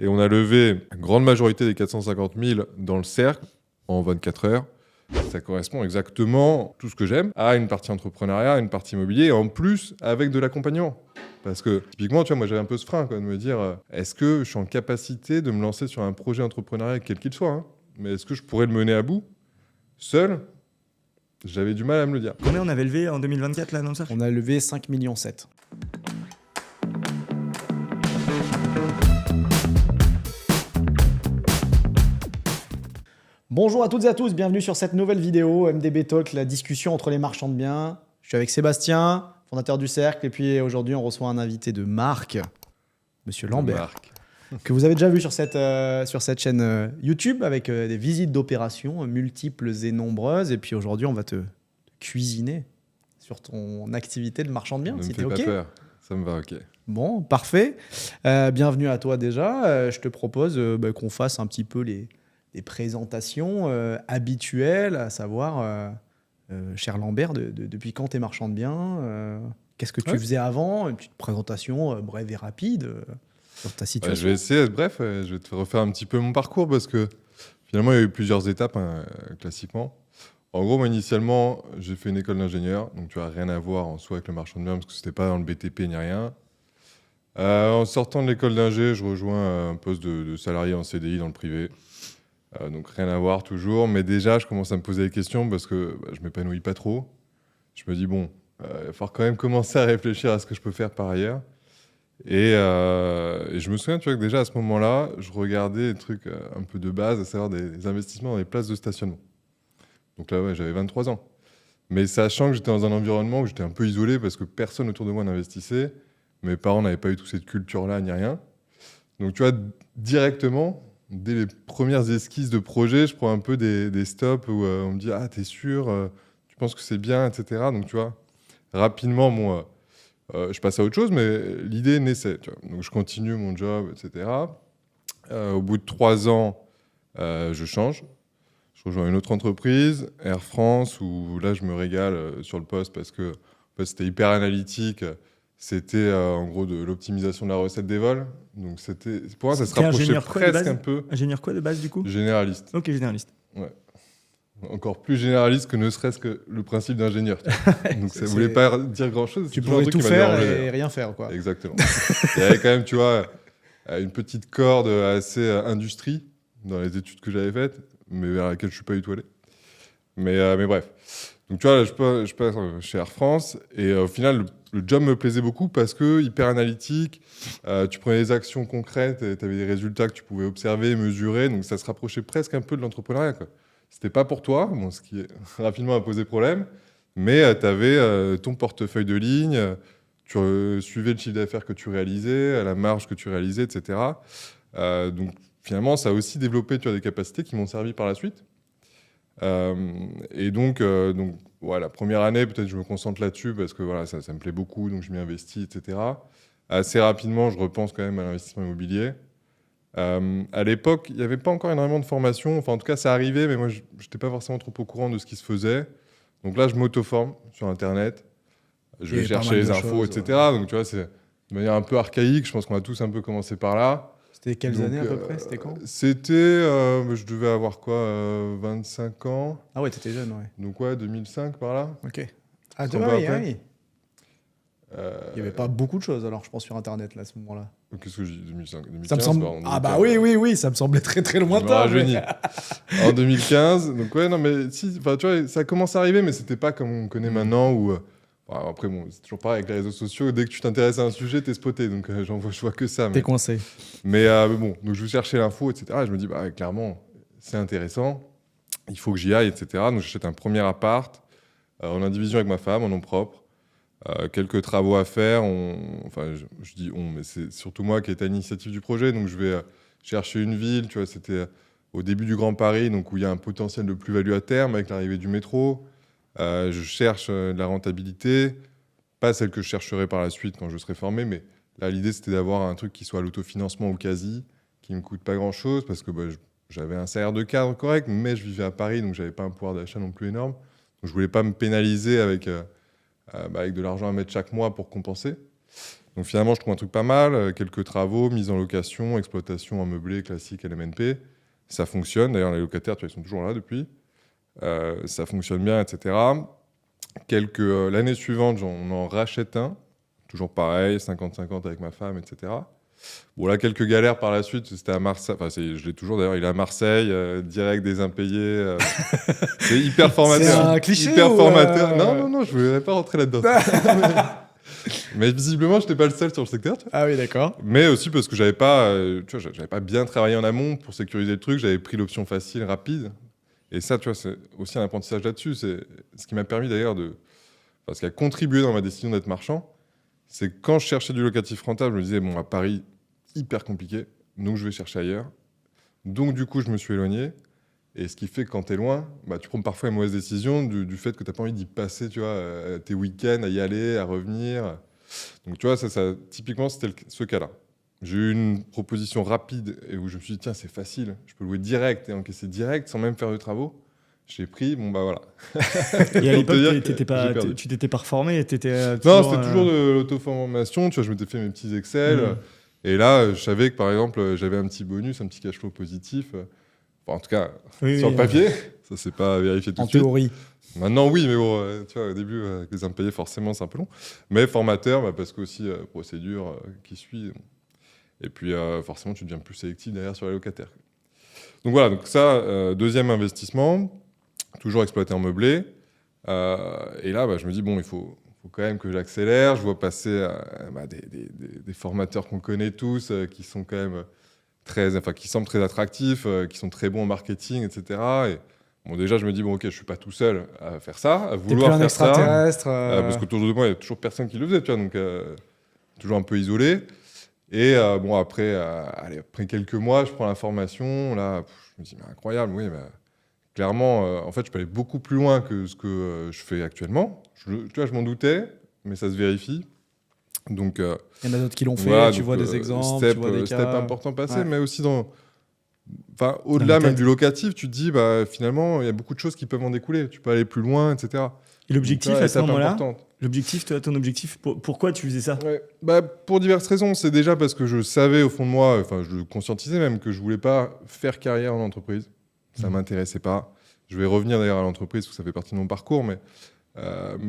Et on a levé la grande majorité des 450 000 dans le cercle en 24 heures. Ça correspond exactement, tout ce que j'aime, à une partie entrepreneuriat, à une partie immobilier, et en plus avec de l'accompagnement. Parce que typiquement, tu vois, moi j'avais un peu ce frein, quoi, de me dire, est-ce que je suis en capacité de me lancer sur un projet entrepreneurial, quel qu'il soit, hein, mais est-ce que je pourrais le mener à bout seul? J'avais du mal à me le dire. Combien on avait levé en 2024 là dans le cercle? On a levé 5,7 millions. Bonjour à toutes et à tous, bienvenue sur cette nouvelle vidéo MDB Talk, la discussion entre les marchands de biens. Je suis avec Sébastien, fondateur du Cercle, et puis aujourd'hui on reçoit un invité de marque, Monsieur Lambert, que vous avez déjà vu sur cette chaîne YouTube avec des visites d'opérations multiples et nombreuses. Et puis aujourd'hui on va te cuisiner sur ton activité de marchand de biens, si t'es OK. Ne me fais pas peur, ça me va OK. Bon, parfait. Bienvenue à toi déjà. Je te propose qu'on fasse un petit peu les présentations habituelles, à savoir, cher Lambert, depuis quand tu es marchand de biens, qu'est-ce que tu faisais avant, une petite présentation brève et rapide sur ta situation. Je vais essayer d'être bref, je vais te refaire un petit peu mon parcours parce que finalement il y a eu plusieurs étapes, classiquement. En gros, moi initialement, j'ai fait une école d'ingénieur, donc tu vois, rien à voir en soi avec le marchand de biens parce que c'était pas dans le BTP ni rien. En sortant de l'école d'ingé, je rejoins un poste de salarié en CDI dans le privé. Donc rien à voir toujours, mais déjà je commence à me poser des questions parce que je m'épanouis pas trop. Je me dis bon, il va falloir quand même commencer à réfléchir à ce que je peux faire par ailleurs. Et je me souviens, tu vois, que déjà à ce moment-là, je regardais des trucs un peu de base, à savoir des investissements dans les places de stationnement. Donc là, ouais, j'avais 23 ans. Mais sachant que j'étais dans un environnement où j'étais un peu isolé parce que personne autour de moi n'investissait, mes parents n'avaient pas eu toute cette culture-là ni rien. Donc tu vois, directement, dès les premières esquisses de projet, je prends un peu des stops où on me dit « Ah, t'es sûr tu penses que c'est bien ?» etc. Donc, tu vois, rapidement, bon, je passe à autre chose, mais l'idée naissait. Tu vois. Donc, je continue mon job, etc. Au bout de 3 ans, je change. Je rejoins une autre entreprise, Air France, où là, je me régale sur le poste parce que en fait, c'était hyper analytique. C'était en gros de l'optimisation de la recette des vols. Donc pour moi, ça se rapprochait presque un peu. Ingénieur quoi de base du coup? Généraliste. Ok, généraliste. Ouais. Encore plus généraliste que ne serait-ce que le principe d'ingénieur. Donc ça ne voulait pas dire grand-chose. Tu pouvais tout faire et rien faire, quoi. Exactement. Il y avait quand même, tu vois, une petite corde assez industrie dans les études que j'avais faites, mais vers laquelle je ne suis pas du tout allé. Mais bref. Donc tu vois, là, je passe chez Air France et au final, le job me plaisait beaucoup parce que hyper analytique, tu prenais des actions concrètes, tu avais des résultats que tu pouvais observer, mesurer, donc ça se rapprochait presque un peu de l'entrepreneuriat, quoi. C'était pas pour toi, bon, ce qui rapidement a posé problème, mais tu avais ton portefeuille de ligne, tu suivais le chiffre d'affaires que tu réalisais, la marge que tu réalisais, etc. Donc finalement, ça a aussi développé, tu as des capacités qui m'ont servi par la suite. Et donc ouais, la première année, peut-être je me concentre là-dessus parce que voilà, ça me plaît beaucoup, donc je m'y investis, etc. Assez rapidement, je repense quand même à l'investissement immobilier. À l'époque, il n'y avait pas encore énormément de formation, enfin en tout cas ça arrivait, mais moi je n'étais pas forcément trop au courant de ce qui se faisait. Donc là, je m'auto-forme sur Internet, je vais chercher les infos, etc. Ouais. Donc tu vois, c'est de manière un peu archaïque, je pense qu'on a tous un peu commencé par là. C'était quelles années à peu près? C'était quand? C'était, je devais avoir quoi, 25 ans. Ah ouais, t'étais jeune, ouais. Donc ouais, 2005 par là. Ok. Ah, oui. Il n'y avait pas beaucoup de choses alors, je pense, sur Internet là, à ce moment-là. Qu'est-ce que je dis? 2005, 2015, ça me semble... pardon, Ah bah oui, ça me semblait très très lointain. En 2015, donc ouais, non mais si, tu vois, ça commence à arriver, mais c'était pas comme on connaît maintenant où... après, bon, c'est toujours pareil avec les réseaux sociaux, dès que tu t'intéresses à un sujet, t'es spoté, donc je vois que ça. T'es coincé. Mais bon, donc je cherchais l'info, etc. Et je me dis, clairement, c'est intéressant, il faut que j'y aille, etc. Donc j'achète un premier appart en indivision avec ma femme, en nom propre. Quelques travaux à faire, enfin je dis on, mais c'est surtout moi qui est à l'initiative du projet, donc je vais chercher une ville, tu vois, c'était au début du Grand Paris, donc où il y a un potentiel de plus-value à terme avec l'arrivée du métro. Je cherche de la rentabilité, pas celle que je chercherai par la suite quand je serai formé, mais là l'idée c'était d'avoir un truc qui soit à l'autofinancement ou quasi, qui me coûte pas grand-chose, parce que j'avais un salaire de cadre correct, mais je vivais à Paris, donc j'avais pas un pouvoir d'achat non plus énorme, donc je voulais pas me pénaliser avec de l'argent à mettre chaque mois pour compenser. Donc finalement, je trouve un truc pas mal, quelques travaux, mise en location, exploitation en meublé classique LMNP. Ça fonctionne, d'ailleurs les locataires, tu vois, ils sont toujours là depuis. Ça fonctionne bien, etc. L'année suivante, on en rachète un, toujours pareil, 50-50 avec ma femme, etc. Bon, là, quelques galères par la suite, c'était à Marseille, enfin, je l'ai toujours d'ailleurs, il est à Marseille, direct des impayés. C'est hyper formateur. C'est un cliché hyper ou formateur. Non, je voulais pas rentrer là-dedans. Mais visiblement, je n'étais pas le seul sur le secteur. Tu vois. Ah oui, d'accord. Mais aussi parce que j'avais pas bien travaillé en amont pour sécuriser le truc. J'avais pris l'option facile, rapide. Et ça, tu vois, c'est aussi un apprentissage là-dessus. C'est ce qui m'a permis d'ailleurs enfin, ce qui a contribué dans ma décision d'être marchand. C'est que quand je cherchais du locatif rentable, je me disais, bon, à Paris, hyper compliqué. Donc, je vais chercher ailleurs. Donc, du coup, je me suis éloigné. Et ce qui fait que quand tu es loin, tu prends parfois une mauvaise décision du fait que tu n'as pas envie d'y passer, tu vois, tes week-ends, à y aller, à revenir. Donc, tu vois, typiquement, c'était ce cas-là. J'ai eu une proposition rapide et où je me suis dit, tiens, c'est facile, je peux louer direct et encaisser direct sans même faire de travaux. J'ai pris, bon, bah voilà. Et à l'époque, perdu. tu t'étais pas reformé. Non, c'était toujours de l'auto-formation. Tu vois, je m'étais fait mes petits Excel. Et là, je savais que, par exemple, j'avais un petit bonus, un petit cash flow positif. Enfin, en tout cas, sur le papier. Ça, c'est pas vérifié tout de suite. En théorie. Maintenant, oui, mais bon, tu vois, au début, avec les impayés, forcément, c'est un peu long. Mais formateur, parce que aussi, procédure qui suit. Et puis, forcément, tu deviens plus sélectif derrière sur les locataires. Donc voilà, donc ça, deuxième investissement, toujours exploité en meublé. Et là, je me dis, bon, il faut quand même que j'accélère. Je vois passer des formateurs qu'on connaît tous, qui sont quand même qui semblent très attractifs, qui sont très bons en marketing, etc. Et bon, déjà, je me dis, bon, ok, je suis pas tout seul à faire ça, à vouloir faire ça. Extraterrestre. Parce qu'autour de moi, il y a toujours personne qui le faisait, tu vois, donc toujours un peu isolé. Et bon, après quelques mois, je prends la formation. Là, je me dis, mais incroyable, oui, clairement, en fait, je peux aller beaucoup plus loin que ce que je fais actuellement. Tu vois, je m'en doutais, mais ça se vérifie. Donc, il y en a d'autres qui l'ont fait, voilà, tu vois des exemples, tu vois des cas. Step important passé, mais aussi au-delà même du locatif, tu te dis, finalement, il y a beaucoup de choses qui peuvent en découler. Tu peux aller plus loin, etc. Et l'objectif à ce moment-là, importante. ton objectif, pourquoi tu faisais ça? Pour diverses raisons. C'est déjà parce que je savais au fond de moi, je le conscientisais même, que je voulais pas faire carrière en entreprise. Ça m'intéressait pas. Je vais revenir d'ailleurs à l'entreprise, parce que ça fait partie de mon parcours, mais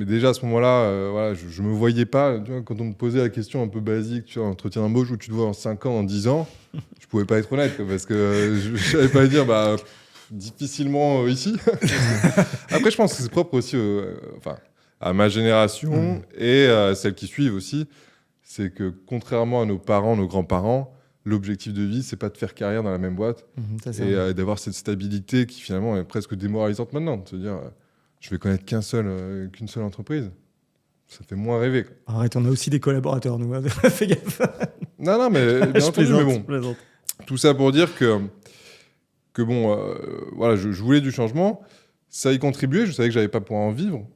déjà à ce moment-là, je me voyais pas. Tu vois, quand on me posait la question un peu basique, tu vois, entretien d'embauche où tu te vois en 5 ans, en 10 ans, je pouvais pas être honnête, parce que je savais pas dire, difficilement ici. Après, je pense que c'est propre aussi à ma génération et celles qui suivent aussi. C'est que contrairement à nos parents, nos grands-parents, l'objectif de vie, c'est pas de faire carrière dans la même boîte et d'avoir cette stabilité qui finalement est presque démoralisante maintenant. De se dire, je vais connaître qu'une seule entreprise. Ça fait moins rêver. Quoi. Arrête, on a aussi des collaborateurs, nous. Fais gaffe. Non, mais bien entendu, mais bon. Plaisante. Tout ça pour dire que bon, je voulais du changement. Ça y contribuait. Je savais que j'avais pas pour en vivre,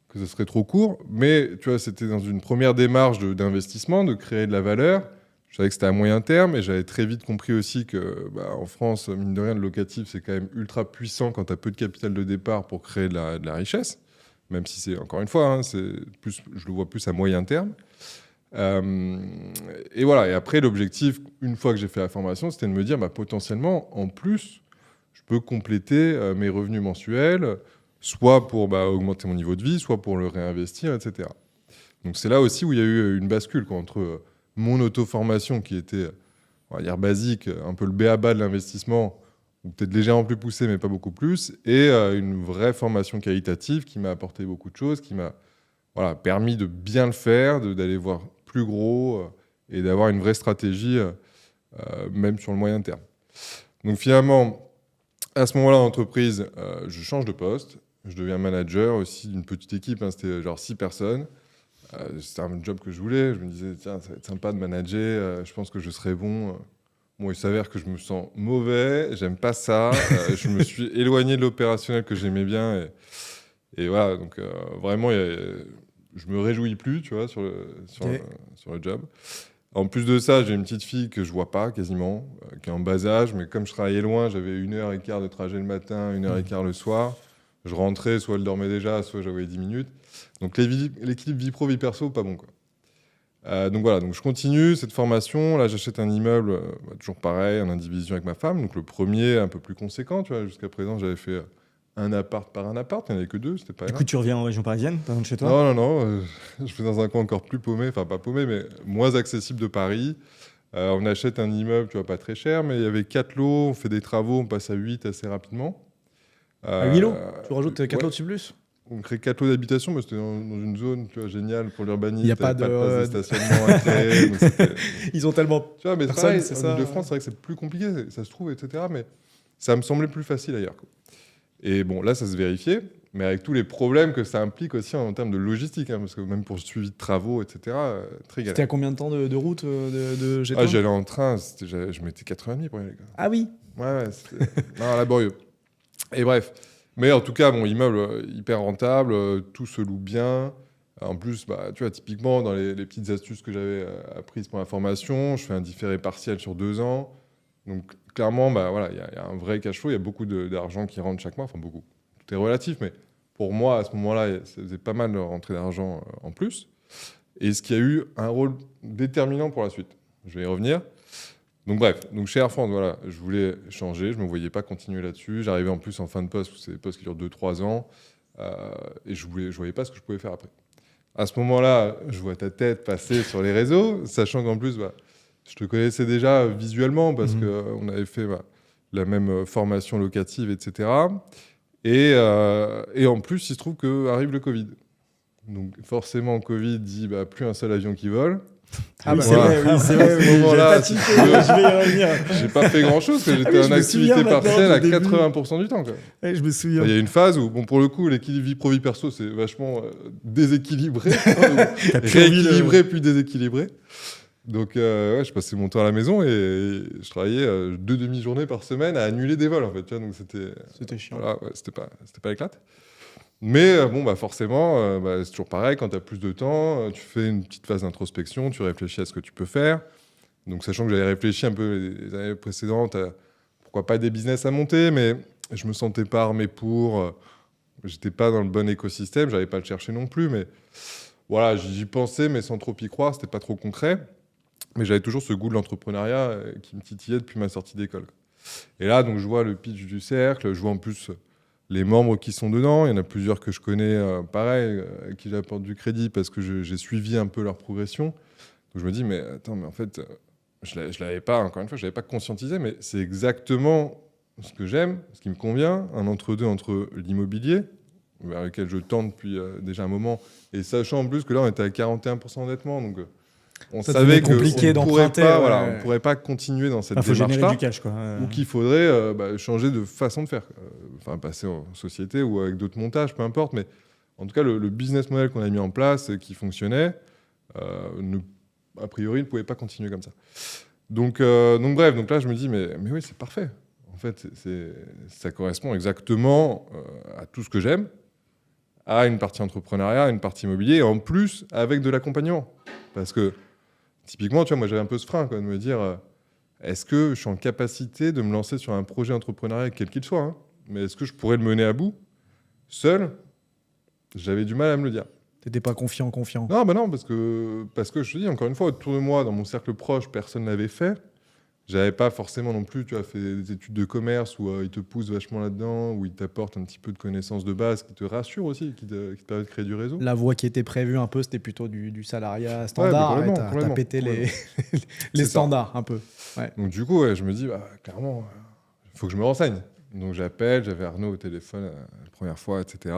que ce serait trop court. Mais tu vois, c'était dans une première démarche d'investissement, de créer de la valeur. Je savais que c'était à moyen terme et j'avais très vite compris aussi que en France, mine de rien, le locatif, c'est quand même ultra puissant quand tu as peu de capital de départ pour créer de la richesse. Même si c'est, encore une fois, je le vois plus à moyen terme. Et voilà. Et après, l'objectif, une fois que j'ai fait la formation, c'était de me dire, potentiellement, en plus, je peux compléter mes revenus mensuels, soit pour augmenter mon niveau de vie, soit pour le réinvestir, etc. Donc c'est là aussi où il y a eu une bascule entre mon auto-formation qui était, on va dire, basique, un peu le b.a.-ba de l'investissement, ou peut-être légèrement plus poussé, mais pas beaucoup plus, et une vraie formation qualitative qui m'a apporté beaucoup de choses, qui m'a permis de bien le faire, d'aller voir plus gros et d'avoir une vraie stratégie, même sur le moyen terme. Donc finalement, à ce moment-là, en entreprise, je change de poste, je deviens manager aussi d'une petite équipe, c'était genre 6 personnes. C'était un job que je voulais. Je me disais, tiens, ça va être sympa de manager. Je pense que je serais bon. Bon, il s'avère que je me sens mauvais. J'aime pas ça. Je me suis éloigné de l'opérationnel que j'aimais bien. Et voilà, donc vraiment, je me réjouis plus, tu vois, sur le job. En plus de ça, j'ai une petite fille que je vois pas quasiment, qui est en bas âge. Mais comme je travaillais loin, j'avais 1h15 de trajet le matin, 1h15 le soir. Je rentrais, soit elle dormait déjà, soit j'avais 10 minutes. Donc l'équilibre vie pro, vie perso, pas bon, quoi. Donc voilà, donc je continue cette formation. Là, j'achète un immeuble, toujours pareil, en indivision avec ma femme. Donc le premier, un peu plus conséquent, tu vois. Jusqu'à présent, j'avais fait un appart par un appart. Il n'y en avait que 2, c'était pas Du énorme. coup, tu reviens en région parisienne, pas loin de chez toi? Non. Je vais dans un coin encore plus paumé, enfin pas paumé, mais moins accessible de Paris. On achète un immeuble, tu vois, pas très cher, mais il y avait 4 lots, on fait des travaux, on passe à 8 assez rapidement. À 8 lots Tu rajoutes 4 ouais. lots de plus? On crée 4 lots d'habitation, mais c'était dans une zone, tu vois, géniale pour l'urbanisme. Il y a pas de de place de stationnement à créer, donc c'était- Ils ont tellement. Tu vois, mais Personne, pareil, c'est en ça. Ile-de-France, c'est vrai que c'est plus compliqué, ça se trouve, etc. Mais ça me semblait plus facile ailleurs, quoi. Et bon, là, ça se vérifiait, mais avec tous les problèmes que ça implique aussi en termes de logistique, hein, parce que même pour le suivi de travaux, etc., très galère. C'était à combien de temps de route de chez toi? J'allais en train, je mettais 4h30 pour y aller, quoi. Ah oui. Ouais, c'était non, laborieux. Et bref. Mais en tout cas, mon immeuble, hyper rentable, tout se loue bien. En plus, bah, tu vois, typiquement, dans les petites astuces que j'avais apprises pour la formation, je fais un différé partiel sur 2 ans. Donc, clairement, bah, voilà, il y a un vrai cash flow, il y a beaucoup d'argent qui rentre chaque mois. Enfin, beaucoup. Tout est relatif, mais pour moi, à ce moment-là, ça faisait pas mal de rentrée d'argent en plus. Et ce qui a eu un rôle déterminant pour la suite. Je vais y revenir. Donc bref, donc chez Air France, voilà, je voulais changer, je ne me voyais pas continuer là-dessus. J'arrivais en plus en fin de poste, c'est des postes qui durent 2-3 ans, et je ne voyais pas ce que je pouvais faire après. À ce moment-là, je vois ta tête passer sur les réseaux, sachant qu'en plus, bah, je te connaissais déjà visuellement, parce qu'on avait fait la même formation locative, etc. Et en plus, il se trouve qu'arrive le Covid. Donc forcément, Covid dit plus un seul avion qui vole. Ah bah Voilà. c'est vrai, À ce moment-là, je vais y revenir. j'ai pas fait grand-chose, parce que j'étais oui, je en me souviens activité maintenant partielle à du début. 80% du temps, quoi. Ouais, je me souviens. Il y a une phase où, bon, pour le coup, l'équilibre vie pro-vie perso, c'est vachement déséquilibré. T'as plus envie de- Rééquilibré puis déséquilibré. Donc, ouais, je passais mon temps à la maison et je travaillais 2 demi-journées par semaine à annuler des vols, en fait. Tu vois, donc C'était chiant. voilà, ouais, c'était pas l'éclate. Mais bon, forcément, c'est toujours pareil. Quand tu as plus de temps, tu fais une petite phase d'introspection, tu réfléchis à ce que tu peux faire. Donc, sachant que j'avais réfléchi un peu les années précédentes, pourquoi pas des business à monter, mais je me sentais pas armé pour. J'étais pas dans le bon écosystème, j'allais pas le chercher non plus, mais voilà, j'y pensais, mais sans trop y croire, c'était pas trop concret. Mais j'avais toujours ce goût de l'entrepreneuriat qui me titillait depuis ma sortie d'école. Et là, donc, je vois le pitch du cercle, je vois en plus les membres qui sont dedans. Il y en a plusieurs que je connais, pareil, à qui j'apporte du crédit parce que j'ai suivi un peu leur progression. Donc je me dis, mais attends, mais en fait, je l'avais pas, encore une fois, je l'avais pas conscientisé, mais c'est exactement ce que j'aime, ce qui me convient, un entre-deux entre l'immobilier, vers lequel je tente depuis déjà un moment, et sachant en plus que là, on était à 41% d'endettement, donc on Ça savait devenait compliqué qu'on ne pourrait d'emprunter, pas, ouais. voilà, on pourrait pas continuer dans cette Il faut générer démarche-là. du cash, quoi. Ou qu'il faudrait changer de façon de faire. Enfin, passer en société ou avec d'autres montages, peu importe. Mais en tout cas, le business model qu'on a mis en place, qui fonctionnait, a priori, ne pouvait pas continuer comme ça. Donc bref, donc là, je me dis, mais oui, c'est parfait. En fait, ça correspond exactement à tout ce que j'aime, à une partie entrepreneuriat, une partie immobilier, et en plus, avec de l'accompagnement. Parce que, typiquement, tu vois, moi, j'avais un peu ce frein, quoi, de me dire... Est-ce que je suis en capacité de me lancer sur un projet entrepreneurial, quel qu'il soit, hein, mais est-ce que je pourrais le mener à bout seul? J'avais du mal à me le dire. T'étais pas confiant. Non, parce que je te dis, encore une fois, autour de moi, dans mon cercle proche, personne ne l'avait fait. J'avais pas forcément non plus, tu as fait des études de commerce où ils te poussent vachement là-dedans, où ils t'apportent un petit peu de connaissances de base qui te rassurent aussi, qui te permettent de créer du réseau. La voie qui était prévue un peu, c'était plutôt du salariat standard. Ouais, T'as complètement. pété les standards un peu. Ouais. Donc du coup, je me dis, clairement, il faut que je me renseigne. Donc j'appelle, j'avais Arnaud au téléphone la première fois, etc.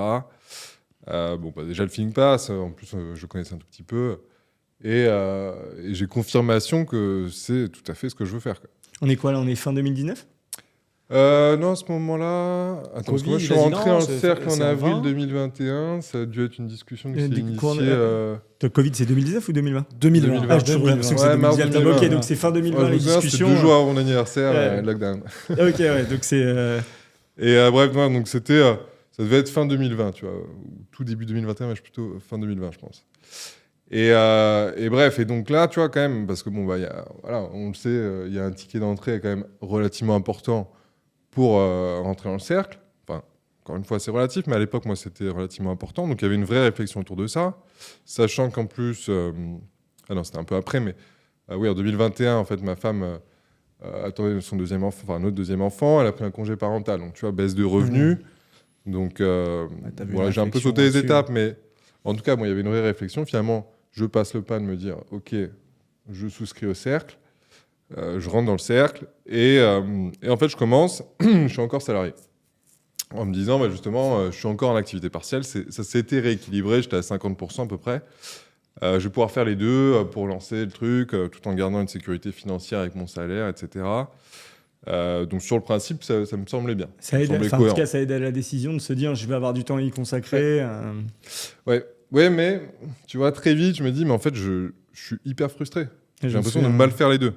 Déjà le feeling passe, en plus je connaissais un tout petit peu. Et j'ai confirmation que c'est tout à fait ce que je veux faire, quoi. On est quoi là? On est fin 2019? Non, à ce moment-là... Attends, parce que moi, je suis Covid, rentré non, en cercle c'est en en avril 20. 2021. Ça a dû être une discussion qui s'est Du coup, initiée... Le Covid, c'est 2019 ou 2020? 2020. Ah, je te regarde parce que c'est Ouais, mars 2019. 2020. Ok, donc c'est fin 2020 je les me souviens, c'était discussions. 2 jours avant mon anniversaire, Ouais. lockdown. Ok, ouais, donc c'est. Et bref, non, donc c'était... ça devait être fin 2020, tu vois. Ou tout début 2021, mais plutôt fin 2020, je pense. Et bref, et donc là, tu vois, quand même, parce que bon, on le sait, il y a un ticket d'entrée quand même relativement important pour rentrer dans le cercle. Enfin, encore une fois, c'est relatif, mais à l'époque, moi, c'était relativement important. Donc, il y avait une vraie réflexion autour de ça. Sachant qu'en plus, Ah non, c'était un peu après, mais oui, en 2021, en fait, ma femme attendait son deuxième enfant, enfin notre deuxième enfant. Elle a pris un congé parental, donc tu vois, baisse de revenus. Donc t'as vu voilà, une j'ai un peu réflexion sauté les là-dessus. étapes, mais en tout cas, bon, il y avait une vraie réflexion. Finalement, je passe le pas de me dire, ok, je souscris au cercle, je rentre dans le cercle, et en fait, je commence, je suis encore salarié. En me disant, bah, justement, je suis encore en activité partielle, ça s'était rééquilibré, j'étais à 50% à peu près. Je vais pouvoir faire les deux pour lancer le truc, tout en gardant une sécurité financière avec mon salaire, etc. Donc sur le principe, ça me semblait bien. Ça aide, me semblait enfin, en tout cohérent. cas, ça aide à la décision de se dire je vais avoir du temps à y consacrer. Ouais, mais tu vois, très vite, je me dis, mais en fait, je suis hyper frustré. J'ai Je me l'impression de souviens. mal faire les deux.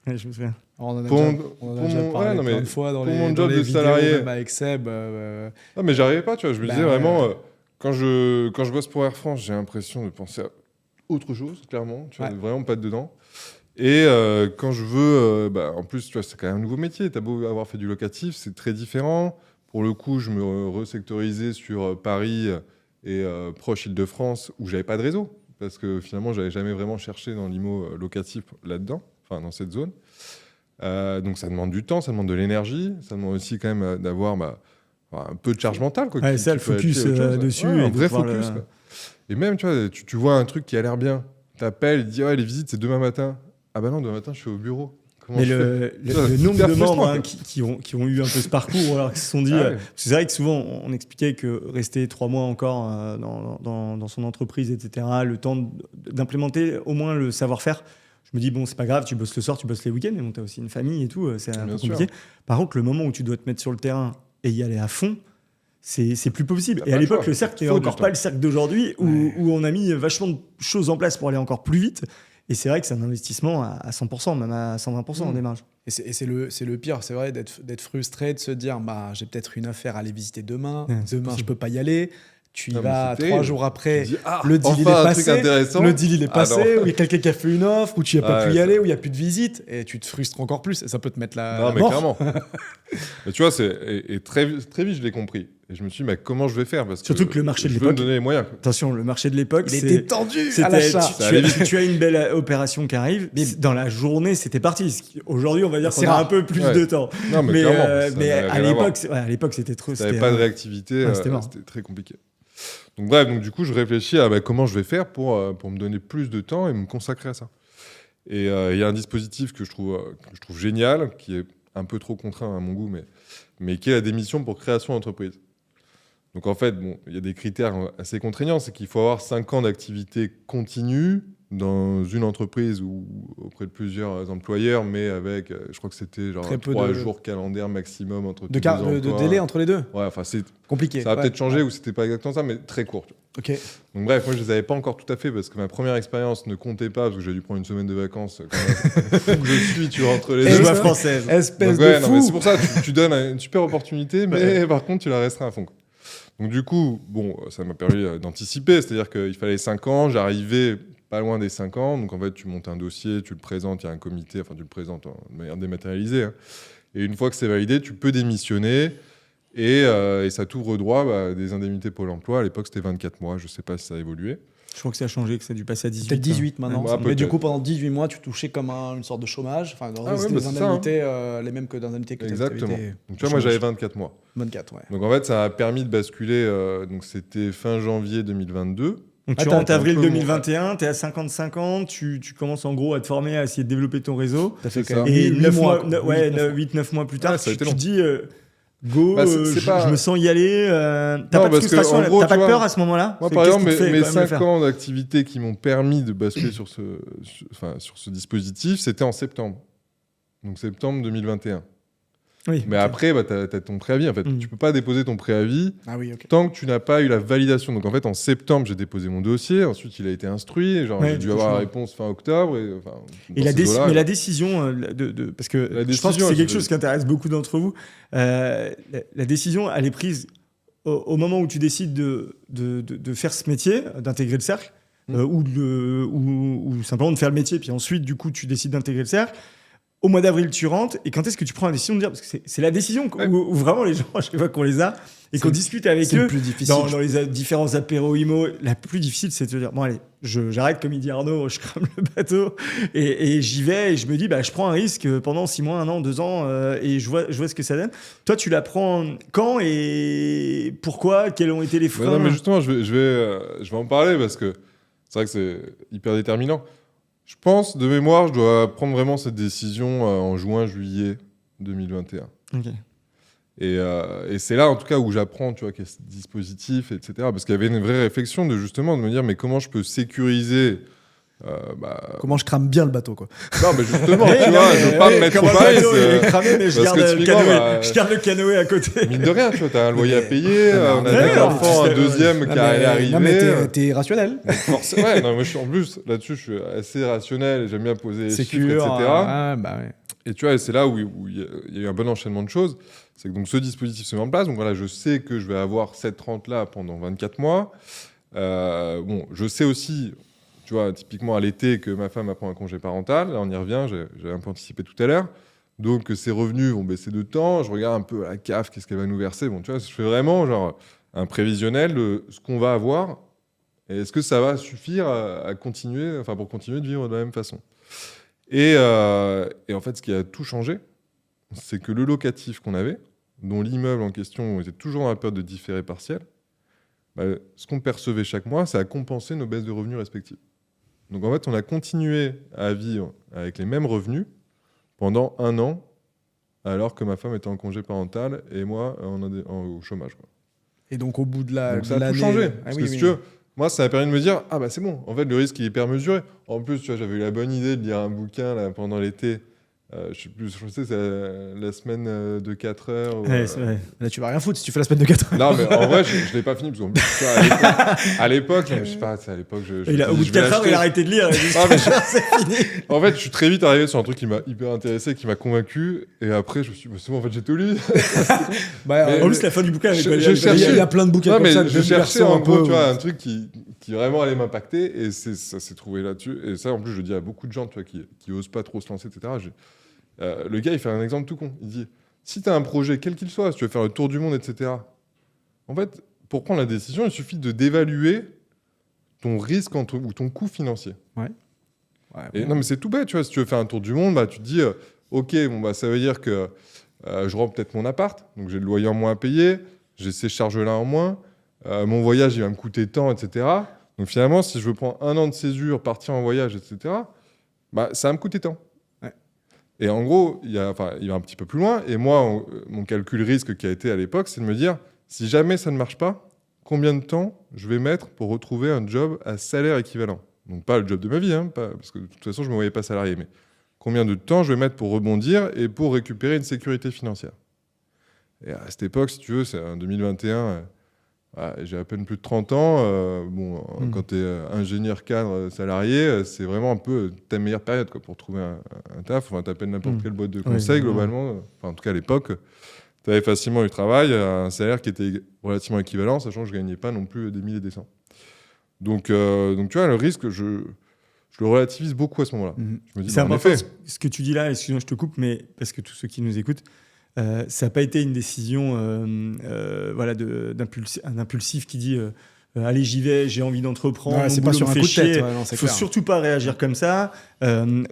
Ouais, je me souviens. On en a Pour déjà, mon- on en a pour déjà mon- parlé ouais, non, plein mais de fois dans pour les, mon dans job les de vidéos, salarié. même avec Seb. Non, mais j'arrivais pas, tu vois. Je me Bah, disais ouais, vraiment, ouais. quand je bosse pour Air France, j'ai l'impression de penser à autre chose, clairement. Tu vois, Ouais. vraiment pas dedans. Et quand je veux, en plus, tu vois, c'est quand même un nouveau métier. T'as beau avoir fait du locatif, c'est très différent. Pour le coup, je me resectorisais sur Paris et proche Île-de-France, où j'avais pas de réseau. Parce que finalement, j'avais jamais vraiment cherché dans l'IMO locatif là-dedans, enfin dans cette zone. Donc ça demande du temps, ça demande de l'énergie, ça demande aussi quand même d'avoir un peu de charge mentale. Quoi, Ouais, qui ça, le peut être focus lié à autre chose. dessus. Ouais, un et de vrai pouvoir focus. le- Quoi. Et même, tu vois, tu vois un truc qui a l'air bien, t'appelles, il te dit ouais, les visites c'est demain matin. Ah bah non, demain matin je suis au bureau. Comment Mais je fais le nombre hyper de membres frustrant, hein, quoi. qui ont eu un peu ce parcours, alors qu'ils se sont dit. Ah ouais. Parce que c'est vrai que souvent, on expliquait que rester 3 mois encore dans son entreprise, etc., le temps d'implémenter au moins le savoir-faire. Je me dis, bon, c'est pas grave, tu bosses le soir, tu bosses les week-ends, mais bon, tu as aussi une famille et tout, c'est un Bien peu sûr. compliqué. Par contre, le moment où tu dois te mettre sur le terrain et y aller à fond, c'est plus possible. T'as Et pas à le l'époque, choix. le cercle n'est Faut du encore temps. pas le cercle d'aujourd'hui où on a mis vachement de choses en place pour aller encore plus vite. Et c'est vrai que c'est un investissement à 100%, même à 120% en démarrage. Et c'est le pire, c'est vrai, d'être frustré, de se dire bah, j'ai peut-être une affaire à aller visiter demain, Ouais, c'est demain je possible. peux pas y aller. Tu y Non, mais vas c'est 3 terrible. jours après, Tu dis, ah, le deal il est enfin, un truc passé, intéressant. le deal il est Ah passé, non. ou il y a quelqu'un qui a fait une offre, ou tu n'y as pas Ouais, pu y ça- aller, ou il n'y a plus de visite, et tu te frustres encore plus, et ça peut te mettre la Non, mais mort. clairement. Mais tu vois, et très vite, je l'ai compris. Et je me suis dit, mais comment je vais faire parce Surtout que le marché de je veux me l'époque- donner les moyens. Quoi. Attention, le marché de l'époque, Il c'est- était tendu à c'était- l'achat. Ça allait vite. tu as une belle opération qui arrive. Dans la journée, c'était parti. Aujourd'hui, on va dire qu'on C'est a rare. un peu plus Ouais. de temps. Non, mais clairement. ça mais n'avait à rien à voir. l'époque, à l'époque, c'était trop. Si t'avais c'était, pas de réactivité, ouais, c'était mort. c'était très compliqué. Donc bref, donc du coup, je réfléchis à comment je vais faire pour me donner plus de temps et me consacrer à ça. Et il y a un dispositif que je trouve génial, qui est un peu trop contraint à mon goût, mais qui est la démission pour création d'entreprise. Donc en fait, bon, il y a des critères assez contraignants, c'est qu'il faut avoir 5 ans d'activité continue dans une entreprise ou auprès de plusieurs employeurs, mais avec, je crois que c'était genre Très peu 3 de- jours calendaire maximum entre De, tes deux de emplois. délai entre les deux. Ouais, enfin, Compliqué. ça a ouais. peut-être changé ou c'était pas exactement ça, mais très court. Ok. Donc bref, moi je les avais pas encore tout à fait parce que ma première expérience ne comptait pas parce que j'ai dû prendre une semaine de vacances. Quand même, fou que je suis, tu vois, entre les Et deux. je Joie vois- française. Espèce Donc, ouais, de non, mais fou. c'est pour ça, tu donnes une super opportunité, mais par contre tu la resteras à fond. Quoi. Donc du coup, bon, ça m'a permis d'anticiper, c'est-à-dire qu'il fallait 5 ans, j'arrivais pas loin des 5 ans, donc en fait tu montes un dossier, tu le présentes, il y a un comité, enfin tu le présentes de manière dématérialisée, hein. Et une fois que c'est validé, tu peux démissionner. Et ça t'ouvre droit à des indemnités Pôle emploi. À l'époque, c'était 24 mois. Je ne sais pas si ça a évolué. Je crois que ça a changé, que ça a dû passer à 18. Peut-être 18 maintenant. Ouais, mais peut-être. du coup, pendant 18 mois, tu touchais comme une sorte de chômage. Enfin, Ah ouais, c'était bah des c'est ça, indemnités, les mêmes que des indemnités que Exactement. tu Donc, tu vois, moi, j'avais 24 mois. 24, ouais. Donc, en fait, ça a permis de basculer. Donc, c'était fin janvier 2022. Donc Ah, tu t'as rentres un avril peu 2021, tu es à 55 ans, tu commences en gros à te former, à essayer de développer ton réseau. T'as fait C'est quand ça. même Et 8 9 mois. mois, quoi. 8-9 mois plus tard, Ouais, ça a tu été te long. dis go, Bah, c'est pas- je me sens y aller. T'as pas de parce que, frustration, en gros, t'as pas tu de vois, peur à ce moment-là. Moi, C'est par qu'est-ce exemple, qui te fait mes quand même le 5 faire ans d'activité qui m'ont permis de basculer sur ce dispositif, c'était en septembre. Donc, septembre 2021. Oui, Mais ok. après, bah, tu as ton préavis. En fait, Mm. tu peux pas déposer ton préavis Ah oui, ok. tant que tu n'as pas eu la validation. Donc en fait, en septembre, j'ai déposé mon dossier. Ensuite, il a été instruit. Genre, Ouais, j'ai du dû coup, avoir je la vois. réponse fin octobre. Et, enfin, Et dans ces eaux-là, mais la décision, parce que La je pense que décision, c'est quelque je- chose qui intéresse beaucoup d'entre vous, la décision, elle est prise au moment où tu décides de faire ce métier, d'intégrer le cercle, ou simplement de faire le métier, puis ensuite, du coup, tu décides d'intégrer le cercle. au mois d'avril, tu rentres, et quand est-ce que tu prends la décision de dire, parce que c'est la décision où vraiment les gens, à chaque fois qu'on les a, et qu'on discute avec C'est eux, le plus difficile. dans les différents apéros IMO, la plus difficile, c'est de se dire, bon allez, j'arrête, comme il dit Arnaud, je crame le bateau, et j'y vais, et je me dis, je prends un risque pendant 6 mois, 1 an, 2 ans, et je vois ce que ça donne. Toi, tu la prends quand et pourquoi? Quels ont été les freins? Non, mais justement, je vais en parler parce que c'est vrai que c'est hyper déterminant. Je pense, de mémoire, je dois prendre vraiment cette décision en juin-juillet 2021. Ok. Et c'est là, en tout cas, où j'apprends, tu vois, qu'il y a ce dispositif, etc. Parce qu'il y avait une vraie réflexion de me dire, mais comment je peux sécuriser Comment je crame bien le bateau, quoi. Non, mais justement, tu vois, je veux pas me mettre au pareil. Il est cramé, mais je garde le canoë à côté. Mine de rien, tu vois, t'as un loyer à payer, on a des enfants, un deuxième qui allait arriver. Non, mais t'es rationnel. Ouais, non, moi, en plus, là-dessus, je suis assez rationnel et j'aime bien poser les chiffres, etc. Ouais. Et tu vois, et c'est là où il y a eu un bon enchaînement de choses. C'est que donc, ce dispositif se met en place. Donc voilà, je sais que je vais avoir cette rente-là pendant 24 mois. Je sais aussi, tu vois, typiquement à l'été, que ma femme prend un congé parental. Là, on y revient, j'ai un peu anticipé tout à l'heure. Donc, ces revenus vont baisser de temps. Je regarde un peu à la CAF, qu'est-ce qu'elle va nous verser. Bon, tu vois, je fais vraiment genre un prévisionnel de ce qu'on va avoir. Et est-ce que ça va suffire à continuer, pour continuer de vivre de la même façon. Et en fait, ce qui a tout changé, c'est que le locatif qu'on avait, dont l'immeuble en question était toujours dans la période de différé partiel, ce qu'on percevait chaque mois, ça a compensé nos baisses de revenus respectives. Donc en fait, on a continué à vivre avec les mêmes revenus pendant 1 an, alors que ma femme était en congé parental et moi au chômage, quoi. Et donc, au bout de l'année... Donc ça a tout changé. Parce que si tu veux, moi, ça m'a permis de me dire, c'est bon, en fait, le risque est hyper mesuré. En plus, tu vois, j'avais eu la bonne idée de lire un bouquin là, pendant l'été. Je sais, c'est la semaine de 4 heures. Ouais, c'est vrai. Là, tu vas rien foutre si tu fais la semaine de 4 heures. Non, mais en vrai, je ne l'ai pas fini. Parce que, à l'époque, je sais pas, à l'époque, au bout de 4 heures, il a arrêté de lire. C'est fini. En fait, je suis très vite arrivé sur un truc qui m'a hyper intéressé, qui m'a convaincu. Et après, je me suis dit, c'est bon, en fait, j'ai tout lu. En plus, la fin du bouquin, il y a plein de bouquins comme ça. Je cherchais en gros, tu vois, un truc qui vraiment allait m'impacter. Et ça s'est trouvé là-dessus. Et ça, en plus, je dis à beaucoup de gens, tu vois, qui osent pas trop se lancer, etc. Le gars, il fait un exemple tout con. Il dit, si tu as un projet, quel qu'il soit, si tu veux faire le tour du monde, etc., en fait, pour prendre la décision, il suffit de d'évaluer ton risque ou ton coût financier. Non, mais c'est tout bête, tu vois. Si tu veux faire un tour du monde, tu te dis, OK, ça veut dire que je rends peut-être mon appart, donc j'ai le loyer en moins à payer, j'ai ces charges-là en moins, mon voyage, il va me coûter tant, etc. Donc finalement, si je veux prendre 1 an de césure, partir en voyage, etc., ça va me coûter tant. Et en gros, il va un petit peu plus loin. Et moi, mon calcul risque qui a été à l'époque, c'est de me dire, si jamais ça ne marche pas, combien de temps je vais mettre pour retrouver un job à salaire équivalent? Donc pas le job de ma vie, parce que de toute façon, je ne me voyais pas salarié, mais combien de temps je vais mettre pour rebondir et pour récupérer une sécurité financière. Et à cette époque, si tu veux, c'est en 2021, j'ai à peine plus de 30 ans. Quand tu es ingénieur cadre salarié, c'est vraiment un peu ta meilleure période, quoi, pour trouver un taf. Enfin, tu appelles n'importe quelle boîte de conseil, globalement. Enfin, en tout cas, à l'époque, tu avais facilement du travail, un salaire qui était relativement équivalent, sachant que je ne gagnais pas non plus des milliers et des cents. Donc, tu vois, le risque, je le relativise beaucoup à ce moment-là. Je me dis, c'est important ce que tu dis là, excuse-moi, je te coupe, mais parce que tous ceux qui nous écoutent, ça n'a pas été une décision d'un impulsif qui dit allez, j'y vais, j'ai envie d'entreprendre, c'est pas sur un coup de tête. Il ne faut surtout pas réagir comme ça.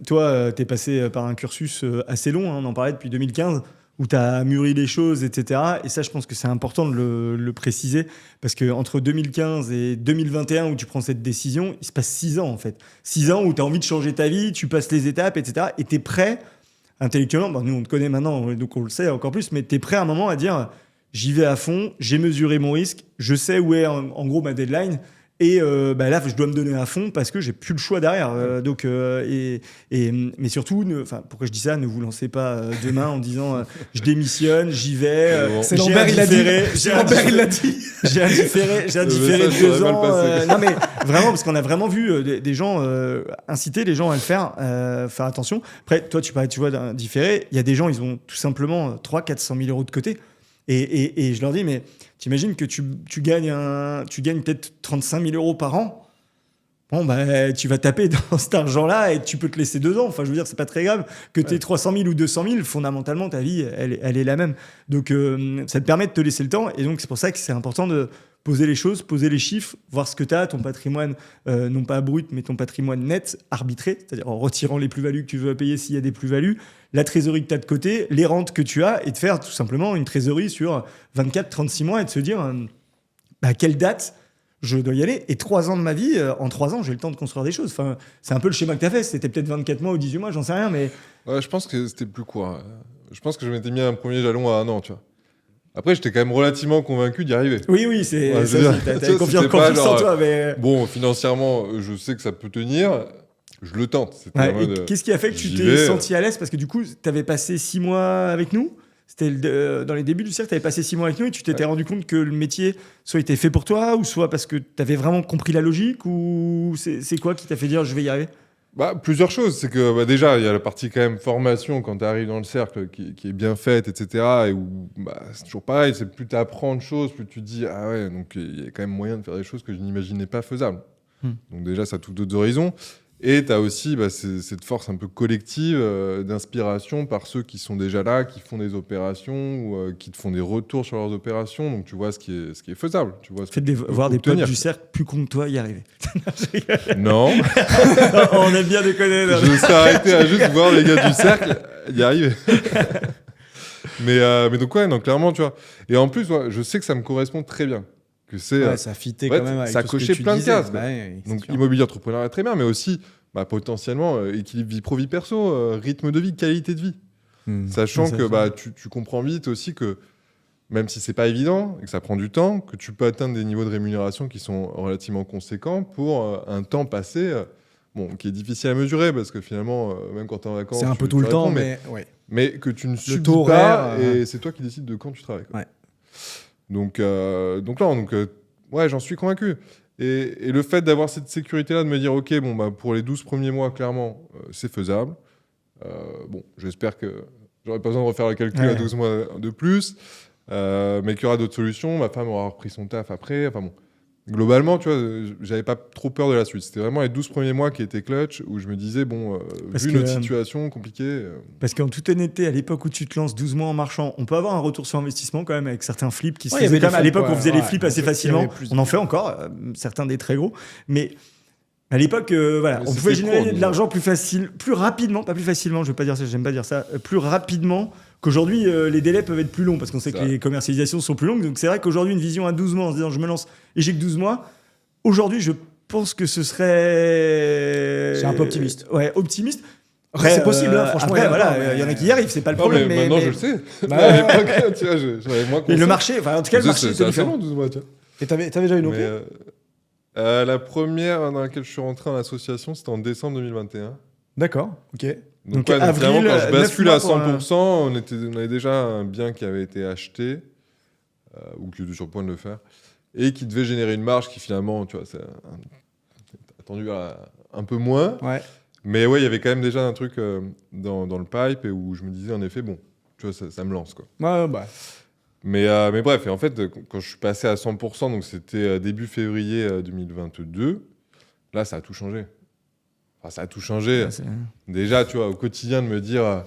Toi, tu es passé par un cursus assez long, on en parlait depuis 2015, où tu as mûri les choses, etc. Et ça, je pense que c'est important de le préciser, parce qu'entre 2015 et 2021, où tu prends cette décision, il se passe 6 ans, en fait. 6 ans où tu as envie de changer ta vie, tu passes les étapes, etc. Et tu es prêt, intellectuellement, nous, on te connaît maintenant, donc on le sait encore plus, mais tu es prêt à un moment à dire, j'y vais à fond, j'ai mesuré mon risque, je sais où est, en gros, ma deadline. Et là, je dois me donner à fond parce que j'ai plus le choix derrière. Mais surtout, pourquoi je dis ça, ne vous lancez pas demain en disant je démissionne, j'y vais. C'est Lambert, il l'a dit. J'ai un différé de 2 ans. Non, mais vraiment, parce qu'on a vraiment vu des gens inciter les gens à le faire attention. Après, toi, tu vois d'un différé, il y a des gens, ils ont tout simplement 300 000 à 400 000 € de côté. Et je leur dis, mais t'imagines que tu gagnes peut-être 35 000 € par an. Bon, bah, tu vas taper dans cet argent-là et tu peux te laisser 2 ans. Enfin, je veux dire, c'est pas très grave. Que tu aies 300 000 ou 200 000, fondamentalement, ta vie, elle est la même. Donc, ça te permet de te laisser le temps. Et donc, c'est pour ça que c'est important de poser les choses, poser les chiffres, voir ce que tu as, ton patrimoine, non pas brut, mais ton patrimoine net, arbitré, c'est-à-dire en retirant les plus-values que tu veux payer s'il y a des plus-values, la trésorerie que tu as de côté, les rentes que tu as, et de faire tout simplement une trésorerie sur 24-36 mois et de se dire à quelle date je dois y aller. Et 3 ans de ma vie, en 3 ans, j'ai le temps de construire des choses. Enfin, c'est un peu le schéma que tu as fait. C'était peut-être 24 mois ou 18 mois, j'en sais rien, mais... Ouais, je pense que c'était plus court. Je pense que je m'étais mis un premier jalon à 1 an, tu vois. Après, j'étais quand même relativement convaincu d'y arriver. Oui, c'est Ouais, ça. T'as confiance en toi, mais... Bon, financièrement, je sais que ça peut tenir. Je le tente. Ouais, et qu'est-ce qui a fait que tu t'es senti à l'aise? Parce que du coup, tu avais passé 6 mois avec nous. C'était dans les débuts du cercle, tu avais passé 6 mois avec nous et tu t'étais rendu compte que le métier soit était fait pour toi, ou soit parce que tu avais vraiment compris la logique, ou c'est quoi qui t'a fait dire je vais y arriver? Plusieurs choses. C'est que déjà, il y a la partie quand même formation quand tu arrives dans le cercle qui est bien faite, etc. Et où c'est toujours pareil, c'est plus tu apprends de choses, plus tu te dis ah ouais, donc il y a quand même moyen de faire des choses que je n'imaginais pas faisables. Donc déjà, ça a toutes d'autres horizons. Et tu as aussi cette force un peu collective d'inspiration par ceux qui sont déjà là, qui font des opérations ou qui te font des retours sur leurs opérations. Donc tu vois ce qui est faisable. Tu vois voir des potes du cercle plus cons que toi y arriver. Non. On aime bien déconner. Je me serais arrêté à juste voir les gars du cercle y arriver. mais donc ouais, donc clairement, tu vois. Et en plus, je sais que ça me correspond très bien. Que c'est, ça fitait quand même avec ça tout ce que cochait tu plein de disais. cases. Ouais, donc immobilier entrepreneuriat très bien, mais aussi potentiellement équilibre vie pro vie perso, rythme de vie, qualité de vie. Sachant que tu comprends vite aussi que même si c'est pas évident et que ça prend du temps, que tu peux atteindre des niveaux de rémunération qui sont relativement conséquents pour un temps passé, qui est difficile à mesurer parce que finalement, même quand tu es en vacances, c'est un peu tout le temps, mais que tu ne subis taux pas horaire, et c'est toi qui décides de quand tu travailles. Ouais. Donc j'en suis convaincu. Et le fait d'avoir cette sécurité-là, de me dire, OK, pour les 12 premiers mois, clairement, c'est faisable. J'espère que j'aurai pas besoin de refaire le calcul à 12 mois de plus, mais qu'il y aura d'autres solutions. Ma femme aura repris son taf après. Enfin bon, globalement, tu vois, j'avais pas trop peur de la suite. C'était vraiment les 12 premiers mois qui étaient clutch, où je me disais, vu notre situation compliquée... Parce qu'en toute honnêteté, à l'époque où tu te lances 12 mois en marchand, on peut avoir un retour sur investissement quand même avec certains flips qui se faisaient quand même. À l'époque, on faisait les flips assez facilement. On en fait encore, certains des très gros. Mais à l'époque, on pouvait générer de l'argent plus rapidement, pas plus facilement, je vais pas dire ça, j'aime pas dire ça, plus rapidement qu'aujourd'hui, les délais peuvent être plus longs parce qu'on sait que les commercialisations sont plus longues. Donc c'est vrai qu'aujourd'hui, une vision à 12 mois en se disant je me lance et j'ai que 12 mois, aujourd'hui, je pense que ce serait... C'est un peu optimiste. Ouais, optimiste. C'est possible, franchement. Après, il y en a qui y arrivent, c'est pas le problème. Mais maintenant, je le sais. À l'époque, tu vois, j'avais moins conscience. Mais le marché, en tout cas, le marché c'est assez long, 12 mois, tu vois. Et t'avais déjà une OP? La première dans laquelle je suis rentré en association, c'était en décembre 2021. D'accord, ok. Donc finalement, quand je bascule à 100%, on avait déjà un bien qui avait été acheté, ou qui était sur le point de le faire, et qui devait générer une marge qui finalement, tu vois, c'est attendu à un peu moins. Ouais. Mais ouais, il y avait quand même déjà un truc dans le pipe et où je me disais, en effet, tu vois, ça me lance, quoi. Mais bref, et en fait, quand je suis passé à 100%, donc c'était début février 2022, là, ça a tout changé. Enfin, ça a tout changé. Déjà, tu vois, au quotidien, de me dire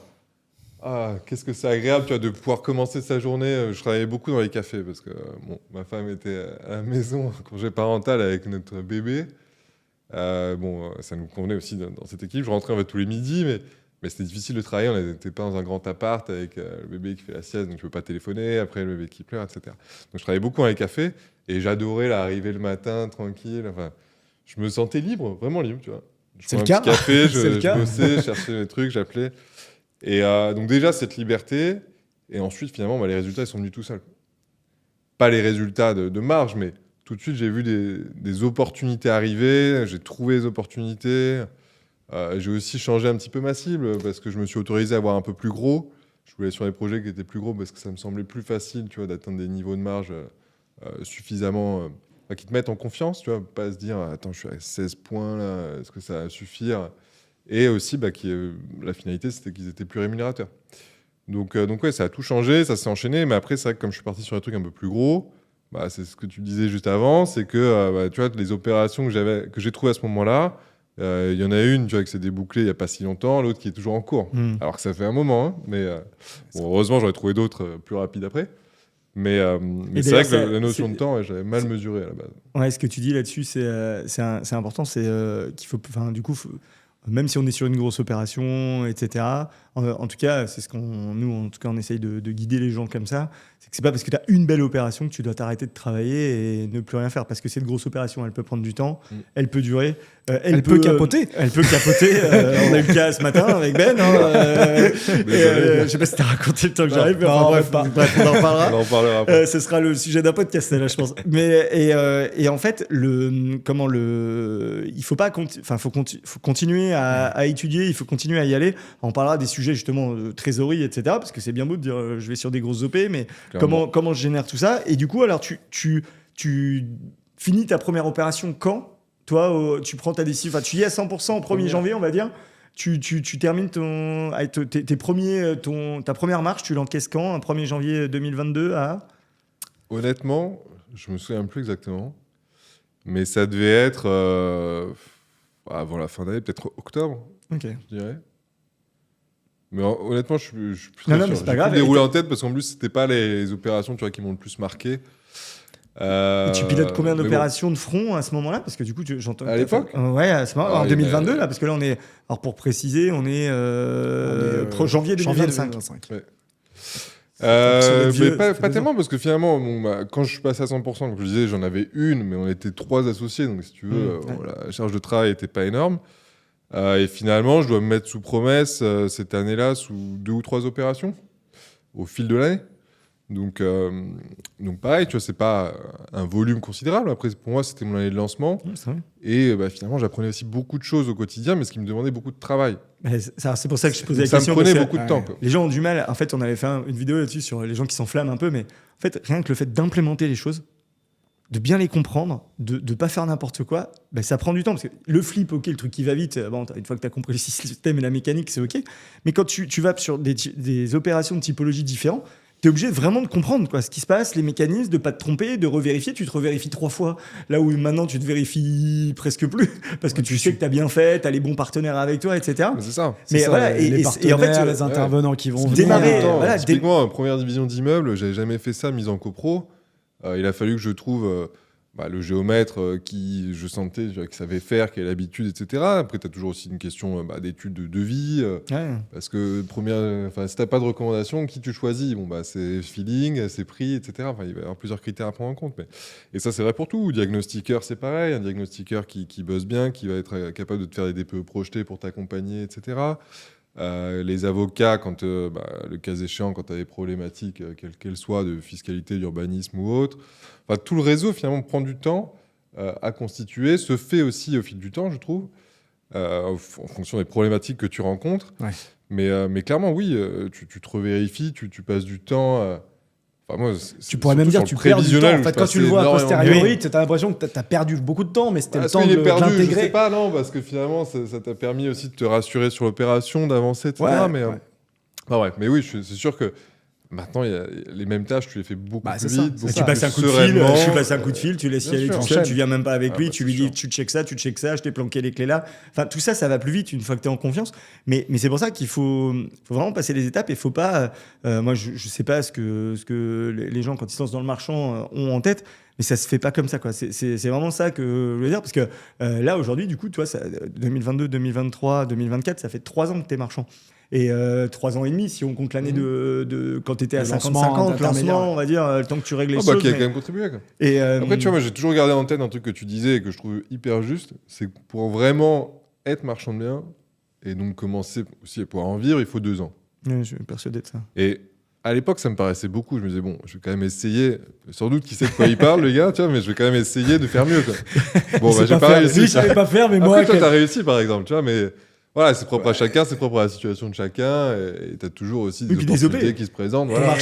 qu'est-ce que c'est agréable, tu vois, de pouvoir commencer sa journée. Je travaillais beaucoup dans les cafés parce que ma femme était à la maison, congé parental avec notre bébé. Ça nous convenait aussi dans cette équipe. Je rentrais en fait tous les midis, mais c'était difficile de travailler. On n'était pas dans un grand appart avec le bébé qui fait la sieste, donc tu peux pas téléphoner. Après, le bébé qui pleure, etc. Donc, je travaillais beaucoup dans les cafés et j'adorais arriver le matin, tranquille. Enfin, je me sentais libre, vraiment libre, tu vois. Je C'est le prenais cas. un petit café, C'est le je cas. bossais, je cherchais les trucs, j'appelais. Et donc déjà, cette liberté. Et ensuite, finalement, les résultats, ils sont venus tout seuls. Pas les résultats de marge, mais tout de suite, j'ai vu des opportunités arriver. J'ai trouvé les opportunités. J'ai aussi changé un petit peu ma cible parce que je me suis autorisé à avoir un peu plus gros. Je voulais sur des projets qui étaient plus gros parce que ça me semblait plus facile, tu vois, d'atteindre des niveaux de marge suffisamment... qui te mettent en confiance, tu vois, pas se dire attends, je suis à 16 points là, est-ce que ça va suffire? Et aussi la finalité, c'était qu'ils étaient plus rémunérateurs. Donc ouais, ça a tout changé, ça s'est enchaîné, mais après c'est vrai que comme je suis parti sur un truc un peu plus gros, Bah, c'est ce que tu disais juste avant, c'est que bah, tu vois, les opérations que j'ai trouvées à ce moment-là, il y en a une, tu vois, qui s'est débouclée il n'y a pas si longtemps, l'autre qui est toujours en cours. Alors que ça fait un moment, hein, mais bon, heureusement, j'aurais trouvé d'autres plus rapides après. Mais c'est vrai que la notion de temps, ouais, j'avais mal mesuré à la base. Ouais, ce que tu dis là-dessus, c'est important, c'est qu'il faut, enfin, du coup, même si on est sur une grosse opération, etc. En tout cas, c'est ce on essaye de guider les gens comme ça. C'est pas parce que tu as une belle opération que tu dois t'arrêter de travailler et ne plus rien faire. Parce que cette grosse opération, elle peut prendre du temps, elle peut durer, elle peut capoter. Elle peut capoter. On a eu le cas ce matin avec Ben. Je sais pas si tu as raconté le temps que j'arrive, mais bref, on en reparlera. On en parlera après. Ce sera le sujet d'un podcast, là, je pense. Et en fait, il faut pas, faut continuer à étudier, il faut continuer à y aller. On parlera des sujets justement de trésorerie, etc. Parce que c'est bien beau de dire je vais sur des grosses OP, mais comment je génère tout ça. Et du coup, alors tu finis ta première opération quand? Toi, tu prends ta décision, enfin, tu y es à 100% au 1er janvier, on va dire. Tu termines ta première marche, tu l'encaisses quand? Un 1er janvier 2022 à... Honnêtement, je me souviens plus exactement. Mais ça devait être avant la fin d'année, peut-être octobre, je dirais. Mais honnêtement, je suis plus sûr. Mais c'est pas grave. J'ai déroulé en tête parce qu'en plus, c'était pas les opérations, tu vois, qui m'ont le plus marqué. Et tu pilotes combien d'opérations de front à ce moment-là? Parce que du coup, j'entends. À l'époque ouais, à ce moment, en 2022, là, parce que là, on est. Alors pour préciser, on est janvier 2025. Ouais. Mais pas tellement, parce que finalement, quand je suis passé à 100%, comme je disais, j'en avais une, mais on était 3 associés, donc si tu veux, la charge de travail n'était pas énorme. Et finalement, je dois me mettre sous promesse cette année-là sous 2 ou 3 opérations au fil de l'année. Donc pareil, tu vois, c'est pas un volume considérable. Après, pour moi, c'était mon année de lancement. Et finalement, j'apprenais aussi beaucoup de choses au quotidien, mais ce qui me demandait beaucoup de travail. C'est pour ça que je posais la question. Ça me prenait beaucoup de temps. Quoi. Les gens ont du mal. En fait, on avait fait une vidéo là-dessus sur les gens qui s'enflamment un peu, mais en fait, rien que le fait d'implémenter les choses, de bien les comprendre, de ne pas faire n'importe quoi, ça prend du temps. Parce que le flip, ok, le truc qui va vite, bon, une fois que tu as compris le système et la mécanique, c'est ok. Mais quand tu vas sur des opérations de typologie différentes, tu es obligé vraiment de comprendre ce qui se passe, les mécanismes, de ne pas te tromper, de revérifier. Tu te revérifies 3 fois, là où maintenant tu te vérifies presque plus, parce que tu sais que tu as bien fait, tu as les bons partenaires avec toi, etc. C'est ça. Mais voilà, les partenaires, en fait, les intervenants qui vont démarrer. Typiquement, en première division d'immeuble, j'avais jamais fait ça, mise en copro. Il a fallu que je trouve le géomètre qui, je sentais, qui savait faire, qui avait l'habitude, etc. Après, tu as toujours aussi une question d'études de devis. Parce que si tu n'as pas de recommandation, qui tu choisis? C'est feeling, c'est prix, etc. Il va y avoir plusieurs critères à prendre en compte. Et ça, c'est vrai pour tout. Diagnostiqueur, c'est pareil. Un diagnostiqueur qui bosse bien, qui va être capable de te faire des DPE projetés pour t'accompagner, etc. Les avocats, quand le cas échéant, quand tu as des problématiques, quelles qu'elles soient, de fiscalité, d'urbanisme ou autre, tout le réseau finalement prend du temps à constituer, se fait aussi au fil du temps, je trouve, en fonction des problématiques que tu rencontres. Ouais. Mais clairement, oui, tu te revérifies, tu passes du temps. Moi, tu pourrais même dire que tu perds du temps. En fait, quand tu le vois a posteriori, tu as l'impression que tu as perdu beaucoup de temps, mais c'était le temps de l'intégrer. Je sais pas, non, parce que finalement, ça t'a permis aussi de te rassurer sur l'opération, d'avancer, etc. Mais oui, c'est sûr que maintenant, les mêmes tâches, tu les fais beaucoup plus vite. Tu passes un coup de fil, tu passes un coup de fil, tu laisses y aller tout seul, tu viens même pas avec lui, tu lui dis tu checkes ça, je t'ai planqué les clés là. Enfin, tout ça, ça va plus vite une fois que tu es en confiance. Mais c'est pour ça qu'il faut vraiment passer les étapes et faut pas. Moi, je sais pas ce que les gens, quand ils se lancent dans le marchand, ont en tête. Mais ça se fait pas comme ça, quoi. C'est vraiment ça que je veux dire, parce que là, aujourd'hui, du coup, tu vois, 2022, 2023, 2024, ça fait 3 ans que tu es marchand. Et 3 ans et demi, si on compte l'année de quand tu étais à 50-50, lancement, on va dire, le temps que tu règles les choses. Qui a quand même contribué. Quoi. Après, tu vois, moi, j'ai toujours gardé en tête un truc que tu disais et que je trouve hyper juste, c'est que pour vraiment être marchand de biens, et donc commencer aussi à pouvoir en vivre, il faut 2 ans. Ouais, je suis persuadé de ça. Et à l'époque, ça me paraissait beaucoup. Je me disais, bon, je vais quand même essayer. Sans doute qu'il sait de quoi il parle, le gars, tu vois, mais je vais quand même essayer de faire mieux. Quoi. Bon, j'ai pas réussi. Lui, je savais pas faire, mais moi. Après, toi, t'as réussi, par exemple, tu vois, mais voilà, c'est propre à chacun, c'est propre à la situation de chacun. Et t'as toujours aussi des opportunités qui se présentent. Voilà,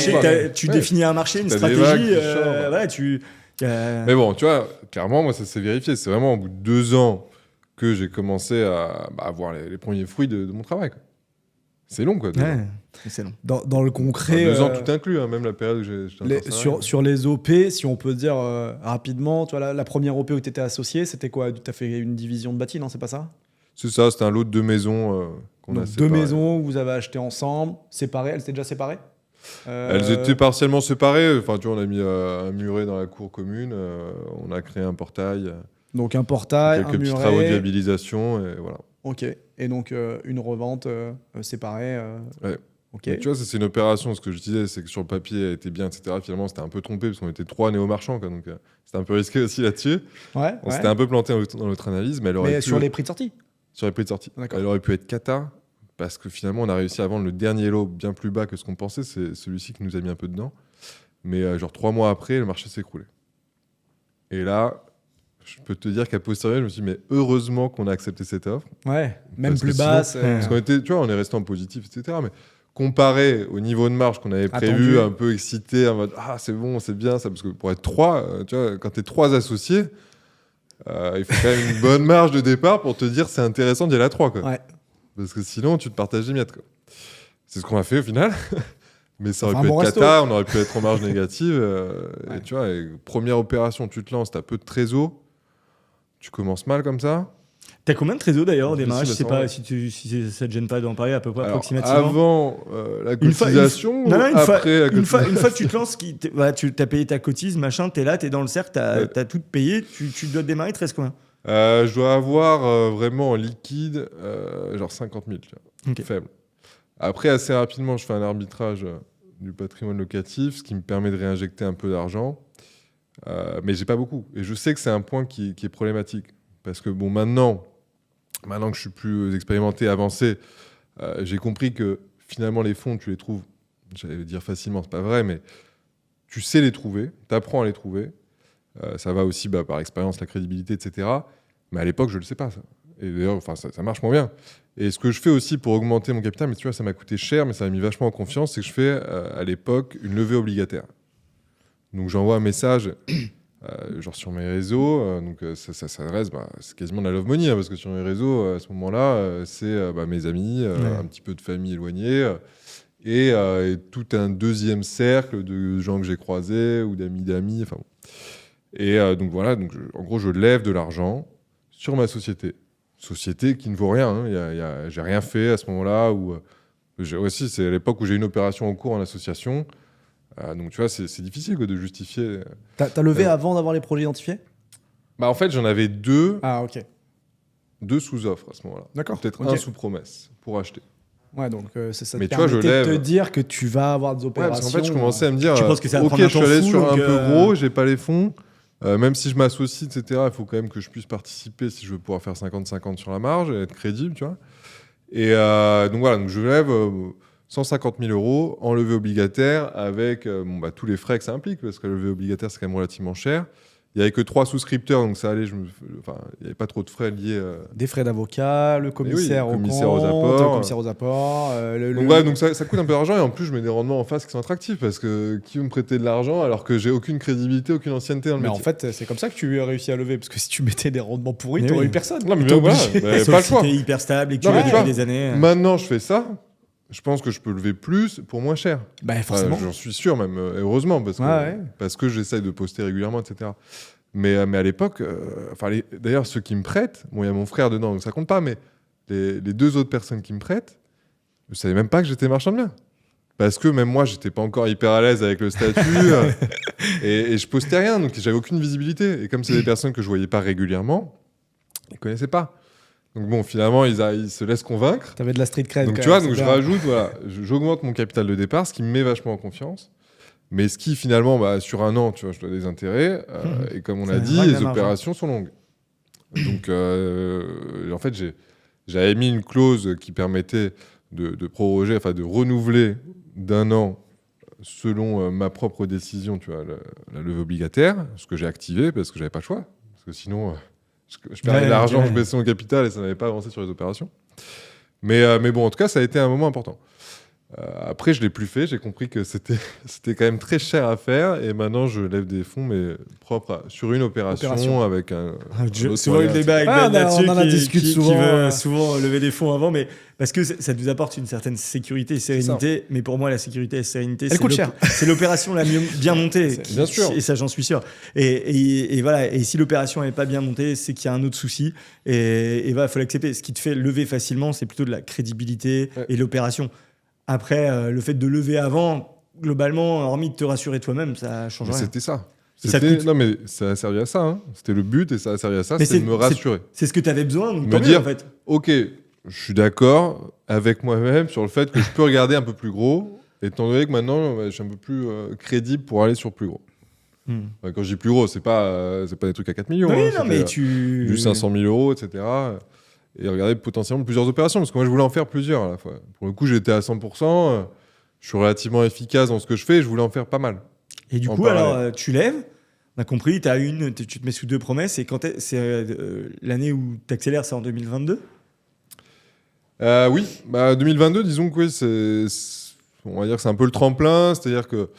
tu définis un marché, une stratégie. Mais bon, tu vois, clairement, moi, ça s'est vérifié. C'est vraiment au bout de 2 ans que j'ai commencé à voir les premiers fruits de mon travail. Quoi. C'est long, quoi. 2 ans. Ouais, c'est long. Dans le concret, 2 ans tout inclus, hein, même la période où j'étais encore salarié. sur les OP, si on peut dire rapidement, tu vois, la première OP où tu étais associé, c'était quoi? Tu as fait une division de bâti, non? C'est pas ça? C'est ça, c'était un lot de 2 maisons qu'on a Donc, séparées. 2 maisons que vous avez achetées ensemble, séparées. Elles étaient déjà séparées? Elles étaient partiellement séparées. Enfin, tu vois, on a mis un muret dans la cour commune. On a créé un portail. Donc un portail, Quelques un petits muret. travaux de viabilisation. Et voilà. Ok. Et donc une revente séparée. Ouais. Ok. Donc, tu vois, ça, c'est une opération. Ce que je disais, c'est que sur le papier, elle était bien, etc. Finalement, c'était un peu trompé parce qu'on était 3 néo-marchands. Quoi, donc, c'était un peu risqué aussi là-dessus. Ouais. On s'était un peu planté dans notre analyse. Mais, Mais sur les prix de sortie. Sur les prix de sortie. D'accord. Elle aurait pu être cata. Parce que finalement, on a réussi à vendre le dernier lot bien plus bas que ce qu'on pensait. C'est celui-ci qui nous a mis un peu dedans. Mais genre 3 mois après, le marché s'est écroulé. Et là, je peux te dire qu'à posteriori, je me suis dit, mais heureusement qu'on a accepté cette offre. Ouais. Même Parce que plus sinon- basse. Parce qu'on était, tu vois, on est resté en positif, etc. Mais comparé au niveau de marge qu'on avait Attendu. prévu, un peu excité, en mode, ah, c'est bon, c'est bien ça. Parce que pour être 3, tu vois, quand tu es 3 associés, il faut quand même une bonne marge de départ pour te dire c'est intéressant d'y aller à 3. Quoi. Ouais. Parce que sinon, tu te partages les miettes. Quoi. C'est ce qu'on a fait au final. Mais ça aurait Enfin, pu un bon être resto. cata, on aurait pu être en marge négative. Ouais. Et tu vois, première opération, tu te lances, tu as peu de trésor, tu commences mal comme ça. T'as combien de trésors d'ailleurs au démarrage? Je sais Difficile à pas si ça te gêne pas d'en parler à peu près Alors, approximativement. avant la Une fois- cotisation, Non, non, ou après la une fois cotisation que tu te lances, voilà, tu as payé ta cotise, machin, t'es là, t'es dans le cercle, Ouais. t'as tout payé, tu dois démarrer, il te reste combien? Je dois avoir vraiment en liquide genre 50 000, tu vois, Ok. faible. Après, assez rapidement, je fais un arbitrage du patrimoine locatif, ce qui me permet de réinjecter un peu d'argent. Mais j'ai pas beaucoup. Et je sais que c'est un point qui est problématique. Parce que bon, maintenant que je suis plus expérimenté, avancé, j'ai compris que finalement les fonds, tu les trouves, j'allais dire facilement, c'est pas vrai, mais tu sais les trouver, tu apprends à les trouver. Ça va aussi par expérience, la crédibilité, etc. Mais à l'époque, je ne le sais pas, ça. Et d'ailleurs, ça marche moins bien. Et ce que je fais aussi pour augmenter mon capital, mais tu vois, ça m'a coûté cher, mais ça m'a mis vachement en confiance, c'est que je fais à l'époque une levée obligataire. Donc j'envoie un message genre sur mes réseaux, donc ça s'adresse, c'est quasiment de la love money, hein, parce que sur mes réseaux, à ce moment-là, c'est mes amis, un petit peu de famille éloignée, et tout un deuxième cercle de gens que j'ai croisés, ou d'amis, enfin bon. Et donc voilà, en gros, je lève de l'argent sur ma société. Société qui ne vaut rien. Hein. J'ai rien fait à ce moment-là. Aussi, c'est à l'époque où j'ai une opération en cours en association. Donc tu vois, c'est difficile quoi, de justifier. T'as levé avant d'avoir les projets identifiés? En fait, j'en avais 2 Ah, ok. sous offre à ce moment-là. D'accord. Peut-être Ok. un sous promesse pour acheter. Ouais, donc ça Mais te tu vois, je permettait de te lève. dire que tu vas avoir des Ouais, opérations. parce qu'en fait, je commençais à me dire, Tu penses que ça va ok, prendre un je suis temps allé fou, sur un donc, peu gros, j'ai pas les fonds. Même si je m'associe, etc., il faut quand même que je puisse participer si je veux pouvoir faire 50-50 sur la marge et être crédible, tu vois. Et donc voilà, donc je lève 150 000 euros en levée obligataire avec tous les frais que ça implique, parce que la levée obligataire, c'est quand même relativement cher. Il n'y avait que 3 souscripteurs, donc ça allait, il n'y avait pas trop de frais liés. Des frais d'avocat, le commissaire, le au commissaire compte, aux apports. le commissaire aux apports. Donc ça coûte un peu d'argent et en plus je mets des rendements en face qui sont attractifs parce que qui veut me prêter de l'argent alors que j'ai aucune crédibilité, aucune ancienneté dans le Mais en métier. fait, c'est comme ça que tu as réussi à lever, parce que si tu mettais des rendements pourris, Mais t'aurais oui. eu personne. Non, mais T'es voilà, obligé. pas Sauf le si choix. t'es hyper stable et que tu Non, mais l'as tu depuis vois, des années. Maintenant je fais ça, je pense que je peux lever plus pour moins cher. Bah, forcément. J'en suis sûr même, heureusement, parce que j'essaye de poster régulièrement, etc. Mais à l'époque, d'ailleurs ceux qui me prêtent, il y a mon frère dedans, donc ça compte pas, mais les 2 autres personnes qui me prêtent, je ne savais même pas que j'étais marchand de biens. Parce que même moi, j'étais pas encore hyper à l'aise avec le statut et je postais rien, donc j'avais aucune visibilité. Et comme c'est des personnes que je voyais pas régulièrement, ils connaissaient pas. Donc bon, finalement, ils se laissent convaincre. T'avais de la street cred. Donc quand tu vois, même, donc c'est je bien. rajoute, j'augmente mon capital de départ, ce qui me met vachement en confiance. Mais ce qui finalement, sur un an, tu vois, je dois des intérêts. Et comme on Ça a va dit, vraiment les marger. opérations sont longues. Donc en fait, j'avais mis une clause qui permettait de proroger, enfin de renouveler d'1 an selon ma propre décision, tu vois, la levée obligataire, ce que j'ai activé parce que j'avais pas le choix. Parce que sinon, je perdais de l'argent, ouais. je baissais mon capital et ça n'avait pas avancé sur les opérations. Mais bon, en tout cas, ça a été un moment important. Après, je ne l'ai plus fait. J'ai compris que c'était quand même très cher à faire. Et maintenant, je lève des fonds, mais propres sur une opération avec un autre souvent moyen, le débat avec Ah, Ben là-dessus on en a discuté souvent, qui veut ouais. souvent lever des fonds avant, mais parce que ça nous apporte une certaine sécurité et sérénité. Mais pour moi, la sécurité et la sérénité, Elle coûte cher. c'est l'opération la mieux bien montée. Bien sûr. Et ça, j'en suis sûr. Et voilà. Et si l'opération n'est pas bien montée, c'est qu'il y a un autre souci. Et voilà, il faut l'accepter. Ce qui te fait lever facilement, c'est plutôt de la crédibilité et l'opération. Après, le fait de lever avant, globalement, hormis de te rassurer toi-même, ça change rien. C'était ça. Et ça Non, mais ça a servi à ça. Hein. C'était le but et ça a servi à ça, Mais c'est de me rassurer. C'est ce que tu avais besoin, donc Me tant mieux, dire, en fait. Ok, je suis d'accord avec moi-même sur le fait que je peux regarder un peu plus gros, étant donné que maintenant, je suis un peu plus crédible pour aller sur plus gros. Enfin, quand je dis plus gros, c'est pas des trucs à 4 millions. Oui, hein, non, mais du 500 000 euros, etc. Et regarder potentiellement plusieurs opérations, parce que moi, je voulais en faire plusieurs à la fois. Pour le coup, j'étais à 100%, je suis relativement efficace dans ce que je fais, je voulais en faire pas mal. Et du En coup, parallèle. alors, tu lèves, on a compris, tu te mets sous 2 promesses, et quand c'est l'année où tu accélères, c'est en 2022 ? Oui, 2022, disons que oui, on va dire que c'est un peu le tremplin, c'est-à-dire que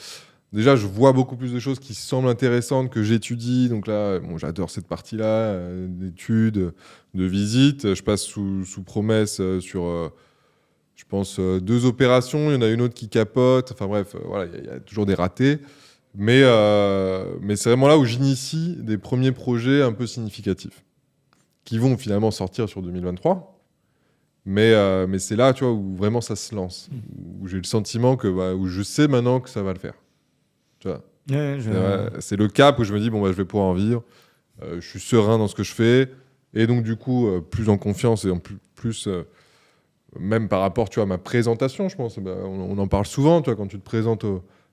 déjà, je vois beaucoup plus de choses qui semblent intéressantes que j'étudie. Donc là, bon, j'adore cette partie-là, d'études, de visites. Je passe sous promesse sur, je pense, 2 opérations. Il y en a une autre qui capote. Enfin bref, voilà, il y a toujours des ratés. Mais c'est vraiment là où j'initie des premiers projets un peu significatifs qui vont finalement sortir sur 2023. Mais c'est là, tu vois, où vraiment ça se lance. Où j'ai le sentiment où je sais maintenant que ça va le faire. Tu vois. C'est le cap où je me dis, je vais pouvoir en vivre. Je suis serein dans ce que je fais. Et donc, du coup, plus en confiance et en plus même par rapport, tu vois, à ma présentation, je pense. On en parle souvent, tu vois, quand tu te présentes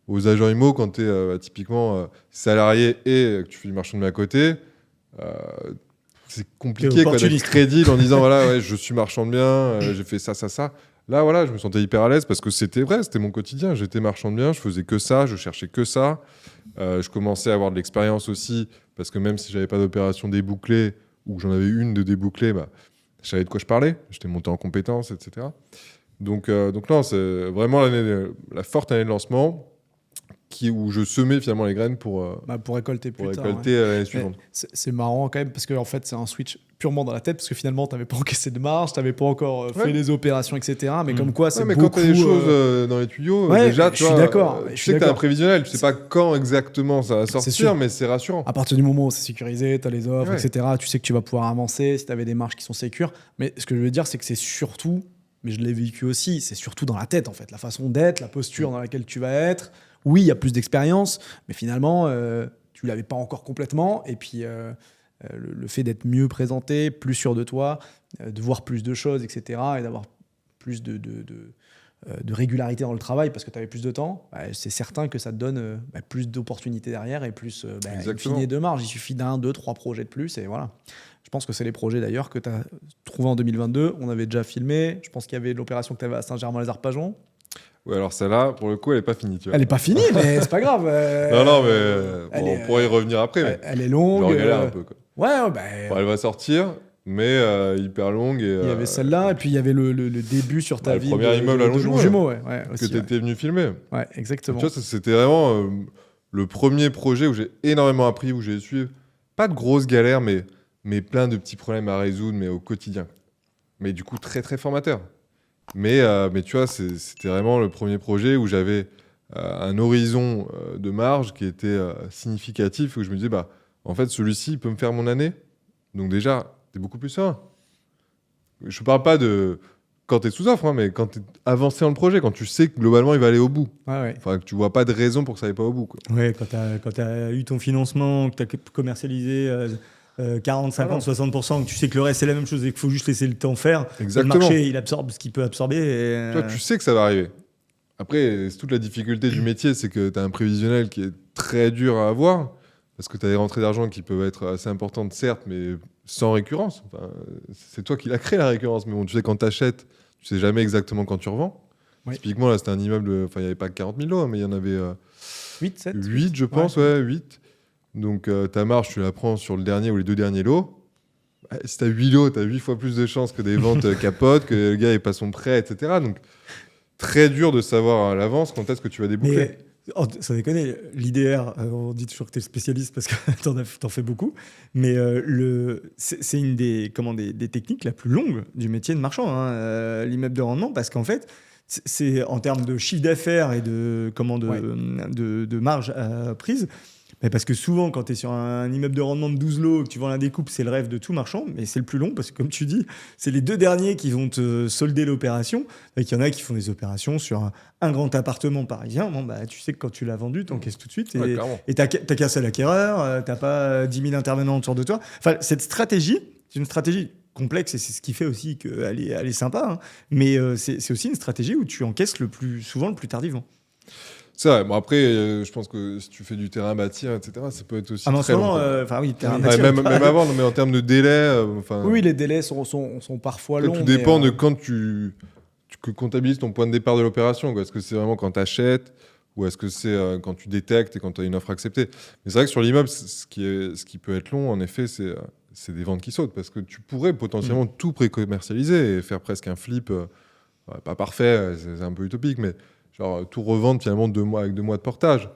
aux agents IMO, quand tu es typiquement salarié et que tu fais du marchand de biens à côté. C'est compliqué d'être crédible en disant, voilà, ouais, je suis marchand de biens, j'ai fait ça, ça, ça. Là, voilà, je me sentais hyper à l'aise parce que c'était vrai, c'était mon quotidien. J'étais marchand de biens, je faisais que ça, je cherchais que ça. Je commençais à avoir de l'expérience aussi parce que même si j'avais pas d'opération débouclée ou que j'en avais une de débouclée, je savais de quoi je parlais. J'étais monté en compétences, etc. Donc non, c'est vraiment la forte année de lancement où je semais finalement les graines pour récolter plus tard. l'année suivante. C'est marrant quand même parce que en fait, c'est un switch purement dans la tête parce que finalement, tu n'avais pas encaissé de marge, tu n'avais pas encore fait les opérations, etc. Mais comme quoi, c'est mais beaucoup... quand tu as des choses dans les tuyaux, déjà, tu suis d'accord. Tu sais que tu as un prévisionnel, tu sais pas quand exactement ça va sortir, mais c'est rassurant. À partir du moment où c'est sécurisé, tu as les offres, etc., tu sais que tu vas pouvoir avancer si tu avais des marges qui sont sécures. Mais ce que je veux dire, c'est que c'est surtout, mais je l'ai vécu aussi, c'est surtout dans la tête, en fait. La façon d'être, la posture dans laquelle tu vas être. Oui, il y a plus d'expérience, mais finalement, tu ne l'avais pas encore complètement. Et puis, le fait d'être mieux présenté, plus sûr de toi, de voir plus de choses, etc., et d'avoir plus de régularité dans le travail parce que tu avais plus de temps, c'est certain que ça te donne plus d'opportunités derrière et plus in fine de marge. Il suffit d'1, 2, 3 projets de plus et voilà. Je pense que c'est les projets d'ailleurs que tu as trouvés en 2022. On avait déjà filmé. Je pense qu'il y avait l'opération que tu avais à Saint-Germain-les-Arpajons. Ouais, alors celle-là, pour le coup, elle n'est pas finie. Tu vois. Elle n'est pas finie, mais c'est pas grave. Non, mais on pourrait y revenir après. Elle est longue. Je galère un peu. Quoi. Elle va sortir, mais hyper longue. Et, il y avait celle-là, et puis il y avait le début sur ta vie. Le premier immeuble à Longjumeau. Que tu étais venu filmer. Ouais, exactement. Tu vois, c'était vraiment le premier projet où j'ai énormément appris, où j'ai su pas de grosses galères, mais plein de petits problèmes à résoudre, mais au quotidien. Mais du coup, très, très formateur. Mais tu vois, c'était vraiment le premier projet où j'avais un horizon de marge qui était significatif, où je me disais, en fait, celui-ci, il peut me faire mon année. Donc déjà, tu es beaucoup plus serein. Je ne parle pas de quand tu es sous offre, mais quand tu es avancé dans le projet, quand tu sais que globalement, il va aller au bout. Enfin, que tu vois pas de raison pour que ça n'aille pas au bout. Quoi. Ouais, quand tu as eu ton financement, que tu as commercialisé 40, 50, 60%, que tu sais que le reste c'est la même chose et qu'il faut juste laisser le temps faire. Exactement. Le marché, il absorbe ce qu'il peut absorber. Toi, tu sais que ça va arriver. Après, c'est toute la difficulté du métier, c'est que tu as un prévisionnel qui est très dur à avoir, parce que tu as des rentrées d'argent qui peuvent être assez importantes, certes, mais sans récurrence. Enfin, c'est toi qui l'as créé, la récurrence. Mais bon, tu sais, quand tu achètes, tu sais jamais exactement quand tu revends. Oui. Typiquement, là, c'était un immeuble, il n'y avait pas 40 000 lots, mais il y en avait 8, je pense, 8. Donc ta marge, tu la prends sur le dernier ou les 2 derniers lots. Si tu as 8 lots, tu as 8 fois plus de chances que des ventes capotent, que le gars n'ait pas son prêt, etc. Donc très dur de savoir à l'avance quand est-ce que tu vas déboucler. Mais sans déconner, l'IDR, on dit toujours que tu es spécialiste parce que t'en fais beaucoup, mais c'est une des techniques la plus longue du métier de marchand, hein, l'immeuble de rendement, parce qu'en fait, c'est en termes de chiffre d'affaires et de marge prise. Mais parce que souvent, quand tu es sur un immeuble de rendement de 12 lots, que tu vends la découpe, c'est le rêve de tout marchand, mais c'est le plus long parce que, comme tu dis, c'est les 2 derniers qui vont te solder l'opération. Il y en a qui font des opérations sur un grand appartement parisien. Bon, bah, tu sais que quand tu l'as vendu, tu encaisses tout de suite. Et tu n'as qu'un seul acquéreur, tu n'as pas 10 000 intervenants autour de toi. Enfin, cette stratégie, c'est une stratégie complexe et c'est ce qui fait aussi qu'elle est sympa. Hein. Mais c'est aussi une stratégie où tu encaisses souvent le plus tardivement. C'est vrai. Bon, après, je pense que si tu fais du terrain à bâtir, etc., ça peut être aussi très long. Oui, terrain à bâtir. Même avant, non, mais en termes de délai... oui, les délais sont parfois longs. Tout dépend de quand tu comptabilises ton point de départ de l'opération. Est-ce que c'est vraiment quand tu achètes ou est-ce que c'est quand tu détectes et quand tu as une offre acceptée? Mais c'est vrai que sur l'immeuble, ce qui peut être long, en effet, c'est des ventes qui sautent parce que tu pourrais potentiellement tout pré-commercialiser et faire presque un flip, pas parfait, c'est un peu utopique, mais genre tout revendre finalement 2 mois avec 2 mois de portage.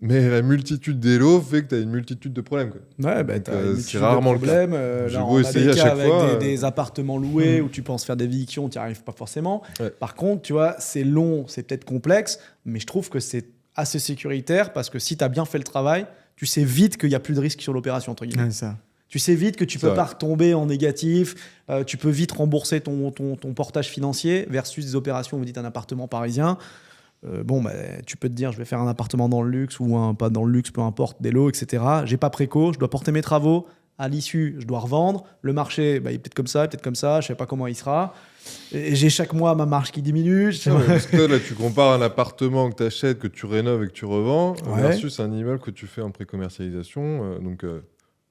Mais la multitude des lots fait que tu as une multitude de problèmes. Quoi. Ouais, bah, t'as une multitude rarement de problèmes. J'ai Là, beau on a essayer des à cas chaque avec fois. des appartements loués où tu penses faire des évictions, tu n'y arrives pas forcément. Ouais. Par contre, tu vois, c'est long, c'est peut-être complexe, mais je trouve que c'est assez sécuritaire parce que si tu as bien fait le travail, tu sais vite qu'il n'y a plus de risque sur l'opération, entre guillemets. Ouais, ça. Tu sais vite que tu peux pas retomber en négatif, tu peux vite rembourser ton portage financier versus des opérations où vous dites un appartement parisien. Tu peux te dire je vais faire un appartement dans le luxe ou pas dans le luxe, peu importe, des lots, etc. J'ai pas préco, je dois porter mes travaux. À l'issue, je dois revendre. Le marché, il est peut-être comme ça, je sais pas comment il sera. Et j'ai chaque mois ma marge qui diminue. Parce que là, tu compares un appartement que tu achètes, que tu rénoves et que tu revends versus un immeuble que tu fais en pré-commercialisation.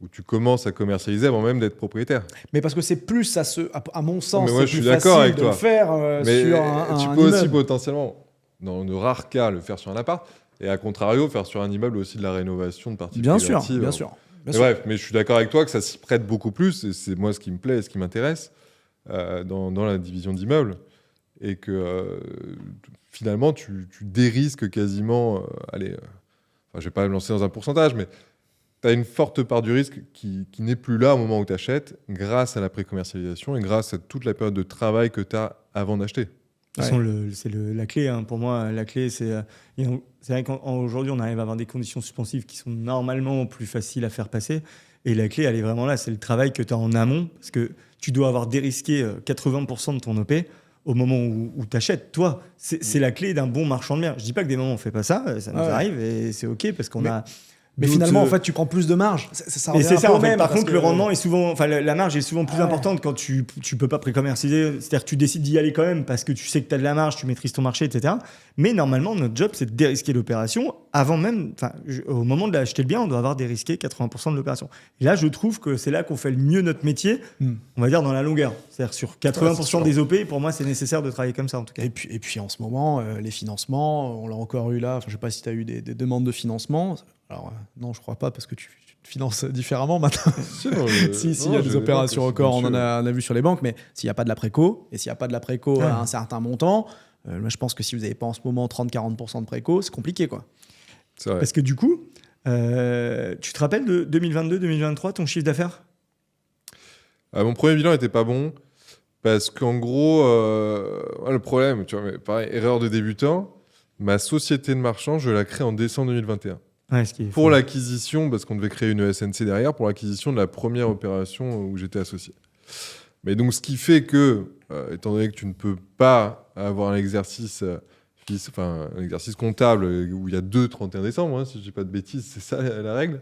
Où tu commences à commercialiser avant même d'être propriétaire. Mais parce que c'est plus, à mon sens, moi, c'est plus facile de le faire sur un tu peux aussi potentiellement, dans de rares cas, le faire sur un appart, et à contrario, faire sur un immeuble aussi de la rénovation de parties privatives. Bien sûr. Bref, mais je suis d'accord avec toi que ça s'y prête beaucoup plus, et c'est moi ce qui me plaît et ce qui m'intéresse dans la division d'immeubles, et que finalement, tu dérisques quasiment... je vais pas me lancer dans un pourcentage, mais tu as une forte part du risque qui n'est plus là au moment où tu achètes, grâce à la pré-commercialisation et grâce à toute la période de travail que tu as avant d'acheter. De toute façon, c'est la clé. Hein. Pour moi, la clé, c'est vrai qu'aujourd'hui, on arrive à avoir des conditions suspensives qui sont normalement plus faciles à faire passer. Et la clé, elle est vraiment là. C'est le travail que tu as en amont, parce que tu dois avoir dérisqué 80% de ton OP au moment où tu achètes. Toi, c'est la clé d'un bon marchand de biens. Je dis pas que des moments, on fait pas ça. Ça nous arrive et c'est OK parce qu'on a... Mais finalement, en fait, tu prends plus de marge. Et c'est ça, en fait. Par contre, le rendement est souvent... Enfin, la marge est souvent plus importante quand tu peux pas pré-commercialiser. C'est-à-dire que tu décides d'y aller quand même parce que tu sais que tu as de la marge, tu maîtrises ton marché, etc. Mais normalement, notre job, c'est de dérisquer l'opération avant même... Enfin, au moment de l'acheter le bien, on doit avoir dérisqué 80% de l'opération. Et là, je trouve que c'est là qu'on fait le mieux notre métier, on va dire, dans la longueur. C'est-à-dire sur 80% des OP, pour moi, c'est nécessaire de travailler comme ça, en tout cas. Et puis en ce moment, les financements, on l'a encore eu là. Je sais pas si tu as eu des demandes de financement. Alors, non, je crois pas, parce que tu te finances différemment maintenant. Il y a des opérations records, on en a vu sur les banques, mais s'il n'y a pas de la préco, et s'il n'y a pas de la préco à un certain montant, je pense que si vous n'avez pas en ce moment 30-40% de préco, c'est compliqué, quoi. C'est vrai. Parce que du coup, tu te rappelles de 2022-2023, ton chiffre d'affaires? Mon premier bilan n'était pas bon, parce qu'en gros, le problème, tu vois, mais pareil, erreur de débutant, ma société de marchand, je la crée en décembre 2021. Ouais, pour l'acquisition, parce qu'on devait créer une SNC derrière, pour l'acquisition de la première opération où j'étais associé. Mais donc, ce qui fait que, étant donné que tu ne peux pas avoir un exercice comptable où il y a 31 décembre, si je ne dis pas de bêtises, c'est ça la règle.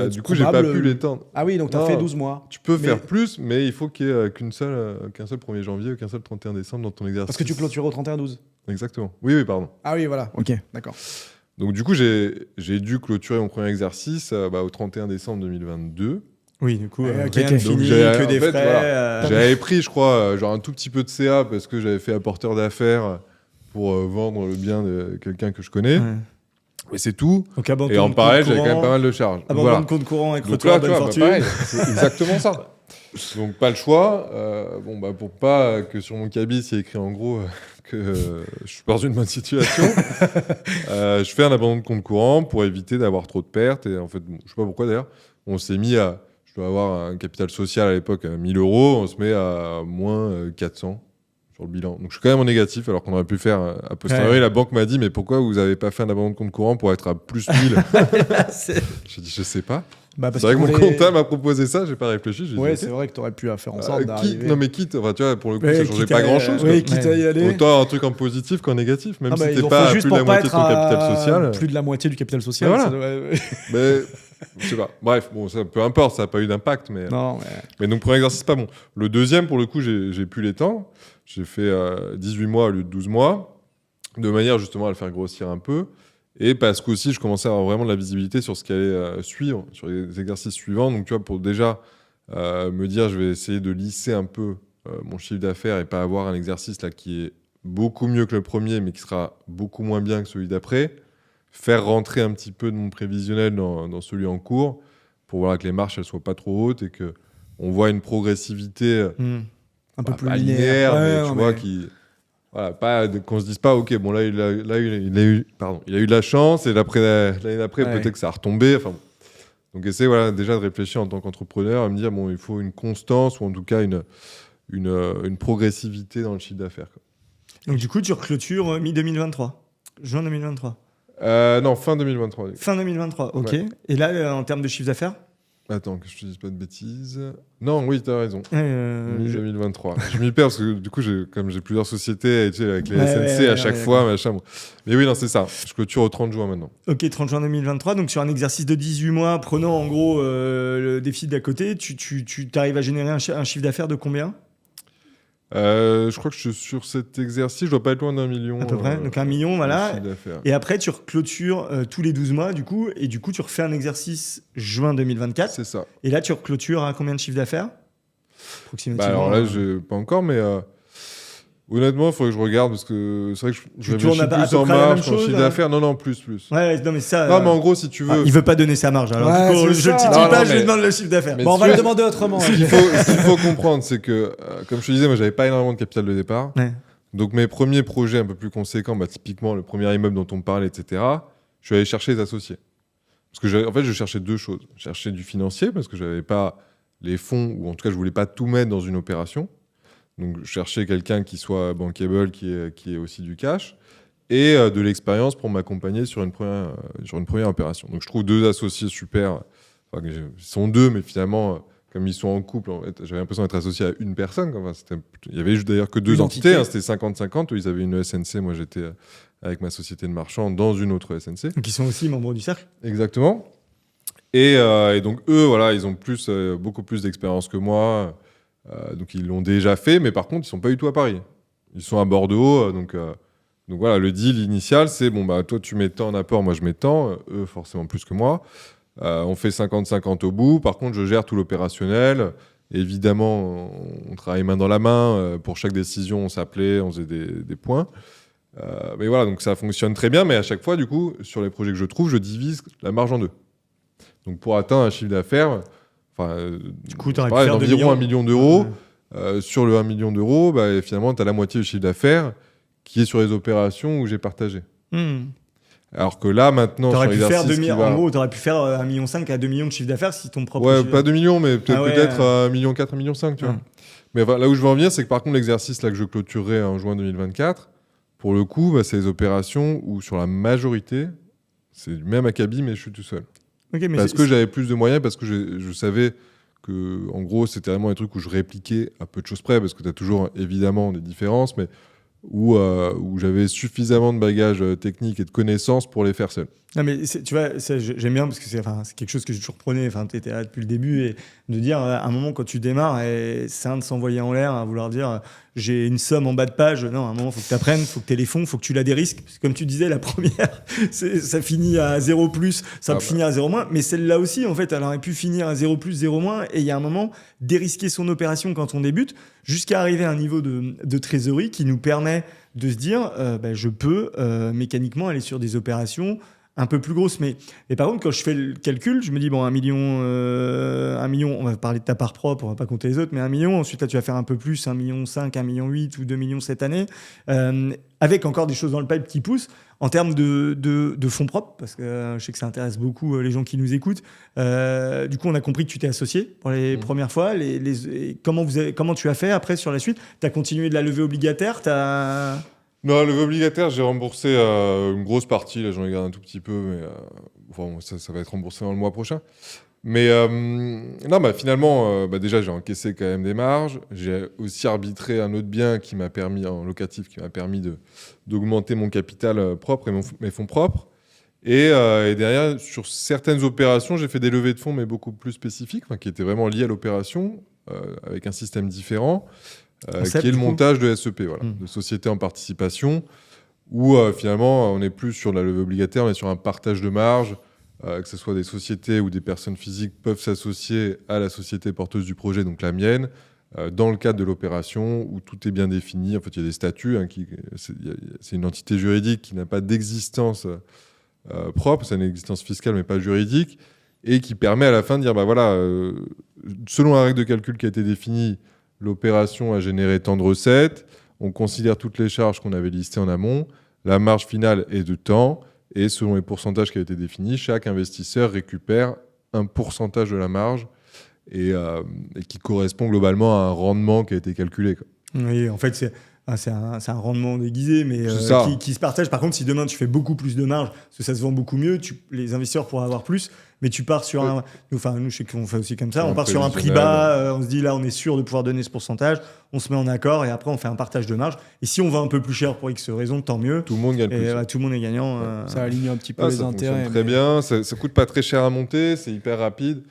Du coup, j'ai pas pu l'étendre. Ah oui, donc tu as fait 12 mois. Tu peux faire plus, mais il faut qu'il n'y ait qu'un seul 1er janvier ou qu'un seul 31 décembre dans ton exercice. Parce que tu clôtures au 31-12. Exactement. Oui, pardon. Ah oui, voilà. Ok, d'accord. Donc du coup, j'ai dû clôturer mon premier exercice au 31 décembre 2022. Oui, du coup, rien de fini, que des frais. Voilà. J'avais pris, je crois, genre un tout petit peu de CA parce que j'avais fait apporteur d'affaires pour vendre le bien de quelqu'un que je connais. Ouais. Mais c'est tout. Donc, et en parallèle, j'avais quand même pas mal de charges. Abandon de compte courant avec retour à bonne fortune. Pareil, c'est exactement ça. Donc pas le choix. Pour pas que sur mon cabis il y ait écrit en gros que je suis dans une bonne situation. Je fais un abandon de compte courant pour éviter d'avoir trop de pertes. Et en fait, bon, je sais pas pourquoi d'ailleurs, on s'est mis à... Je dois avoir un capital social à l'époque à 1 000 €. On se met à moins 400 sur le bilan. Donc je suis quand même en négatif alors qu'on aurait pu faire a posteriori. Ouais. La banque m'a dit mais pourquoi vous n'avez pas fait un abandon de compte courant pour être à plus 1000 ? J'ai dit je sais pas. Bah, C'est vrai que mon comptable m'a proposé ça, j'ai pas réfléchi. J'ai dit, Ouais, ok. c'est vrai que tu aurais pu faire en sorte Quitte, d'arriver. non mais quitte, enfin, tu vois, pour le coup Ouais, ça changeait quitte pas à- grand chose. Oui, quitte à y aller. Autant un truc en positif qu'en négatif, même Ah bah, si ils t'es ont pas fait à juste plus de pour la pas moitié de être ton à capital social. plus de la moitié du capital social. Voilà. ça doit- Mais je sais pas. Bref, bon, ça, peu importe, ça n'a pas eu d'impact. Non, Mais donc, premier exercice, pas bon. Le deuxième, pour le coup, j'ai pu l'étendre. J'ai fait 18 mois au lieu de 12 mois, de manière justement à le faire grossir un peu. Et parce qu'aussi, je commençais à avoir vraiment de la visibilité sur ce qui allait suivre, sur les exercices suivants. Donc, tu vois, pour déjà me dire, je vais essayer de lisser un peu mon chiffre d'affaires et pas avoir un exercice là qui est beaucoup mieux que le premier, mais qui sera beaucoup moins bien que celui d'après. Faire rentrer un petit peu de mon prévisionnel dans celui en cours pour voir que les marches ne soient pas trop hautes et qu'on voit une progressivité un peu plus pas linéaire. linéaire, mais Ouais, tu non, vois, mais- pas qu'on se dise pas, ok, bon là il a eu de la chance et l'année d'après Ouais. peut-être que ça a retombé. Enfin, bon. Donc essayer déjà de réfléchir en tant qu'entrepreneur à me dire bon il faut une constance ou en tout cas une progressivité dans le chiffre d'affaires. Quoi. Donc du coup, tu reclôtures mi-2023, juin 2023. Non, fin 2023. Fin 2023, ok. Ouais. Et là, en termes de chiffre d'affaires Attends, que je te dise pas de bêtises. Non, oui, t'as raison. je- 2023. Je m'y perds parce que du coup, comme j'ai plusieurs sociétés tu sais, avec les Ouais, SNC ouais, à chaque ouais, fois, machin. Bon. Mais oui, non, c'est ça. Je clôture au 30 juin maintenant. Ok, 30 juin 2023, donc sur un exercice de 18 mois, prenant en gros le déficit d'à côté, tu arrives à générer un chiffre d'affaires de combien Je crois que je suis sur cet exercice, je dois pas être loin d'1 million. à peu près? Donc 1 million, voilà. de chiffre d'affaires. Et après, tu reclôtures tous les 12 mois, du coup, et du coup, tu refais un exercice juin 2024. C'est ça. Et là, tu reclôtures à combien de chiffre d'affaires approximativement? Alors là, pas encore, mais honnêtement, il faudrait que je regarde parce que c'est vrai que je Tu tournes réfléchis à plus peu en près la même marge qu'en chose, chiffre hein d'affaires. Non, plus. Ouais, non, mais ça. Non, mais en gros, si tu veux. Il veut pas donner sa marge. Alors, Ouais, du coup, c'est je le ça. titille Non, pas, non, je lui mais- demande le chiffre d'affaires. Mais Bon, on si va tu le veux- demander autrement. Ce qu'il faut comprendre, c'est que, comme je te disais, moi, j'avais pas énormément de capital de départ. Ouais. Donc, mes premiers projets un peu plus conséquents, typiquement le premier immeuble dont on me parlait, etc., je suis allé chercher des associés. Parce que, en fait, je cherchais deux choses. Je cherchais du financier, parce que j'avais pas les fonds, ou en tout cas, je voulais pas tout mettre dans une opération. Donc, je cherchais quelqu'un qui soit bankable, qui ait aussi du cash, et de l'expérience pour m'accompagner sur une première opération. Donc, je trouve deux associés super. Enfin, ils sont deux, mais finalement, comme ils sont en couple, en fait, j'avais l'impression d'être associé à une personne. Enfin, il y avait d'ailleurs que deux Une entités. entité. C'était 50-50. Eux, ils avaient une SNC. Moi, j'étais avec ma société de marchand dans une autre SNC. Donc, ils sont aussi membres du cercle. Exactement. Et donc, eux, voilà, ils ont beaucoup plus d'expérience que moi. Donc, ils l'ont déjà fait. Mais par contre, ils ne sont pas du tout à Paris. Ils sont à Bordeaux. Donc voilà, le deal initial, c'est bon, toi, tu mets tant en apport, moi, je mets tant. Eux, forcément plus que moi. On fait 50-50 au bout. Par contre, je gère tout l'opérationnel. Évidemment, on travaille main dans la main. Pour chaque décision, on s'appelait, on faisait des points. Mais voilà, donc ça fonctionne très bien. Mais à chaque fois, du coup, sur les projets que je trouve, je divise la marge en deux. Donc pour atteindre un chiffre d'affaires, Du coup, tu aurais pu pareil, faire 2 d'environ millions. 1 million d'euros. Ouais. Sur le 1 million d'euros, finalement, tu as la moitié du chiffre d'affaires qui est sur les opérations où j'ai partagé. Alors que là, maintenant, sur T'aurais pu faire l'exercice 2 millions. qui va... En gros, t'aurais pu faire 1,5 million à 2 millions de chiffre d'affaires si ton propre. Ouais, chiffre- pas 2 millions, mais peut-être Ah ouais. peut-être 1,4 million, 1,5 million, tu vois. Ouais. Mais enfin, là où je veux en venir, c'est que par contre, l'exercice là que je clôturerai en juin 2024, pour le coup, c'est les opérations où sur la majorité, c'est du même acabit, mais je suis tout seul. Ok, mais Parce c'est- que j'avais plus de moyens, parce que je savais que, en gros, c'était vraiment un truc où je répliquais à peu de choses près, parce que tu as toujours évidemment des différences, mais où j'avais suffisamment de bagages techniques et de connaissances pour les faire seul. Non, mais tu vois, j'aime bien parce que c'est quelque chose que j'ai toujours prôné. Tu étais là depuis le début et de dire à un moment quand tu démarres, c'est un de s'envoyer en l'air à vouloir dire j'ai une somme en bas de page. Non, à un moment, il faut que tu apprennes, il faut que tu aies les fonds, il faut que tu la dérisques. Parce que comme tu disais, la première, ça finit à 0 plus, ça peut finir à 0 moins. Mais celle-là aussi, en fait, elle aurait pu finir à 0 plus, 0 moins. Et il y a un moment, dérisquer son opération quand on débute jusqu'à arriver à un niveau de trésorerie qui nous permet de se dire je peux mécaniquement aller sur des opérations un peu plus grosses. Mais par contre, quand je fais le calcul, je me dis, bon, 1 million, on va parler de ta part propre, on va pas compter les autres, mais 1 million, ensuite là, tu vas faire un peu plus, 1,5 million, 1,8 million ou 2 millions cette année, avec encore des choses dans le pipe qui poussent. En termes de fonds propres, parce que je sais que ça intéresse beaucoup les gens qui nous écoutent, du coup, on a compris que tu t'es associé pour les premières fois. Comment tu as fait après sur la suite? Tu as continué de la levée obligataire? Non, le levée obligataire, j'ai remboursé une grosse partie. Là, j'en ai gardé un tout petit peu, mais ça va être remboursé dans le mois prochain. Mais non, finalement, déjà, j'ai encaissé quand même des marges. J'ai aussi arbitré un autre bien en locatif qui m'a permis d'augmenter mon capital propre et mes fonds propres. Et derrière, sur certaines opérations, j'ai fait des levées de fonds, mais beaucoup plus spécifiques, qui étaient vraiment liées à l'opération, avec un système différent. Qui est le montage de SEP, de société en participation, où finalement on n'est plus sur la levée obligataire, mais sur un partage de marge, que ce soit des sociétés ou des personnes physiques peuvent s'associer à la société porteuse du projet, donc la mienne, dans le cadre de l'opération, où tout est bien défini. En fait, il y a des statuts, c'est une entité juridique qui n'a pas d'existence propre, c'est une existence fiscale mais pas juridique, et qui permet à la fin de dire, selon la règle de calcul qui a été définie, l'opération a généré tant de recettes, on considère toutes les charges qu'on avait listées en amont, la marge finale est de temps, et selon les pourcentages qui ont été définis, chaque investisseur récupère un pourcentage de la marge et qui correspond globalement à un rendement qui a été calculé, quoi. Oui, en fait, c'est un rendement déguisé, mais qui se partage. Par contre, si demain tu fais beaucoup plus de marge, parce que ça se vend beaucoup mieux, les investisseurs pourraient avoir plus, mais tu pars sur nous, je sais qu'on fait aussi comme ça, on part sur un prix bas, on se dit là, on est sûr de pouvoir donner ce pourcentage, on se met en accord et après on fait un partage de marge. Et si on va un peu plus cher pour X raison, tant mieux. Tout le monde gagne plus. Tout le monde est gagnant. Ça aligne un petit peu les intérêts. Très bien, ça coûte pas très cher à monter, c'est hyper rapide.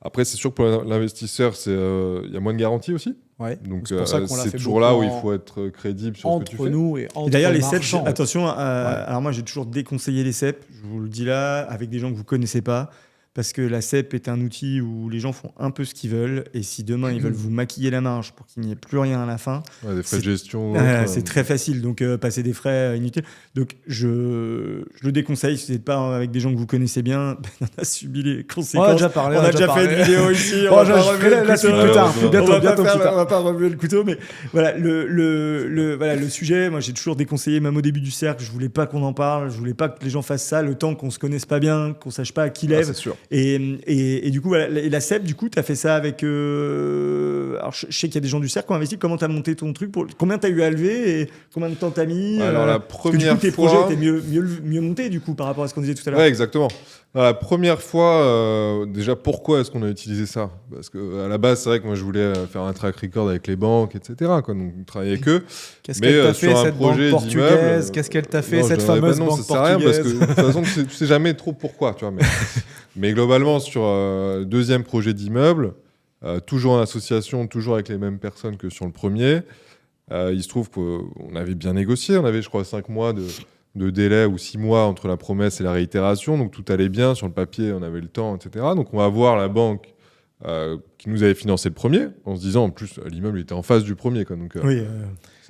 Après, c'est sûr que pour l'investisseur, il y a moins de garantie aussi. Ouais. Donc c'est pour ça qu'on l'a fait toujours là où il faut être crédible sur ce que tu fais. Entre nous et entre d'ailleurs, les CEP, marchands. attention, alors moi j'ai toujours déconseillé les CEP, je vous le dis là, avec des gens que vous connaissez pas, parce que la CEP est un outil où les gens font un peu ce qu'ils veulent, et si demain ils veulent vous maquiller la marge pour qu'il n'y ait plus rien à la fin, des frais de gestion, c'est très facile, donc passer des frais inutiles. Donc je le déconseille, si vous n'êtes pas avec des gens que vous connaissez bien, on a subi les conséquences. On a déjà parlé, on a déjà fait une vidéo ici. On va ferai la suite plus tard. On va pas remuer le couteau, mais voilà le sujet. Moi, j'ai toujours déconseillé, même au début du cercle, je voulais pas qu'on en parle, je voulais pas que les gens fassent ça, le temps qu'on se connaisse pas bien, qu'on sache pas à qui lève. C'est sûr. Et du coup, voilà, et la CEP, du coup, tu as fait ça avec. Alors, je sais qu'il y a des gens du cercle qui ont investi. Comment tu as monté ton truc combien tu as eu à lever et combien de temps tu as mis Alors, la parce que, du coup, tes projets étaient mieux montés, du coup, par rapport à ce qu'on disait tout à l'heure. Ouais, exactement. Alors, la première fois, déjà, pourquoi est-ce qu'on a utilisé ça? Parce qu'à la base, c'est vrai que moi, je voulais faire un track record avec les banques, etc. Donc, travailler avec eux. Qu'est-ce qu'elle t'a fait, cette banque portugaise? Qu'est-ce qu'elle t'a fait, cette fameuse banque portugaise? Parce que, de toute façon, tu sais jamais trop pourquoi, tu vois. Mais globalement, sur le deuxième projet d'immeuble, toujours en association, toujours avec les mêmes personnes que sur le premier, il se trouve qu'on avait bien négocié. On avait, je crois, 5 mois de délai ou 6 mois entre la promesse et la réitération. Donc tout allait bien. Sur le papier, on avait le temps, etc. Donc on va voir la banque qui nous avait financé le premier, en se disant, en plus, l'immeuble était en face du premier, quoi. Donc, oui,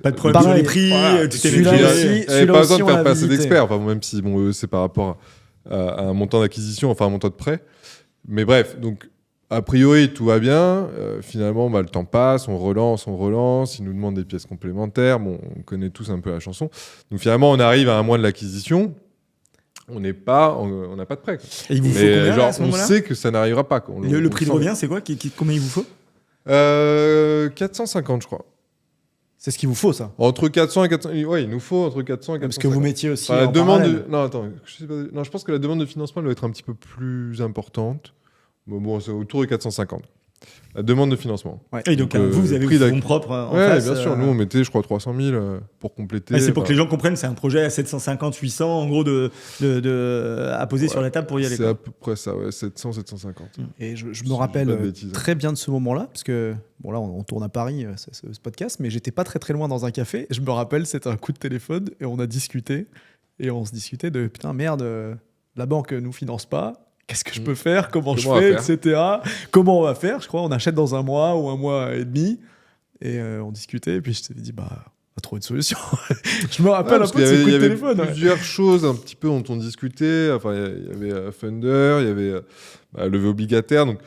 pas de problème sur les prix. Celui-là aussi, il n'y avait pas besoin de faire passer d'experts. Enfin, même si c'est par rapport à un montant d'acquisition, enfin un montant de prêt. Mais bref, donc a priori tout va bien. Finalement, le temps passe, on relance. Ils nous demandent des pièces complémentaires. Bon, on connaît tous un peu la chanson. Donc finalement, on arrive à un mois de l'acquisition. On n'a pas de prêt, quoi. Et il vous faut combien, à ce on moment-là sait que ça n'arrivera pas, quoi. Le prix de revient, c'est quoi? Combien il vous faut? 450, je crois. C'est ce qu'il vous faut, ça. Entre 400 et 400. Ouais, il nous faut entre 400 et 400. Parce que vous mettiez aussi. La en demande parallèle. Non, attends. Je pense que la demande de financement doit être un petit peu plus importante. Bon, c'est autour de 450. La demande de financement. Ouais. Et donc, vous avez vos fonds propres en face. Bien sûr. Nous, on mettait, je crois, 300 000 pour compléter. C'est pour que les gens comprennent, c'est un projet à 750, 800, en gros, à poser sur la table pour y aller. C'est à peu près ça, 700, 750. Et je me rappelle très bien de ce moment-là, parce que, bon, là, on tourne à Paris, ce podcast, mais j'étais pas très très loin dans un café. Je me rappelle, c'était un coup de téléphone et on a discuté. Et on se discutait de putain, merde, la banque nous finance pas. Qu'est-ce que je peux faire? Comment je fais, etc. Comment on va faire? Je crois on achète dans un mois ou un mois et demi. Et on discutait. Et puis je t'ai dit, On va trouver une solution. Je me rappelle un peu de qu'il ce coup y de avait téléphone. Ouais. plusieurs choses un petit peu dont on discutait. Enfin, il y avait Thunder, il y avait levée obligataire. Donc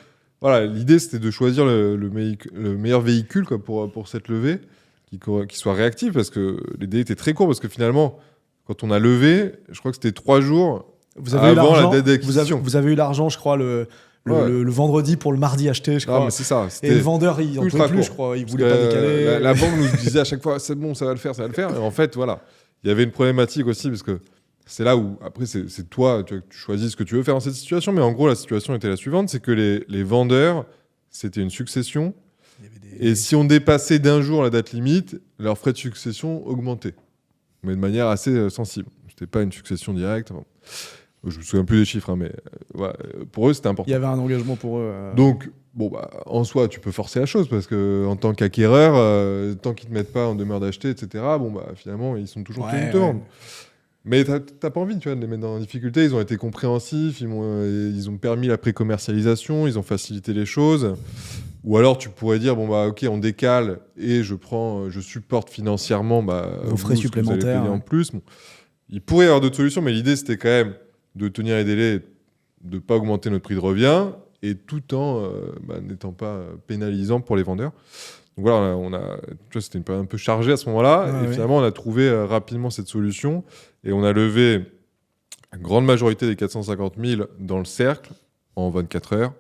voilà, l'idée c'était de choisir le meilleur véhicule quoi, pour cette levée, qui soit réactif, parce que les délais étaient très courts, parce que finalement, quand on a levé, je crois que c'était 3 jours Vous avez eu avant la l'argent. date d'acquisition. Vous avez eu l'argent, je crois, le vendredi pour le mardi acheté, je crois. Ah, mais c'est ça. Et le vendeur, il en ultra pouvait plus, court. je crois. Il Parce voulait que, pas décaler. La banque nous disait à chaque fois, c'est bon, ça va le faire, ça va le faire. Et en fait, voilà. Il y avait une problématique aussi, parce que c'est là où, après, c'est toi, tu choisis ce que tu veux faire dans cette situation. Mais en gros, la situation était la suivante, c'est que les vendeurs, c'était une succession. Et si on dépassait d'un jour la date limite, leurs frais de succession augmentaient. Mais de manière assez sensible. C'était pas une succession directe. Enfin, je me souviens plus des chiffres, hein, mais voilà, pour eux, c'était important. Il y avait un engagement pour eux. Donc, bon, en soi, tu peux forcer la chose, parce qu'en tant qu'acquéreur, tant qu'ils ne te mettent pas en demeure d'acheter, etc., finalement, ils sont toujours tenus de te vendre. Mais t'as pas envie, tu vois, de les mettre en difficulté. Ils ont été compréhensifs, ils ont permis la pré-commercialisation, ils ont facilité les choses. Ou alors, tu pourrais dire, ok, on décale et je supporte financièrement vos frais ce que vous allez supplémentaires. payer en plus. Bon. Il pourrait y avoir d'autres solutions, mais l'idée, c'était quand même de tenir les délais, de ne pas augmenter notre prix de revient, et tout en n'étant pas pénalisant pour les vendeurs. Donc voilà, tu vois, c'était une période un peu chargée à ce moment-là, et finalement, on a trouvé rapidement cette solution, et on a levé la grande majorité des 450 000 dans le cercle en 24 heures,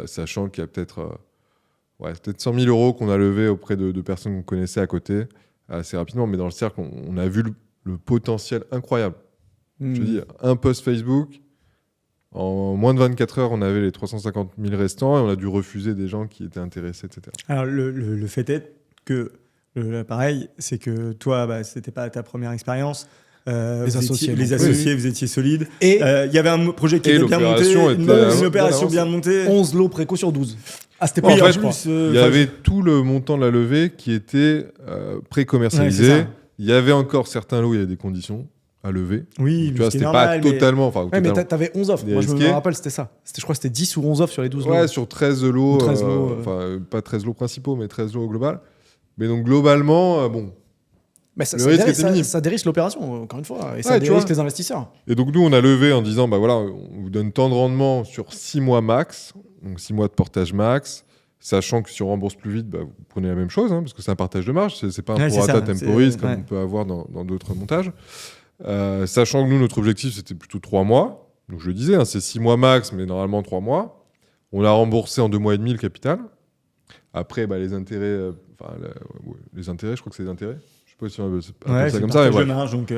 sachant qu'il y a peut-être 100 000 euros qu'on a levé auprès de personnes qu'on connaissait à côté, assez rapidement, mais dans le cercle, on a vu le potentiel incroyable. Je te dis, un post Facebook, en moins de 24 heures, on avait les 350 000 restants et on a dû refuser des gens qui étaient intéressés, etc. Alors, le fait est que, pareil, c'est que toi, c'était pas ta première expérience. Les associés, vous étiez solides. Et il y avait un projet qui était bien monté, une opération bien montée. 11 lots préco sur 12. Ah, c'était pas en fait, il y avait tout le montant de la levée qui était pré-commercialisé. Ouais, il y avait encore certains lots, il y avait des conditions à lever. Oui, tu vois, c'était pas totalement. Ouais, mais t'avais 11 offres. Moi, je me rappelle, c'était ça. Je crois que c'était 10 ou 11 offres sur les 12 lots. Ouais, sur 13 lots. 13 lots. Pas 13 lots principaux, mais 13 lots au global. Mais donc, globalement, mais ça dérisque l'opération, encore une fois. Et ça dérisque les investisseurs. Et donc, nous, on a levé en disant, on vous donne tant de rendement sur 6 mois max. Donc, 6 mois de portage max. Sachant que si on rembourse plus vite, vous prenez la même chose, parce que c'est un partage de marge. C'est pas un prorata temporis comme on peut avoir dans d'autres montages. Sachant que nous, notre objectif, c'était plutôt 3 mois. Donc, je le disais, c'est 6 mois max, mais normalement 3 mois. On a remboursé en 2 mois et demi le capital. Après, les intérêts, les intérêts, je crois que c'est les intérêts. Je sais pas si on appelle ça comme ça. C'est marge, donc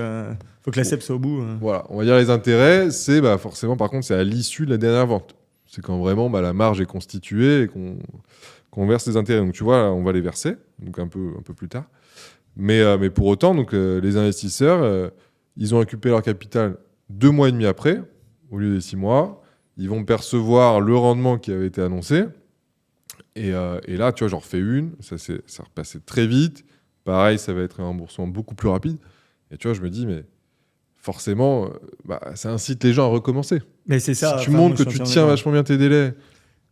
faut que la CEP soit au bout. Voilà, on va dire les intérêts, c'est forcément, par contre, c'est à l'issue de la dernière vente. C'est quand vraiment la marge est constituée et qu'on verse les intérêts. Donc, tu vois, là, on va les verser, donc un peu plus tard. Mais pour autant, donc, les investisseurs, ils ont récupéré leur capital 2 mois et demi après, au lieu des 6 mois. Ils vont percevoir le rendement qui avait été annoncé. Et là, tu vois, j'en refais une. Ça repassait très vite. Pareil, ça va être un remboursement beaucoup plus rapide. Et tu vois, je me dis, mais forcément, ça incite les gens à recommencer. Mais c'est ça. Si tu montres que tu tiens vachement bien tes délais,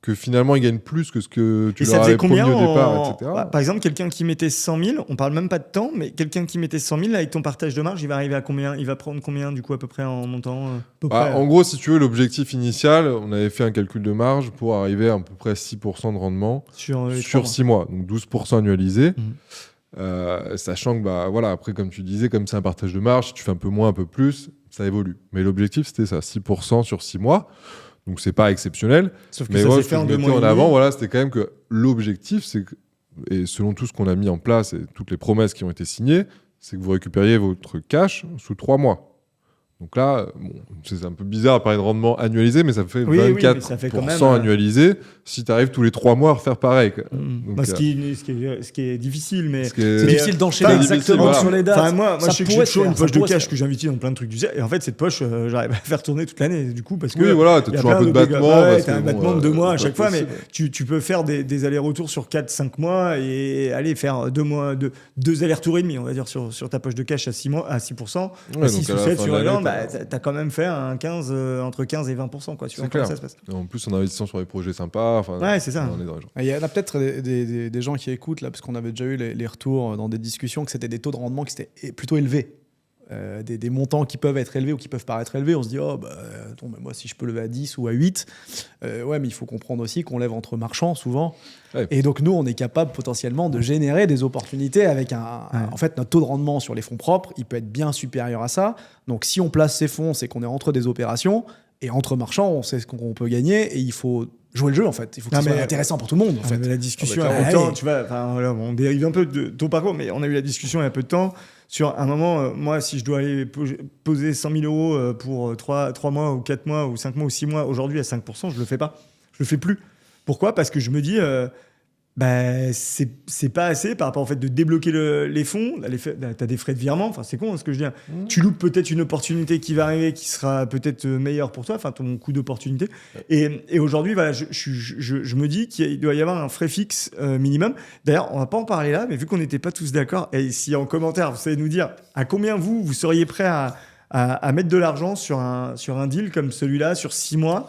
que finalement ils gagnent plus que ce que tu leur avais promis au départ, etc. Par exemple, quelqu'un qui mettait 100 000, on parle même pas de temps, mais quelqu'un qui mettait 100 000 avec ton partage de marge, il va arriver à combien? Il va prendre combien du coup à peu près en montant En gros, si tu veux, l'objectif initial, on avait fait un calcul de marge pour arriver à peu près 6% de rendement sur 6 mois, donc 12% annualisé. Sachant que, après, comme tu disais, comme c'est un partage de marge, si tu fais un peu moins, un peu plus, ça évolue. Mais l'objectif, c'était ça, 6% sur 6 mois. Donc, c'est pas exceptionnel. Sauf que mais ça moi, s'est ce fait que en je 2 mettais mois en avant, c'était quand même que l'objectif, et selon tout ce qu'on a mis en place et toutes les promesses qui ont été signées, c'est que vous récupériez votre cash sous 3 mois. Donc là, c'est un peu bizarre à parler de rendement annualisé, mais ça fait 24% annualisé si tu arrives tous les 3 mois à refaire pareil. Donc, ce qui est difficile, mais c'est difficile d'enchaîner exactement sur les dates. Moi, je sais que j'ai toujours une poche de cash que j'investis dans plein de trucs du et en fait, cette poche, j'arrive à faire tourner toute l'année, du coup, parce que t'as toujours un peu de battement. T'as un battement de 2 mois à chaque fois, mais tu peux faire des allers-retours sur 4-5 mois et aller faire 2 allers-retours et demi, on va dire, sur ta poche de cash à 6%, à 6% ou 7 sur la lande. bah, t'as quand même fait un 15, entre 15 et 20%. Quoi, tu vois, comment ça se passe. Et en plus, en investissant sur des projets sympas. Ouais, c'est ça. On est dans les gens. Il y en a peut-être des gens qui écoutent, là, parce qu'on avait déjà eu les retours dans des discussions, que c'était des taux de rendement qui étaient plutôt élevés. Des montants qui peuvent être élevés ou qui peuvent paraître élevés. On se dit, oh, bah, attends, mais moi, si je peux lever à 10 ou à 8, ouais, mais il faut comprendre aussi qu'on lève entre marchands, souvent. Ouais. Et donc, nous, on est capable potentiellement de générer des opportunités avec en fait, notre taux de rendement sur les fonds propres, il peut être bien supérieur à ça. Donc, si on place ces fonds, c'est qu'on est entre des opérations. Et entre marchands, on sait ce qu'on peut gagner et il faut jouer le jeu en fait. Il faut que ce soit intéressant pour tout le monde. En fait. La discussion Ah bah, il y a peu de temps, ouais. tu vois, voilà, on dérive un peu de ton parcours, mais on a eu la discussion il y a peu de temps sur un moment, moi, si je dois aller poser 100 000 euros pour 3 mois ou 4 mois ou 5 mois ou 6 mois, aujourd'hui à 5%, je le fais pas. Je le fais plus. Pourquoi ? Parce que je me dis, bah, c'est pas assez par rapport au fait de débloquer les fonds. T'as des frais de virement, enfin, c'est con ce que je dis. Tu loupes peut-être une opportunité qui va arriver qui sera peut-être meilleure pour toi, enfin ton coût d'opportunité. Et aujourd'hui, voilà, je me dis qu'il doit y avoir un frais fixe minimum. D'ailleurs, on va pas en parler là, mais vu qu'on n'était pas tous d'accord, et si en commentaire vous savez nous dire à combien vous seriez prêt à mettre de l'argent sur un deal comme celui-là sur 6 mois.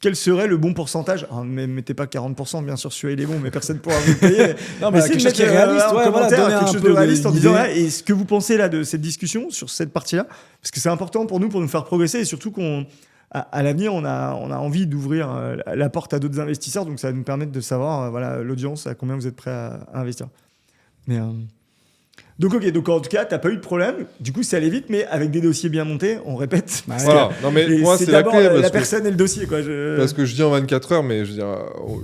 Quel serait le bon pourcentage ? Ne mettez pas 40%, bien sûr, celui-là il est bon, mais personne ne pourra vous le payer. Non, mais quelque chose qui est réaliste, en ouais, commentaire, voilà, quelque chose de réaliste en disant et ce que vous pensez là de cette discussion sur cette partie-là, parce que c'est important pour nous faire progresser et surtout qu'à l'avenir, on a envie d'ouvrir la porte à d'autres investisseurs, donc ça va nous permettre de savoir voilà, l'audience, à combien vous êtes prêt à investir. Mais, donc en tout cas, t'as pas eu de problème. Du coup, c'est allé vite, mais avec des dossiers bien montés, on répète. Voilà. Non, mais moi, c'est la d'abord clé. la personne et le dossier, quoi. Parce que je dis en 24 heures, mais je veux dire,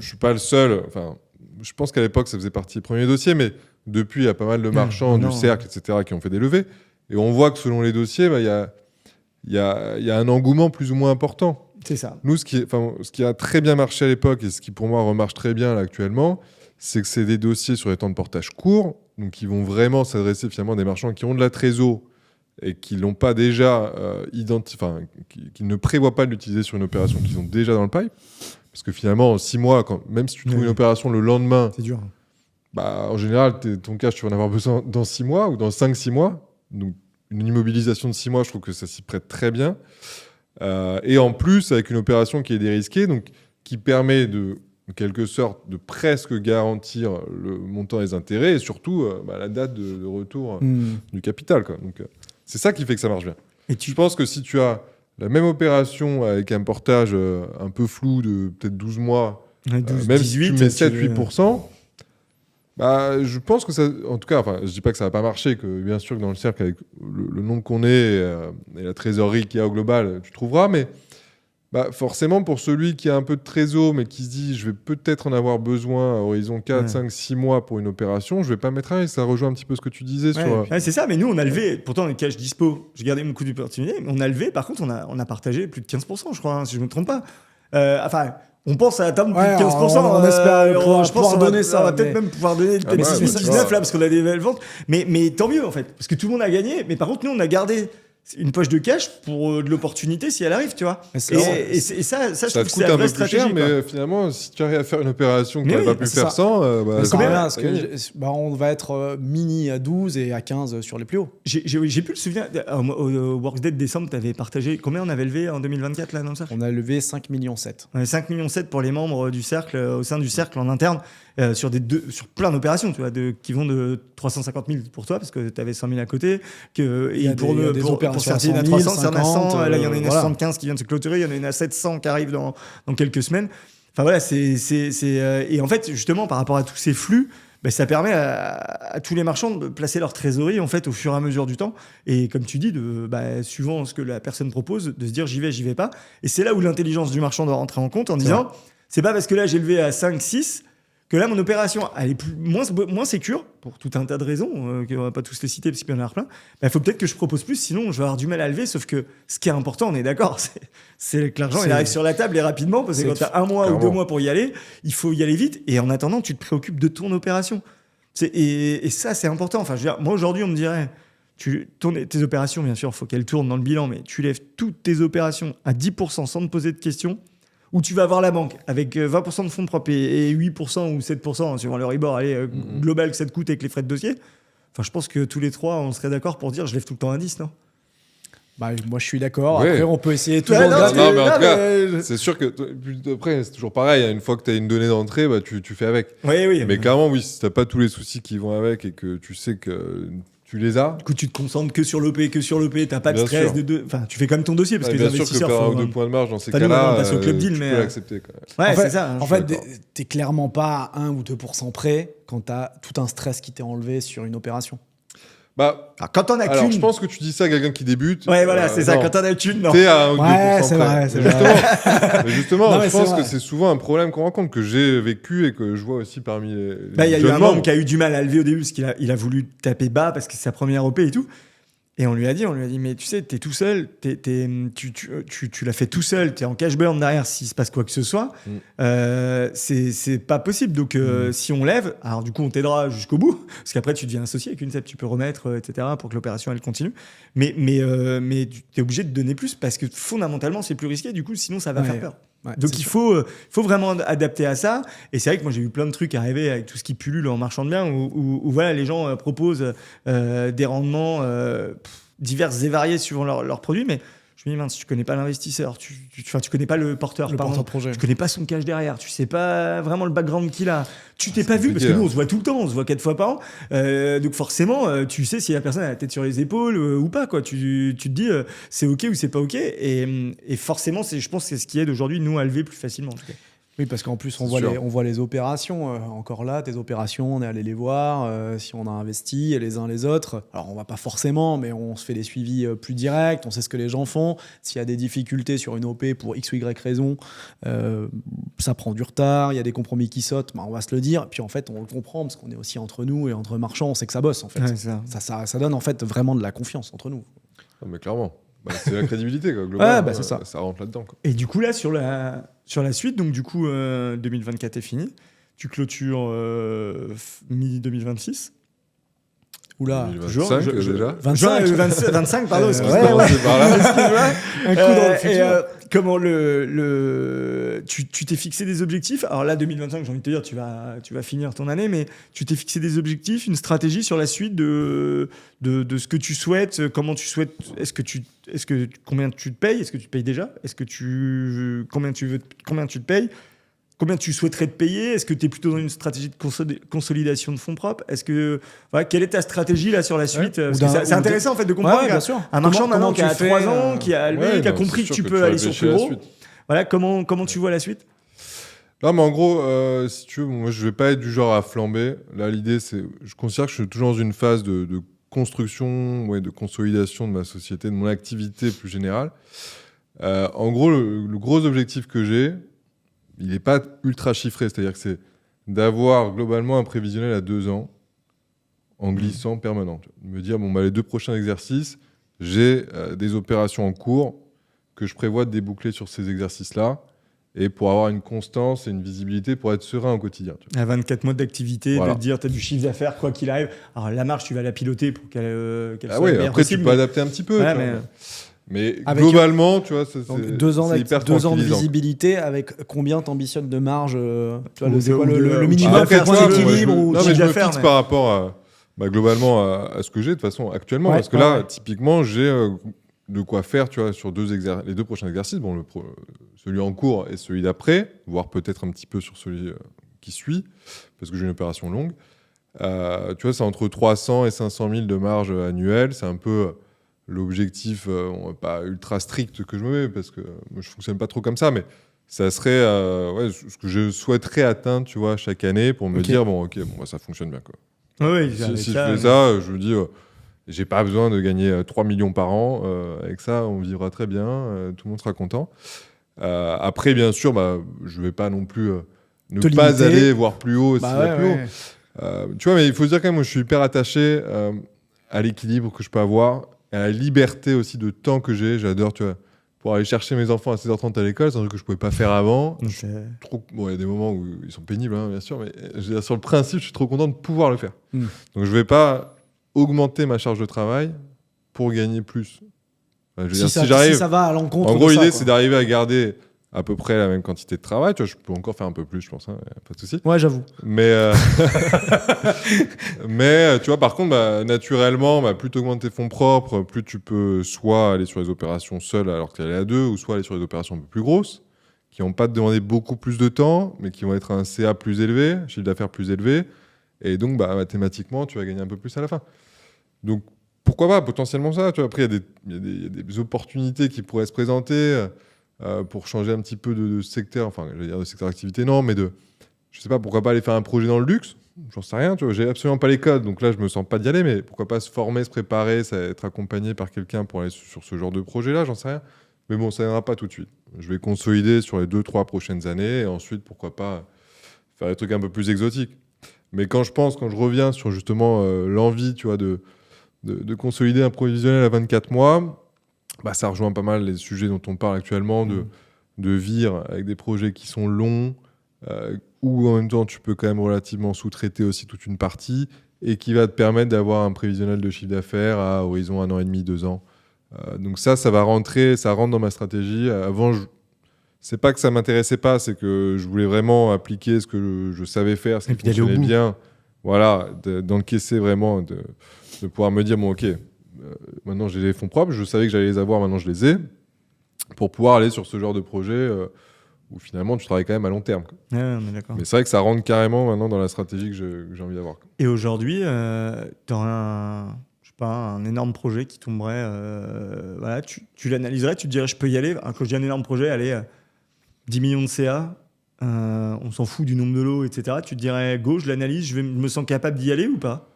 je suis pas le seul. Enfin, je pense qu'à l'époque, ça faisait partie des premiers dossiers, mais depuis, il y a pas mal de marchands du cercle, etc., qui ont fait des levées. Et on voit que selon les dossiers, bah, il y a un engouement plus ou moins important. C'est ça. Nous, ce qui a très bien marché à l'époque et ce qui pour moi remarche très bien là, actuellement, c'est que c'est des dossiers sur les temps de portage courts, donc qui vont vraiment s'adresser finalement à des marchands qui ont de la trésor et qui l'ont pas déjà qui ne prévoient pas de l'utiliser sur une opération qu'ils ont déjà dans le pipe. Parce que finalement, en 6 mois, même si tu trouves une opération le lendemain, c'est dur. Bah, en général, ton cash, tu vas en avoir besoin dans 6 mois ou dans 5-6 mois. Donc, une immobilisation de 6 mois, je trouve que ça s'y prête très bien. Et en plus, avec une opération qui est dérisquée, donc qui permet de, en quelque sorte, de presque garantir le montant des intérêts et surtout la date de retour du capital, quoi. Donc, c'est ça qui fait que ça marche bien. Et je pense que si tu as la même opération avec un portage un peu flou de peut-être 12 mois, 12, même 18, si tu mets 7-8%, bah, je pense que ça, en tout cas, enfin, je dis pas que ça va pas marcher, que bien sûr que dans le cercle, avec le nombre qu'on est et la trésorerie qu'il y a au global, tu trouveras, mais bah, forcément, pour celui qui a un peu de trésor, mais qui se dit, je vais peut-être en avoir besoin à horizon 4, 5, 6 mois pour une opération, je vais pas mettre un risque. Ça rejoint un petit peu ce que tu disais sur... Ouais, c'est ça, mais nous, on a levé, pourtant, les cash dispo, j'ai gardé mon coup d'opportunité, mais on a levé, par contre, on a partagé plus de 15%, je crois, hein, si je me trompe pas. Enfin... On pense à atteindre plus de 15%. On espère pouvoir donner ça. On va peut-être même pouvoir donner 19 là, parce qu'on a des belles ventes. Mais tant mieux, en fait. Parce que tout le monde a gagné. Mais par contre, nous, on a gardé une poche de cash pour de l'opportunité si elle arrive, tu vois. Et ça, je trouve que c'est la vraie stratégie. Cher, mais finalement, si tu arrives à faire une opération que tu n'aurais pas pu faire sans, on va être mini à 12 et à 15 sur les plus hauts. J'ai plus le souvenir. Au Workday de décembre, tu avais partagé. Combien on avait levé en 2024 là, dans le cercle ? On a levé 5,7 millions. 5,7 millions pour les membres du cercle, au sein du cercle en interne. Sur plein d'opérations, tu vois, qui vont de 350 000 pour toi, parce que tu avais 100 000 à côté. Pour certains, il y en a 300, certains à 100. Là, il y en a une à 75 qui vient de se clôturer, il y en a une à 700 qui arrive dans quelques semaines. Enfin voilà, et en fait, justement, par rapport à tous ces flux, ça permet à tous les marchands de placer leur trésorerie en fait, au fur et à mesure du temps. Et comme tu dis, suivant ce que la personne propose, de se dire j'y vais pas. Et c'est là où l'intelligence du marchand doit rentrer en compte en disant c'est pas parce que là j'ai levé à 5, 6 que là, mon opération, elle est moins sécure, pour tout un tas de raisons, qu'on va pas tous les citer, parce qu'il y en a plein. Il faut peut-être que je propose plus, sinon je vais avoir du mal à lever. Sauf que ce qui est important, on est d'accord, c'est que l'argent, il arrive sur la table et rapidement, parce que quand tu as 1 mois ou 2 mois pour y aller, il faut y aller vite. Et en attendant, tu te préoccupes de ton opération. Et ça, c'est important. Enfin, je veux dire, moi, aujourd'hui, on me dirait, tes opérations, bien sûr, il faut qu'elles tournent dans le bilan, mais tu lèves toutes tes opérations à 10% sans te poser de questions. Où tu vas voir la banque avec 20% de fonds propres et 8% ou 7%, suivant le rebord global que ça te coûte avec les frais de dossier. Enfin, je pense que tous les trois, on serait d'accord pour dire je lève tout le temps un 10, non ? Bah, moi, je suis d'accord. Ouais. Après, on peut essayer toujours Ouais, de non, gratter. Non, mais en tout cas, mais- c'est sûr que après, c'est toujours pareil. Une fois que tu as une donnée d'entrée, bah, tu fais avec. Oui. Mais clairement, oui, si t'as pas tous les soucis qui vont avec et que tu sais que tu les as, Du coup, tu te concentres que sur l'OP, t'as pas de Bien stress sûr. Enfin, tu fais quand même ton dossier parce que les bien sûr que investisseurs faire un ou font. deux points de marge dans ces T'as nous, on cas-là, passe au club deal, tu mais, peux l'accepter. Quand même. Ouais, en fait, c'est ça. En je suis fait, d'accord. t'es clairement pas à 1 ou 2% près quand t'as tout un stress qui t'est enlevé sur une opération. Bah, Alors, quand t'en as alors, qu'une. je pense que tu dis ça à quelqu'un qui débute. Ouais, voilà, c'est ça. non. Quand t'en as qu'une, non. T'es à 1 ou 2% Ouais, c'est près. vrai, c'est Mais vrai. mais justement, Non, mais je c'est pense vrai. que c'est souvent un problème qu'on rencontre, que j'ai vécu et que je vois aussi parmi les Bah, il y a eu jeunes un membre membres. qui a eu du mal à lever au début parce qu'il a voulu taper bas parce que c'est sa première OP et tout. Et on lui a dit, mais tu sais, t'es tout seul, tu l'as fait tout seul, t'es en cash burn derrière s'il se passe quoi que ce soit. C'est pas possible. Donc, si on lève, alors du coup, on t'aidera jusqu'au bout. Parce qu'après, tu deviens associé avec UNICEF, tu peux remettre, etc., pour que l'opération, elle continue. Mais tu es obligé de donner plus parce que fondamentalement, c'est plus risqué. Du coup, sinon, ça va Ouais. faire peur. Ouais, Donc c'est il sûr. faut vraiment adapter à ça. Et c'est vrai que moi j'ai vu plein de trucs arriver avec tout ce qui pullule en marchand de biens où voilà, les gens proposent des rendements divers et variés suivant leurs produits. Mais je me dis, mince, tu connais pas l'investisseur, tu connais pas le porteur, Le pardon. porteur de projet. Tu connais pas son cash derrière, tu sais pas vraiment le background qu'il a. Tu t'es pas vu parce compliqué, que nous hein. on se voit tout le temps, on se voit 4 fois par an. Donc forcément, tu sais si la personne a la tête sur les épaules ou pas quoi. Tu te dis c'est ok ou c'est pas ok. Et forcément, je pense que c'est ce qui aide aujourd'hui nous à lever plus facilement. En tout cas. Oui, parce qu'en plus, on C'est sûr. voit les opérations. Encore là, tes opérations, on est allé les voir. Si on a investi les uns les autres. Alors, on va pas forcément, mais on se fait des suivis plus directs. On sait ce que les gens font. S'il y a des difficultés sur une OP pour X ou Y raison, ça prend du retard. Il y a des compromis qui sautent. On va se le dire. Puis en fait, on le comprend parce qu'on est aussi entre nous et entre marchands. On sait que ça bosse en fait. Ouais, c'est ça. Ça donne en fait vraiment de la confiance entre nous. Non, mais clairement. Bah, c'est la crédibilité, quoi. Globalement, Ouais, bah, c'est ça. Ça rentre là-dedans, quoi. Et du coup, là, sur la suite, donc du coup, 2024 est fini. Tu clôtures mi-2026. Oula. 2025, déjà. 25, pardon. Ouais, excuse-moi. Commencer par là. Excuse-moi. Un coup dans le Et, futur. comment tu t'es fixé des objectifs. Alors là, 2025, j'ai envie de te dire, tu vas finir ton année, mais tu t'es fixé des objectifs, une stratégie sur la suite de ce que tu souhaites, comment tu souhaites, combien tu te payes, est-ce que tu te payes déjà, combien tu te payes, combien tu souhaiterais te payer, est-ce que tu es plutôt dans une stratégie de consolidation de fonds propres, quelle est ta stratégie là sur la suite, parce que c'est intéressant en fait de comprendre Ouais, bien sûr. un marchand maintenant qui tu a fais, 3 ans, qui a levé, Ouais, qui a non, compris c'est que sûr tu peux aller sur réfléchis plus à la gros. suite. Voilà, comment tu vois la suite? Non, mais en gros, si tu veux, moi, je vais pas être du genre à flamber. Là, l'idée, c'est, je considère que je suis toujours dans une phase de construction, de consolidation de ma société, de mon activité plus générale. En gros, le gros objectif que j'ai, il n'est pas ultra chiffré, c'est-à-dire que c'est d'avoir globalement un prévisionnel à 2 ans en glissant permanent. Me dire, les 2 prochains exercices, j'ai des opérations en cours que je prévois de déboucler sur ces exercices-là et pour avoir une constance et une visibilité pour être serein au quotidien. Tu vois. À 24 mois d'activité, Voilà. de te dire tu as du chiffre d'affaires quoi qu'il arrive. Alors la marge, tu vas la piloter pour qu'elle Ah soit oui, la meilleure après possible, tu peux mais- adapter un petit peu. Ouais, tu vois. mais- Mais Avec globalement, tu vois, Donc, c'est 2 ans, c'est hyper 2 ans de tranquillisant. visibilité avec combien t'ambitionnes de marge tu vois, Ou c'est de- quoi ou de- le ou minimum d'affaires, pour tu point vois, d'équilibre moi, ou Non, chiffre mais je me d'affaires, fixe mais- par rapport globalement à ce que j'ai de toute façon actuellement. Ouais, parce que là, ouais. typiquement, j'ai de quoi faire, tu vois, sur les 2 prochains exercices. Bon, celui en cours et celui d'après, voire peut-être un petit peu sur celui qui suit, parce que j'ai une opération longue. Tu vois, c'est entre 300 et 500 000 de marge annuelle. C'est un peu l'objectif, pas ultra strict que je me mets, parce que moi, je fonctionne pas trop comme ça, mais ça serait ce que je souhaiterais atteindre, tu vois, chaque année pour me Ok. dire, ça fonctionne bien, quoi. Oui, Si je fais ça, je me dis, j'ai pas besoin de gagner 3 millions par an. Avec ça, on vivra très bien, tout le monde sera content. Après, bien sûr, je vais pas non plus ne Te pas limiter. aller voir plus haut s'il y a Bah plus ouais, haut. ouais. Tu vois, mais il faut se dire quand même, moi, je suis hyper attaché à l'équilibre que je peux avoir, à la liberté aussi de temps que j'ai. J'adore, tu vois, pour aller chercher mes enfants à 16h30 à l'école, c'est un truc que je pouvais pas faire avant. Donc, c'est- Bon, il y a des moments où ils sont pénibles, hein, bien sûr, mais je veux dire, sur le principe, je suis trop content de pouvoir le faire. Mm. Donc, je vais pas augmenter ma charge de travail pour gagner plus. Enfin, je veux dire, si Si j'arrive, ça va à l'encontre en gros, de ça, l'idée, quoi. c'est d'arriver à garder à peu près la même quantité de travail. Tu vois, je peux encore faire un peu plus, je pense, hein, pas de souci. Ouais, j'avoue. Mais tu vois, par contre, naturellement, plus tu augmentes tes fonds propres, plus tu peux soit aller sur les opérations seules alors que tu es à deux, ou soit aller sur les opérations un peu plus grosses, qui vont pas te demander beaucoup plus de temps, mais qui vont être un CA plus élevé, chiffre d'affaires plus élevé. Et donc, mathématiquement, tu vas gagner un peu plus à la fin. Donc, pourquoi pas potentiellement ça, tu vois. Après, il y a des opportunités qui pourraient se présenter pour changer un petit peu de secteur. Enfin, je vais dire de secteur d'activité, non, mais je sais pas, pourquoi pas aller faire un projet dans le luxe. J'en sais rien, tu vois. J'ai absolument pas les codes, donc là, je me sens pas d'y aller. Mais pourquoi pas se former, se préparer, être accompagné par quelqu'un pour aller sur ce genre de projet-là, j'en sais rien. Mais bon, ça n'ira pas tout de suite. Je vais consolider sur les 2-3 prochaines années et ensuite, pourquoi pas faire des trucs un peu plus exotiques. Mais quand je reviens sur justement l'envie, tu vois, de consolider un provisionnel à 24 mois, ça rejoint pas mal les sujets dont on parle actuellement, de vivre avec des projets qui sont longs, où en même temps tu peux quand même relativement sous-traiter aussi toute une partie, et qui va te permettre d'avoir un prévisionnel de chiffre d'affaires à horizon 1 an et demi, 2 ans. Donc ça rentre dans ma stratégie. Avant, c'est pas que ça m'intéressait pas, c'est que je voulais vraiment appliquer ce que je savais faire, ce qui fonctionnait bien. Voilà, d'encaisser vraiment, de pouvoir me dire, bon ok, maintenant j'ai les fonds propres, je savais que j'allais les avoir, maintenant je les ai, pour pouvoir aller sur ce genre de projet où finalement tu travailles quand même à long terme. Ouais, on est d'accord. Mais c'est vrai que ça rentre carrément maintenant dans la stratégie que j'ai envie d'avoir. Et aujourd'hui, tu aurais un énorme projet qui tomberait, voilà, tu l'analyserais, tu te dirais je peux y aller. Quand je dis un énorme projet, allez, 10 millions de CA, on s'en fout du nombre de lots, etc. Tu te dirais go, je l'analyse, je me sens capable d'y aller ou pas?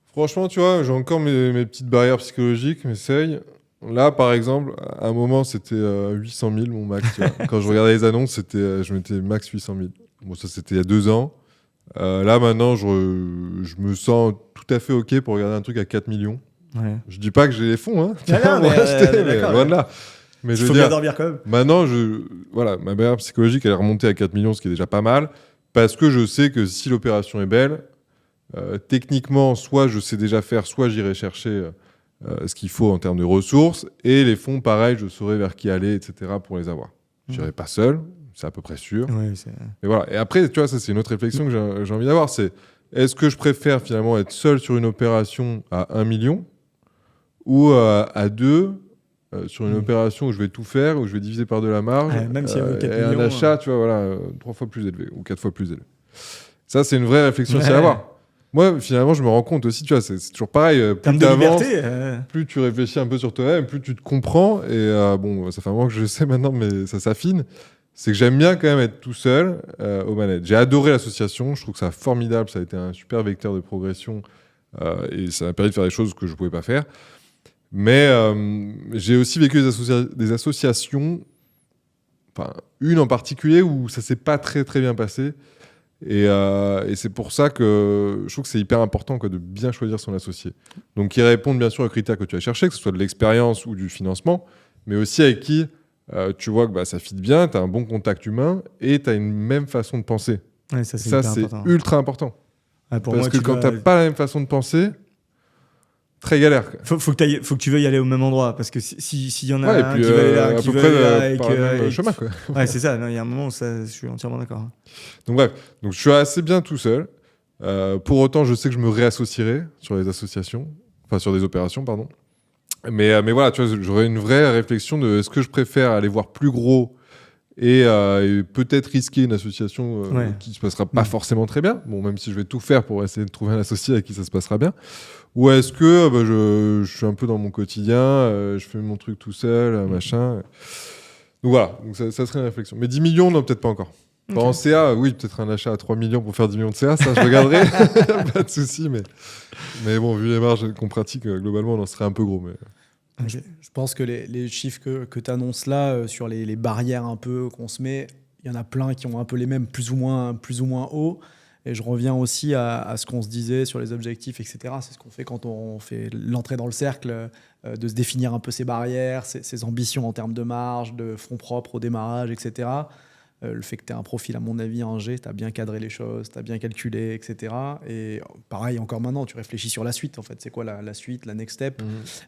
Franchement, tu vois, j'ai encore mes petites barrières psychologiques, mes seuils. Là, par exemple, à un moment, c'était 800 000 mon max. Tu vois. Quand je regardais les annonces, je mettais max 800 000. Bon, ça, c'était il y a 2 ans. Là, maintenant, je me sens tout à fait OK pour regarder un truc à 4 millions. Ouais. Je dis pas que j'ai les fonds, hein. Mais loin de là. Mais il faut bien dormir quand même. Maintenant, voilà, ma barrière psychologique, elle est remontée à 4 millions, ce qui est déjà pas mal, parce que je sais que si l'opération est belle, techniquement, soit je sais déjà faire, soit j'irai chercher ce qu'il faut en termes de ressources, et les fonds, pareil, je saurai vers qui aller, etc., pour les avoir. Je n'irai pas seul, c'est à peu près sûr. Ouais, mais voilà. Et après, tu vois, ça, c'est une autre réflexion que j'ai envie d'avoir, c'est est-ce que je préfère finalement être seul sur une opération à 1 million ou à 2 sur une opération où je vais tout faire, où je vais diviser par 2 la marge, même si elle vaut 4 et millions, un achat, tu vois, voilà, 3 fois plus élevé ou 4 fois plus élevé. Ça, c'est une vraie réflexion aussi à avoir. Moi, finalement, je me rends compte aussi, tu vois, c'est toujours pareil. Plus tu avances, plus tu réfléchis un peu sur toi-même, plus tu te comprends. Et bon, ça fait un moment que je sais maintenant, mais ça s'affine. C'est que j'aime bien quand même être tout seul aux manettes. J'ai adoré l'association. Je trouve que c'est formidable. Ça a été un super vecteur de progression. Et ça m'a permis de faire des choses que je ne pouvais pas faire. Mais j'ai aussi vécu des associations, enfin, une en particulier où ça ne s'est pas très, très bien passé. Et c'est pour ça que je trouve que c'est hyper important de bien choisir son associé. Donc, qui répondent bien sûr aux critères que tu as cherchés, que ce soit de l'expérience ou du financement, mais aussi avec qui tu vois que ça fit bien, tu as un bon contact humain et tu as une même façon de penser. Ouais, ça, c'est ultra important. Ouais, pour parce moi, que quand tu n'as pas la même façon de penser, très galère. Faut que tu veuilles aller au même endroit, parce que s'il y en a un puis, qui va aller là, à qui peu va près aller là, par le même chemin, quoi. Ouais, c'est ça. Il y a un moment où je suis entièrement d'accord. Donc bref, je suis assez bien tout seul. Pour autant, je sais que je me réassocierai sur les associations, enfin sur des opérations, pardon. Mais voilà, tu vois, j'aurais une vraie réflexion de est-ce que je préfère aller voir plus gros et peut-être risquer une association qui ne se passera pas forcément très bien, bon, même si je vais tout faire pour essayer de trouver un associé avec qui ça se passera bien, ou est-ce que je suis un peu dans mon quotidien, je fais mon truc tout seul, machin. Donc voilà, donc ça serait une réflexion. Mais 10 millions, non, peut-être pas encore. Okay. En CA, oui, peut-être un achat à 3 millions pour faire 10 millions de CA, ça je regarderai, pas de souci. Mais bon, vu les marges qu'on pratique, globalement, on en serait un peu gros. Mais... Okay. Je pense que les chiffres que tu annonces là, sur les barrières un peu qu'on se met, il y en a plein qui ont un peu les mêmes, plus ou moins hauts. Et je reviens aussi à ce qu'on se disait sur les objectifs, etc. C'est ce qu'on fait quand on fait l'entrée dans le cercle, de se définir un peu ses barrières, ses ambitions en termes de marge, de fonds propres au démarrage, etc. Le fait que tu aies un profil, à mon avis, en G, tu as bien cadré les choses, tu as bien calculé, etc. Et pareil, encore maintenant, tu réfléchis sur la suite, en fait. C'est quoi la suite, la next step,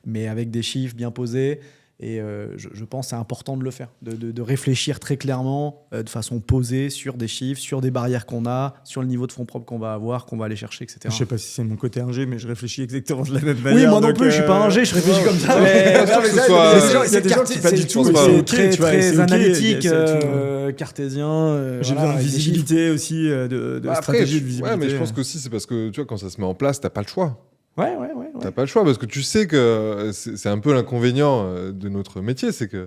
mais avec des chiffres bien posés. Et je pense que c'est important de le faire, de réfléchir très clairement, de façon posée sur des chiffres, sur des barrières qu'on a, sur le niveau de fonds propres qu'on va avoir, qu'on va aller chercher, etc. Je sais pas si c'est mon côté ingé, mais je réfléchis exactement de la même manière. Oui, moi non plus, je suis pas ingé, je réfléchis comme ça. Il y a des gens qui pas du tout, c'est ok, très, tu vois, très c'est ok, analytique, il y a ça, cartésien. J'ai besoin de visibilité aussi, de stratégie de visibilité. Ouais, mais je pense qu'aussi, c'est parce que tu vois, quand ça se met en place, t'as pas le choix. Ouais. T'as pas le choix parce que tu sais que c'est un peu l'inconvénient de notre métier, c'est que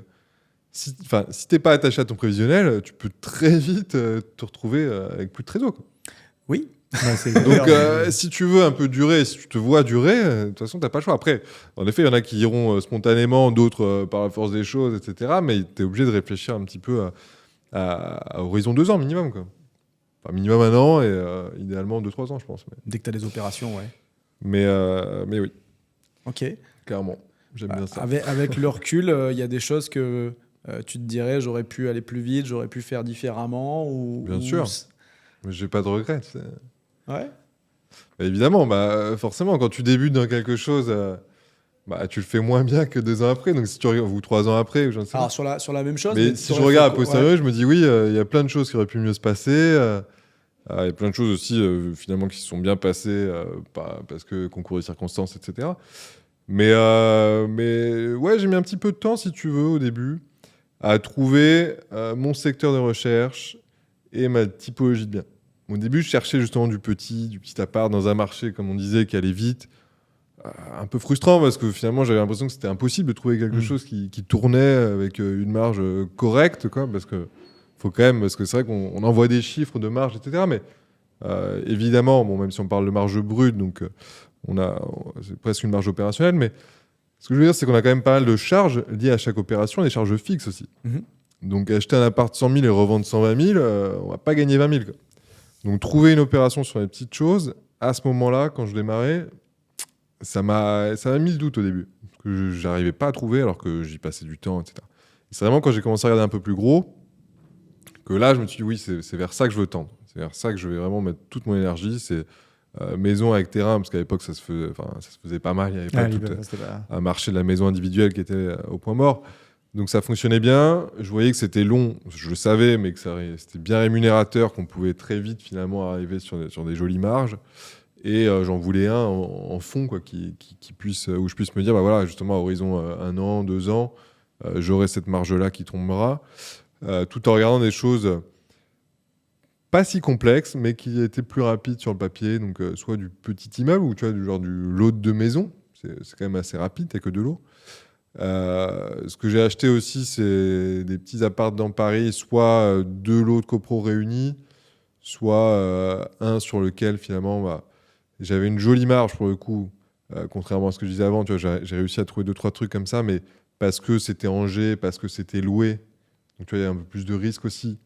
si t'es pas attaché à ton prévisionnel, tu peux très vite te retrouver avec plus de trésor, quoi. Oui. Donc, si tu veux un peu durer, si tu te vois durer, de toute façon, t'as pas le choix. Après, en effet, il y en a qui iront spontanément, d'autres par la force des choses, etc. Mais t'es obligé de réfléchir un petit peu à horizon 2 ans minimum, quoi. Enfin, minimum 1 an et idéalement 2-3 ans, je pense. Dès que tu as des opérations, ouais. Mais oui. Ok. Clairement. J'aime bien ça. Avec le recul, il y a des choses que tu te dirais, j'aurais pu aller plus vite, j'aurais pu faire différemment Bien sûr. Mais j'ai pas de regrets, tu sais. Ouais. Bah, évidemment, forcément, quand tu débutes dans quelque chose, tu le fais moins bien que 2 ans après. Donc si tu regardes, ou 3 ans après, ou j'en sais pas. Alors sur la même chose. Mais si je regarde à posteriori, je me dis oui, il y a plein de choses qui auraient pu mieux se passer. Il y a plein de choses aussi finalement qui se sont bien passées parce que concours de circonstances, etc. Mais ouais, j'ai mis un petit peu de temps, si tu veux, au début, à trouver mon secteur de recherche et ma typologie de bien. Au début, je cherchais justement du petit appart dans un marché, comme on disait, qui allait vite. Un peu frustrant parce que finalement, j'avais l'impression que c'était impossible de trouver quelque chose qui tournait avec une marge correcte, quoi, parce que c'est vrai qu'on envoie des chiffres de marge, etc. Mais évidemment, même si on parle de marge brute, donc c'est presque une marge opérationnelle, mais ce que je veux dire, c'est qu'on a quand même pas mal de charges liées à chaque opération, des charges fixes aussi. Donc acheter un appart 100 000 et revendre 120 000, on va pas gagner 20 000, quoi. Donc trouver une opération sur les petites choses, à ce moment-là, quand je démarrais, ça m'a mis le doute au début. Parce que j'arrivais pas à trouver alors que j'y passais du temps, etc. Et c'est vraiment quand j'ai commencé à regarder un peu plus gros que là, je me suis dit oui, c'est vers ça que je veux tendre. C'est vers ça que je vais vraiment mettre toute mon énergie. C'est maison avec terrain, parce qu'à l'époque, ça se faisait pas mal. Il n'y avait pas un marché de la maison individuelle qui était au point mort. Donc ça fonctionnait bien. Je voyais que c'était long, je le savais, mais que c'était bien rémunérateur, qu'on pouvait très vite finalement arriver sur des jolies marges. Et j'en voulais un en fond, quoi, qui puisse, où je puisse me dire, voilà, justement, à horizon 1 an, 2 ans, j'aurai cette marge-là qui tombera, tout en regardant des choses pas si complexes, mais qui étaient plus rapides sur le papier. Donc soit du petit immeuble, ou tu vois, du genre du lot de maison. C'est quand même assez rapide, t'as que de l'eau. Ce que j'ai acheté aussi, c'est des petits apparts dans Paris, soit 2 lots de copro réunis, soit un sur lequel finalement j'avais une jolie marge pour le coup, contrairement à ce que je disais avant. Tu vois, j'ai réussi à trouver 2-3 trucs comme ça, mais parce que c'était Angers, parce que c'était loué. Donc tu vois, il y a un peu plus de risques aussi.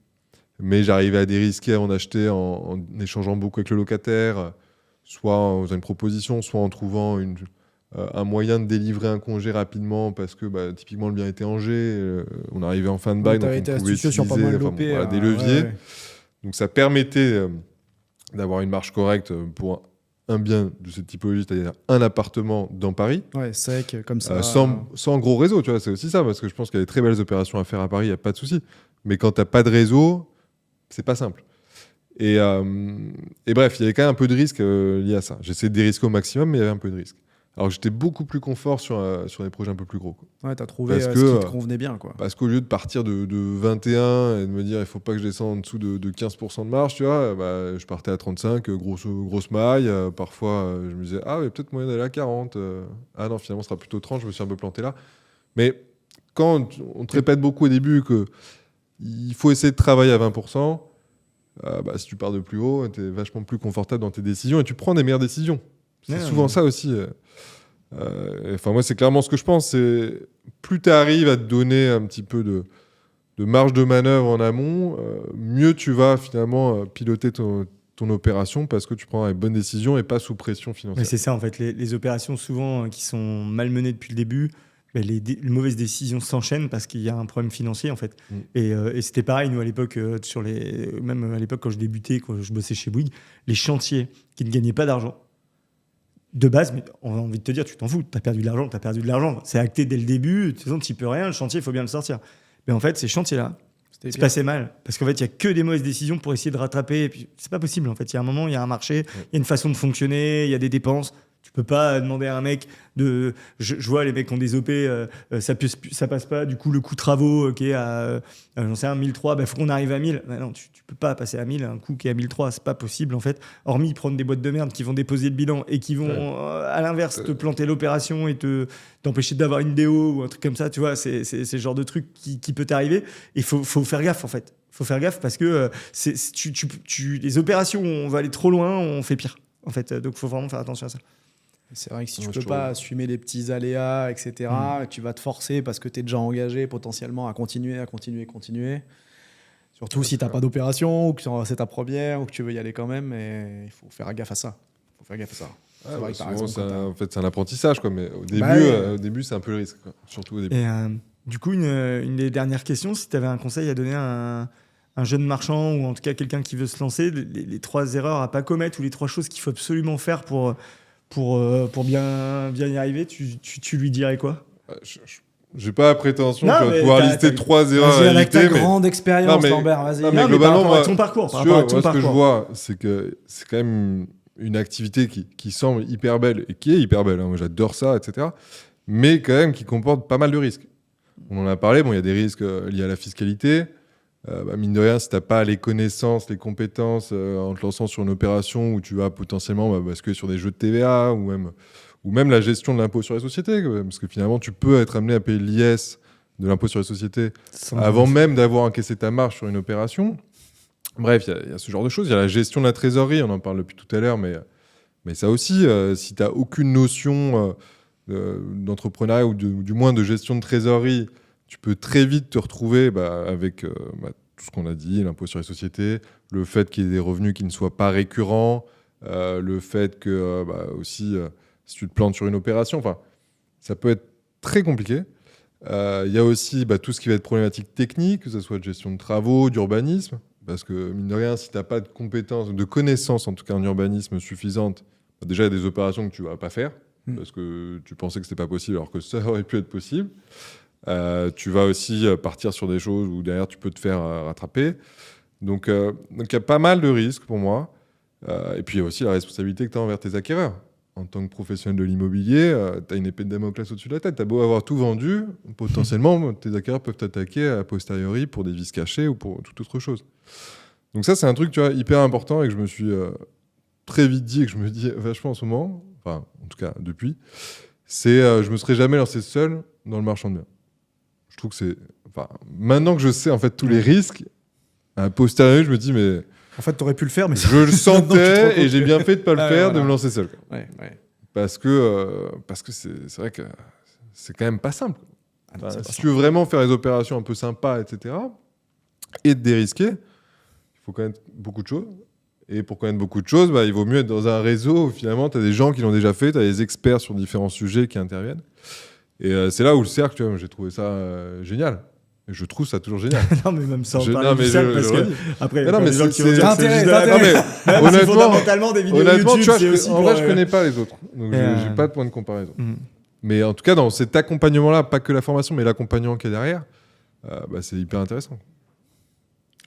Mais j'arrivais à dérisquer avant d'acheter en échangeant beaucoup avec le locataire, soit en faisant une proposition, soit en trouvant un moyen de délivrer un congé rapidement parce que typiquement le bien était Angers, on arrivait en fin de bail, donc on pouvait utiliser sur pas mal des leviers. Donc ça permettait d'avoir une marge correcte pour un bien de cette typologie, c'est-à-dire un appartement dans Paris. Ouais, sec, comme ça. Sans gros réseau, tu vois, c'est aussi ça, parce que je pense qu'il y a des très belles opérations à faire à Paris, il n'y a pas de souci. Mais quand tu n'as pas de réseau, c'est pas simple. Et bref, il y avait quand même un peu de risque lié à ça. J'essayais de dérisquer au maximum, mais il y avait un peu de risque. Alors que j'étais beaucoup plus confort sur des projets un peu plus gros, quoi. Ouais, t'as trouvé ce qui te convenait bien, quoi. Parce qu'au lieu de partir de 21 et de me dire il faut pas que je descende en dessous de 15% de marge, tu vois, je partais à 35, grosse maille. Parfois, je me disais ah, mais peut-être moyen d'aller à 40. Ah non, finalement, ce sera plutôt 30. Je me suis un peu planté là. Mais quand on te répète beaucoup au début qu'il faut essayer de travailler à 20%, si tu pars de plus haut, tu es vachement plus confortable dans tes décisions et tu prends des meilleures décisions. C'est souvent ça aussi. Moi, c'est clairement ce que je pense. C'est plus tu arrives à te donner un petit peu de marge de manœuvre en amont, mieux tu vas finalement piloter ton opération parce que tu prends les bonnes décisions et pas sous pression financière. Mais c'est ça, en fait. Les opérations, souvent, qui sont mal menées depuis le début, les mauvaises décisions s'enchaînent parce qu'il y a un problème financier, en fait. Et c'était pareil, nous, à l'époque, même à l'époque, quand je débutais, quand je bossais chez Bouygues, les chantiers qui ne gagnaient pas d'argent, de base, mais on a envie de te dire, tu t'en fous, t'as perdu de l'argent. C'est acté dès le début, de toute façon, tu n'y peux rien, le chantier, il faut bien le sortir. Mais en fait, ces chantiers-là, c'est passé mal. Parce qu'en fait, il n'y a que des mauvaises décisions pour essayer de rattraper. Et puis, c'est pas possible, en fait. Il y a un moment, il y a un marché, il y a une façon de fonctionner, il y a des dépenses. Tu peux pas demander à un mec de. Je vois les mecs qui ont des OP, ça passe pas. Du coup, le coût travaux qui est à, j'en sais rien, 1003, il faut qu'on arrive à 1000. Bah non, tu peux pas passer à 1000, un coût qui est à 1003, c'est pas possible, en fait. Hormis prendre des boîtes de merde qui vont déposer le bilan et qui vont, à l'inverse, te planter l'opération et t'empêcher d'avoir une DO ou un truc comme ça, tu vois. C'est le genre de truc qui peut t'arriver. Il faut faire gaffe, en fait. Faut faire gaffe parce que les opérations où on va aller trop loin, on fait pire, en fait. Donc, faut vraiment faire attention à ça. C'est vrai que si tu peux pas assumer les petits aléas, etc., tu vas te forcer parce que tu es déjà engagé potentiellement à continuer. Surtout si tu n'as pas d'opération ou que c'est ta première ou que tu veux y aller quand même. Et il faut faire gaffe à ça. C'est vrai que t'as raison, en fait, c'est un apprentissage, quoi, mais au début, c'est un peu le risque, quoi. Surtout au début. Et du coup, une des dernières questions, si tu avais un conseil à donner à un jeune marchand ou en tout cas quelqu'un qui veut se lancer, les 3 erreurs à pas commettre ou les 3 choses qu'il faut absolument faire pour bien y arriver, tu lui dirais quoi? J'ai pas la prétention de pouvoir lister 3 erreurs à éviter. Avec ta grande expérience, Lambert, vas-y. Mais globalement, par rapport à ton parcours. Ce que je vois, c'est que c'est quand même une activité qui semble hyper belle et qui est hyper belle. Hein. Moi, j'adore ça, etc. Mais quand même qui comporte pas mal de risques. On en a parlé, il y a des risques liés à la fiscalité. Mine de rien, si tu n'as pas les connaissances, les compétences en te lançant sur une opération où tu vas potentiellement basculer sur des jeux de TVA ou même la gestion de l'impôt sur les sociétés, parce que finalement, tu peux être amené à payer l'IS de l'impôt sur les sociétés avant même d'avoir encaissé ta marge sur une opération. Bref, il y a ce genre de choses. Il y a la gestion de la trésorerie, on en parle depuis tout à l'heure, mais ça aussi, si tu n'as aucune notion d'entrepreneuriat ou du moins de gestion de trésorerie, tu peux très vite te retrouver avec tout ce qu'on a dit, l'impôt sur les sociétés, le fait qu'il y ait des revenus qui ne soient pas récurrents, le fait que aussi, si tu te plantes sur une opération, ça peut être très compliqué. Il y a aussi tout ce qui va être problématique technique, que ce soit de gestion de travaux, d'urbanisme, parce que mine de rien, si tu n'as pas de compétences, de connaissances en tout cas en urbanisme suffisantes, déjà il y a des opérations que tu ne vas pas faire, parce que tu pensais que ce n'était pas possible alors que ça aurait pu être possible. Tu vas aussi partir sur des choses où derrière tu peux te faire rattraper. Donc il y a pas mal de risques pour moi. Et puis il y a aussi la responsabilité que tu as envers tes acquéreurs. En tant que professionnel de l'immobilier, tu as une épée de Damoclès au-dessus de la tête. Tu as beau avoir tout vendu, potentiellement tes acquéreurs peuvent t'attaquer a posteriori pour des vices cachés ou pour toute autre chose. Donc ça, c'est un truc hyper important et que je me suis très vite dit et que je me dis vachement en ce moment, en tout cas depuis, c'est je me serais jamais lancé seul dans le marchand de biens. Je trouve que c'est... maintenant que je sais en fait tous les risques, a posteriori, je me dis mais... En fait, tu aurais pu le faire, mais... Je le sentais et j'ai bien fait de ne pas le faire, de me lancer seul. Ouais. Parce que c'est vrai que c'est quand même pas simple. Si tu veux vraiment faire des opérations un peu sympas, etc., et te dérisquer, il faut connaître beaucoup de choses. Et pour connaître beaucoup de choses, il vaut mieux être dans un réseau où finalement, tu as des gens qui l'ont déjà fait, tu as des experts sur différents sujets qui interviennent. Et c'est là où le cercle, tu vois, j'ai trouvé ça génial. Et je trouve ça toujours génial. Non, mais même sans parler du cercle, parce que après, non, mais les gens qui vont dire t'as que c'est juste intérêt. honnêtement, fondamentalement des vidéos YouTube, tu vois, c'est aussi en vrai, je connais pas les autres. Donc, j'ai pas de point de comparaison. Mais en tout cas, dans cet accompagnement-là, pas que la formation, mais l'accompagnement qui est derrière, c'est hyper intéressant.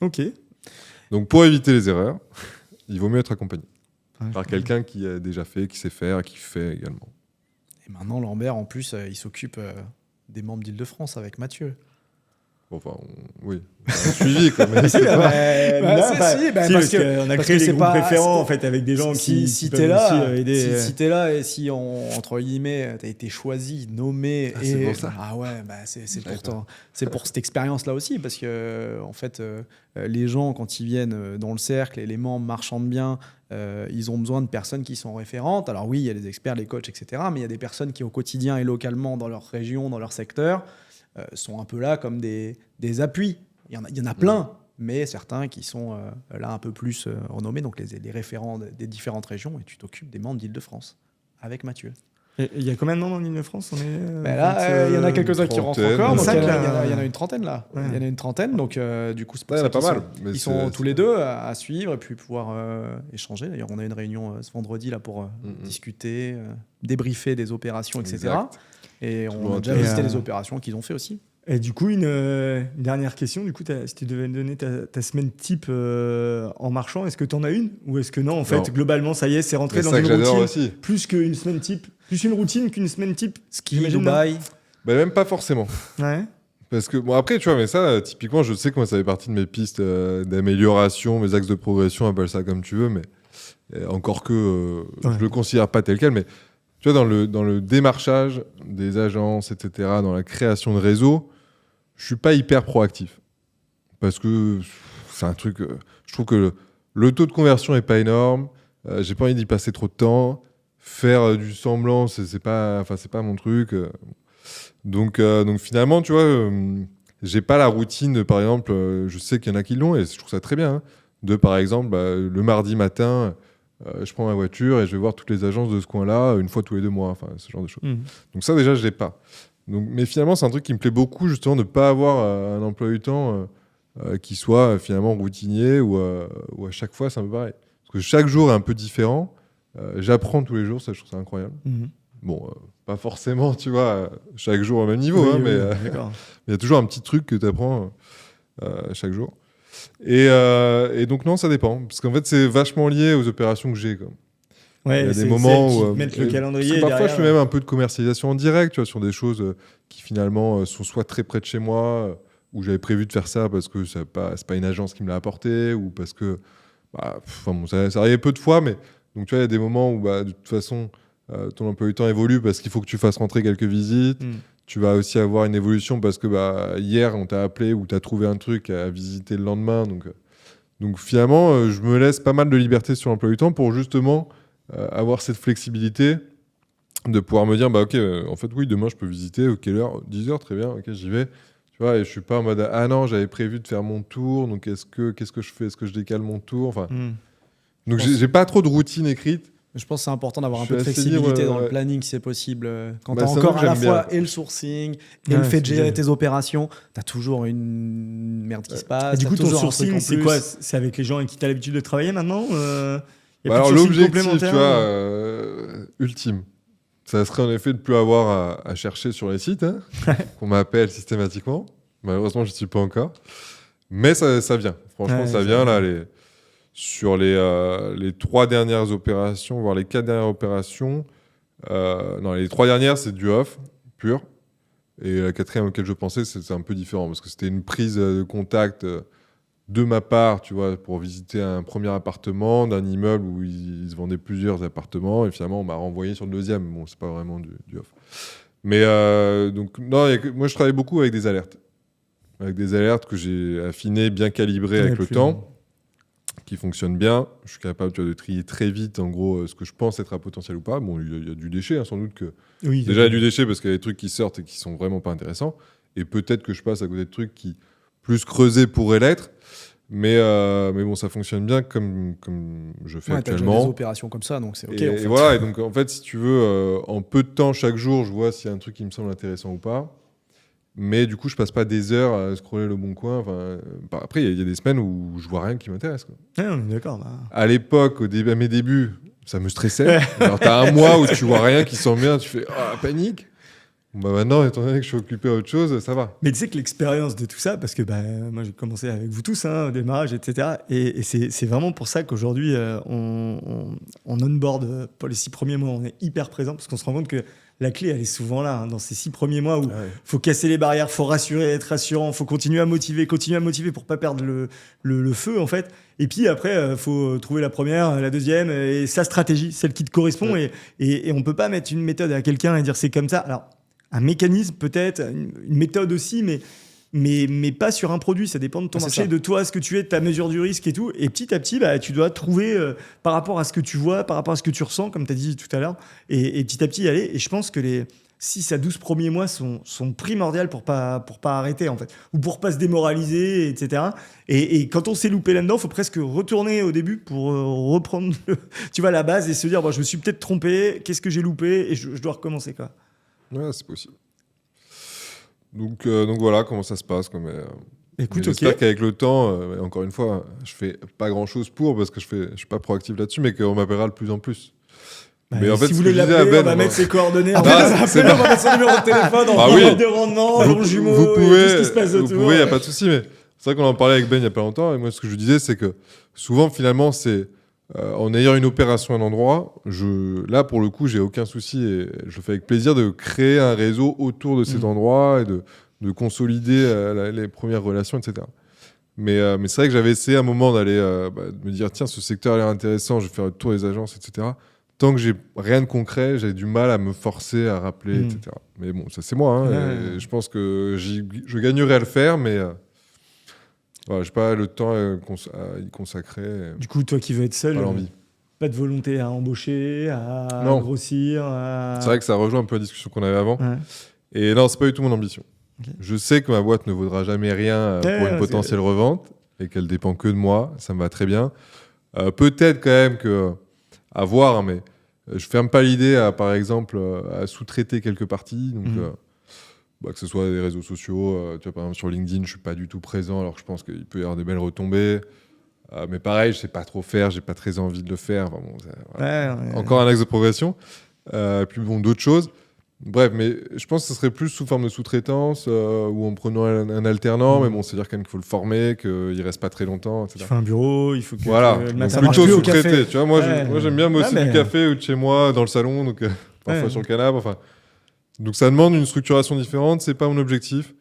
Ok. Donc, pour éviter les erreurs, il vaut mieux être accompagné par quelqu'un qui a déjà fait, qui sait faire, qui fait également. Et maintenant, Lambert, en plus, il s'occupe des membres d'Île-de-France avec Mathieu. Enfin, oui, on a suivi quand même. Parce qu'on a créé des groupes référents en fait avec des gens si t'es là, aider. Si t'es là et si entre guillemets t'as été choisi, nommé, c'est pour ça. C'est pour cette expérience là aussi parce que en fait les gens quand ils viennent dans le cercle et les membres marchands de biens, ils ont besoin de personnes qui sont référentes. Alors oui, il y a les experts, les coachs, etc. Mais il y a des personnes qui au quotidien et localement dans leur région, dans leur secteur sont un peu là comme des appuis. Il y en a plein, mais certains qui sont là un peu plus renommés, donc les référents des différentes régions, et tu t'occupes des membres d'Île-de-France avec Mathieu. Il y a combien de noms en Ile-de-France? On est, là, il y en a quelques-uns qui rentrent trentaine. encore. Donc Cinq, il y là. en a une trentaine là. Ouais. Il y en a une trentaine. Donc du coup, c'est pour Ouais, il y en ça a pas qu'ils mal. sont- mais Ils sont c'est- tous les deux à suivre et puis pouvoir échanger. D'ailleurs, on a une réunion ce vendredi là pour discuter, débriefer des opérations, etc. Exact. Et on a déjà intéressant. visité les opérations qu'ils ont fait aussi. Et du coup, une dernière question. Du coup, si tu devais me donner ta semaine type en marchant, est-ce que tu en as une? Ou est-ce que non, en fait, Non. globalement, ça y est, c'est rentré C'est dans ça une que j'adore routine aussi. plus qu'une semaine type, plus une routine qu'une semaine type? Ski, J'imagine, Dubaï. Bah, même pas forcément. Ouais. Parce que, bon, après, tu vois, mais ça, typiquement, je sais que moi, ça fait partie de mes pistes d'amélioration, mes axes de progression, appelle ça comme tu veux, mais encore que Ouais. je le considère pas tel quel, mais tu vois, dans le démarchage des agences, etc., dans la création de réseaux, je suis pas hyper proactif. Parce que c'est un truc, je trouve que le taux de conversion est pas énorme, j'ai pas envie d'y passer trop de temps, faire du semblant, c'est pas mon truc. Donc finalement, tu vois, j'ai pas la routine, par exemple, je sais qu'il y en a qui l'ont et je trouve ça très bien. Hein, de par exemple, le mardi matin, je prends ma voiture et je vais voir toutes les agences de ce coin-là une fois tous les 2 mois, enfin ce genre de choses. Mhm. Donc ça déjà, je l'ai pas. Donc, mais finalement, c'est un truc qui me plaît beaucoup justement de pas avoir un emploi du temps qui soit finalement routinier ou à chaque fois c'est un peu pareil. Parce que chaque jour est un peu différent. J'apprends tous les jours, ça je trouve ça incroyable. Mhm. Bon, pas forcément, tu vois, chaque jour au même niveau, Oui, hein, oui, mais d'accord. il y a toujours un petit truc que tu apprends chaque jour. Et donc, non, ça dépend. Parce qu'en fait, c'est vachement lié aux opérations que j'ai. Quoi. Ouais, Il y a des c'est moments celles qui où. te mettent le parce calendrier. que parfois, derrière. je fais même un peu de commercialisation en direct, tu vois, sur des choses qui finalement sont soit très près de chez moi, où j'avais prévu de faire ça parce que c'est pas une agence qui me l'a apporté, ou parce que. Bon, ça arrivait peu de fois, mais. Donc, tu vois, il y a des moments où, de toute façon. Ton emploi du temps évolue parce qu'il faut que tu fasses rentrer quelques visites. Mhm. Tu vas aussi avoir une évolution parce que hier, on t'a appelé ou tu as trouvé un truc à visiter le lendemain. Donc finalement, je me laisse pas mal de liberté sur l'emploi du temps pour justement avoir cette flexibilité de pouvoir me dire, ok, en fait, oui, demain, je peux visiter. Quelle heure? 10h, très bien, ok, j'y vais. Tu vois, et je suis pas en mode, ah non, j'avais prévu de faire mon tour, donc qu'est-ce que je fais? Est-ce que je décale mon tour? Enfin, Mhm. donc Je pense- j'ai pas trop de routine écrite. Je pense que c'est important d'avoir un Je peu de suis assez flexibilité libre, dans le ouais. planning si c'est possible. Quand Bah, tu as c'est un encore truc à la que j'aime fois bien. et le sourcing et Ouais, le fait de c'est gérer bien. tes opérations, tu as toujours une merde qui se Et passe. du coup, t'as ton toujours un truc sourcing, en c'est plus. quoi? C'est avec les gens avec qui tu as l'habitude de travailler maintenant? Y a plus de Alors sourcing l'objectif, tu complémentaire vois, ultime, ça serait en effet de plus avoir à chercher sur les sites, hein, qu'on m'appelle systématiquement. Malheureusement, je ne suis pas encore. Mais ça vient. Franchement, Ouais, ça ça vient vient. là. Sur les 3 dernières opérations, voire les 4 dernières opérations, non, les 3 dernières, c'est du off, pur. Et la 4e auquel je pensais, c'est un peu différent, parce que c'était une prise de contact de ma part, tu vois, pour visiter un premier appartement d'un immeuble où ils se vendaient plusieurs appartements, et finalement, on m'a renvoyé sur le 2e. Bon, c'est pas vraiment du off. Mais donc, non, moi, je travaille beaucoup avec des alertes. Avec des alertes que j'ai affinées, bien calibrées avec le temps, qui fonctionnent bien. Je suis capable, tu vois, de trier très vite, en gros, ce que je pense être un potentiel ou pas. Bon, il y a du déchet, hein, sans doute que... Oui, Déjà, il y a du déchet parce qu'il y a des trucs qui sortent et qui sont vraiment pas intéressants. Et peut-être que je passe à côté de trucs qui, plus creusés, pourraient l'être. Mais bon, ça fonctionne bien comme je fais Ouais, t'as déjà actuellement. des opérations comme ça, donc c'est ok. Et, en et fait. voilà, et donc en fait, si tu veux, en peu de temps, chaque jour, je vois s'il y a un truc qui me semble intéressant ou pas. Mais du coup, je passe pas des heures à scroller le bon coin. Enfin, après, il y a des semaines où je vois rien qui m'intéresse, quoi. Ouais, on est d'accord. À l'époque, à mes débuts, ça me stressait. Alors, t'as un mois où tu vois rien qui sent bien, tu fais panique. Bon, maintenant, étant donné que je suis occupé à autre chose, ça va. Mais tu sais que l'expérience de tout ça, parce que moi j'ai commencé avec vous tous, au démarrage, etc. Et c'est vraiment pour ça qu'aujourd'hui, on onboard pour les 6 premiers mois, on est hyper présent, parce qu'on se rend compte que la clé, elle est souvent là, dans ces 6 premiers mois où il faut casser les barrières, faut rassurer, être rassurant, faut continuer à motiver pour pas perdre le feu, en fait. Et puis après, faut trouver la première, la deuxième, et sa stratégie, celle qui te correspond. Ouais. Et on peut pas mettre une méthode à quelqu'un et dire c'est comme ça. Alors, un mécanisme peut-être, une méthode aussi, mais pas sur un produit. Ça dépend de ton C'est marché, ça. de toi, ce que tu es, de ta mesure du risque et tout. Et petit à petit, tu dois trouver par rapport à ce que tu vois, par rapport à ce que tu ressens, comme tu as dit tout à l'heure, et petit à petit y aller. Et je pense que 6 à 12 premiers mois sont primordiaux pour pas arrêter, en fait, ou pour pas se démoraliser, etc. Et quand on s'est loupé là-dedans, il faut presque retourner au début pour reprendre tu vois, la base et se dire, bon, je me suis peut-être trompé, qu'est-ce que j'ai loupé, et je dois recommencer, quoi. Ouais, c'est possible. Donc voilà comment ça se passe. Écoute, j'espère qu'avec le temps, encore une fois, je fais pas grand-chose parce que je suis pas proactif là-dessus, mais qu'on m'appellera de plus en plus. Mais en fait, si vous voulez l'appeler, on va mettre ses coordonnées. On va mettre son numéro de téléphone, en de rendement, long jumeau, vous pouvez, tout ce qui se passe autour. Vous pouvez, il n'y a pas de souci, mais c'est vrai qu'on en parlait avec Ben il n'y a pas longtemps, et moi ce que je disais, c'est que souvent, finalement, c'est en ayant une opération à un endroit, là, pour le coup, j'ai aucun souci, et je le fais avec plaisir, de créer un réseau autour de cet endroit, et de consolider les premières relations, etc. Mais c'est vrai que j'avais essayé à un moment d'aller de me dire, tiens, ce secteur a l'air intéressant, je vais faire le tour des agences, etc. Tant que j'ai rien de concret, j'ai du mal à me forcer à rappeler, etc. Mais bon, ça c'est moi. Hein, je pense que je gagnerais à le faire, mais voilà, j'ai pas le temps à y consacrer. Du coup, toi qui veux être seul, pas l'envie. Pas de volonté à embaucher, à grossir. C'est vrai que ça rejoint un peu la discussion qu'on avait avant. Ouais. Et non, c'est pas du tout mon ambition. Okay. Je sais que ma boîte ne vaudra jamais rien pour une potentielle revente et qu'elle dépend que de moi. Ça me va très bien. Peut-être quand même que à voir, mais je ferme pas l'idée à, par exemple, à sous-traiter quelques parties. Donc, que ce soit des réseaux sociaux, tu vois, par exemple sur LinkedIn, je suis pas du tout présent, alors que je pense qu'il peut y avoir des belles retombées. Mais pareil, je sais pas trop faire, j'ai pas très envie de le faire. Enfin, bon, voilà. Encore un axe de progression. Puis bon, d'autres choses. Bref, mais je pense que ce serait plus sous forme de sous-traitance ou en prenant un alternant. Mais bon, c'est-à-dire quand même qu'il faut le former, qu'il reste pas très longtemps, etc. Il faut un bureau, il faut que... Voilà, donc plutôt sous-traité. Tu vois, moi, j'aime bien bosser du café ou de chez moi, dans le salon, donc parfois sur le canapé. Enfin, donc ça demande une structuration différente. C'est pas mon objectif.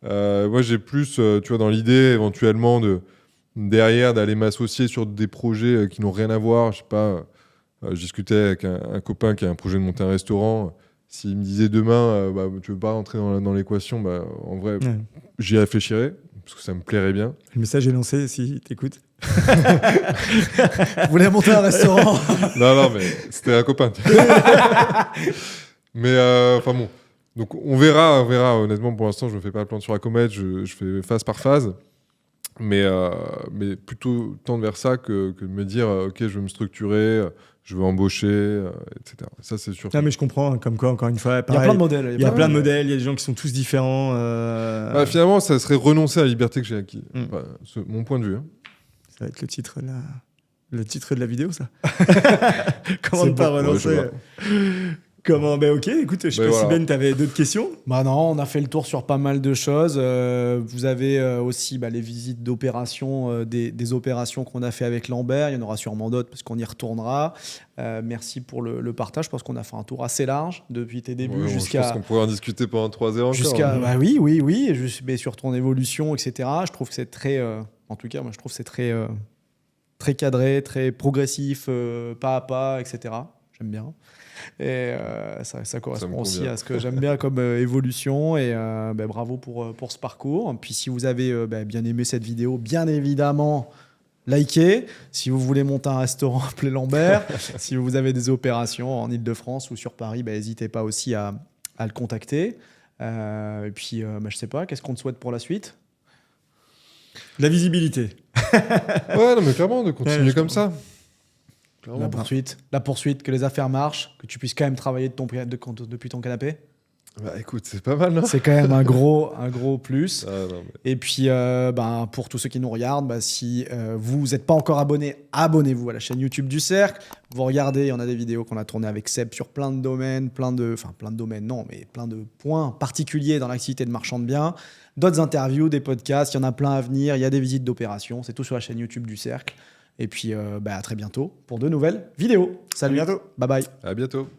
Moi, j'ai plus, tu vois, dans l'idée éventuellement derrière d'aller m'associer sur des projets qui n'ont rien à voir. Je sais pas, je discutais avec un copain qui a un projet de monter un restaurant. S'il me disait demain, tu veux pas rentrer dans l'équation, en vrai, j'y réfléchirais, parce que ça me plairait bien. Le message est lancé, si t'écoutes. Vous voulez monter un restaurant? Non, mais c'était un copain. Mais enfin bon, donc on verra. Honnêtement, pour l'instant, je me fais pas le plan sur la comète, je fais phase par phase. Mais plutôt tendre vers ça que de me dire, ok, je veux me structurer, je veux embaucher, etc. Ça, c'est sûr. Non, mais je comprends, comme quoi, encore une fois, pareil, il y a plein de modèles. Il y a plein de modèles, il y a des gens qui sont tous différents. Finalement, ça serait renoncer à la liberté que j'ai acquise. Mon point de vue. Hein. Ça va être le titre de la vidéo, ça. Comment ne pas renoncer Comment ok, écoute, je sais pas si Ben, tu avais d'autres questions. Non, on a fait le tour sur pas mal de choses. Vous avez aussi les visites d'opérations, des opérations qu'on a fait avec Lambert. Il y en aura sûrement d'autres parce qu'on y retournera. Merci pour le partage. Je pense qu'on a fait un tour assez large depuis tes débuts jusqu'à... Je pense qu'on pourrait en discuter pendant 3 heures encore. Oui. Mais sur ton évolution, etc. Je trouve que c'est très... en tout cas, moi, je trouve que c'est très cadré, très progressif, pas à pas, etc. J'aime bien. Et ça correspond aussi à ce que j'aime bien comme évolution. Et bravo pour ce parcours. Puis si vous avez bien aimé cette vidéo, bien évidemment, likez. Si vous voulez monter un restaurant, appelez Lambert. Si vous avez des opérations en Ile-de-France ou sur Paris, n'hésitez pas aussi à le contacter. Et puis, je sais pas, qu'est-ce qu'on te souhaite pour la suite ? La visibilité. Ouais, non, mais clairement, de continuer comme ça. La poursuite, que les affaires marchent, que tu puisses quand même travailler depuis ton canapé. Écoute, c'est pas mal, non ? C'est quand même un gros plus. Non, mais... Et puis, pour tous ceux qui nous regardent, si vous n'êtes pas encore abonné, abonnez-vous à la chaîne YouTube du Cercle. Vous regardez, il y en a des vidéos qu'on a tournées avec Seb sur plein de domaines, plein de points particuliers dans l'activité de marchand de biens. D'autres interviews, des podcasts, il y en a plein à venir. Il y a des visites d'opérations. C'est tout sur la chaîne YouTube du Cercle. Et puis, à très bientôt pour de nouvelles vidéos. Salut. À bientôt. Bye bye. À bientôt.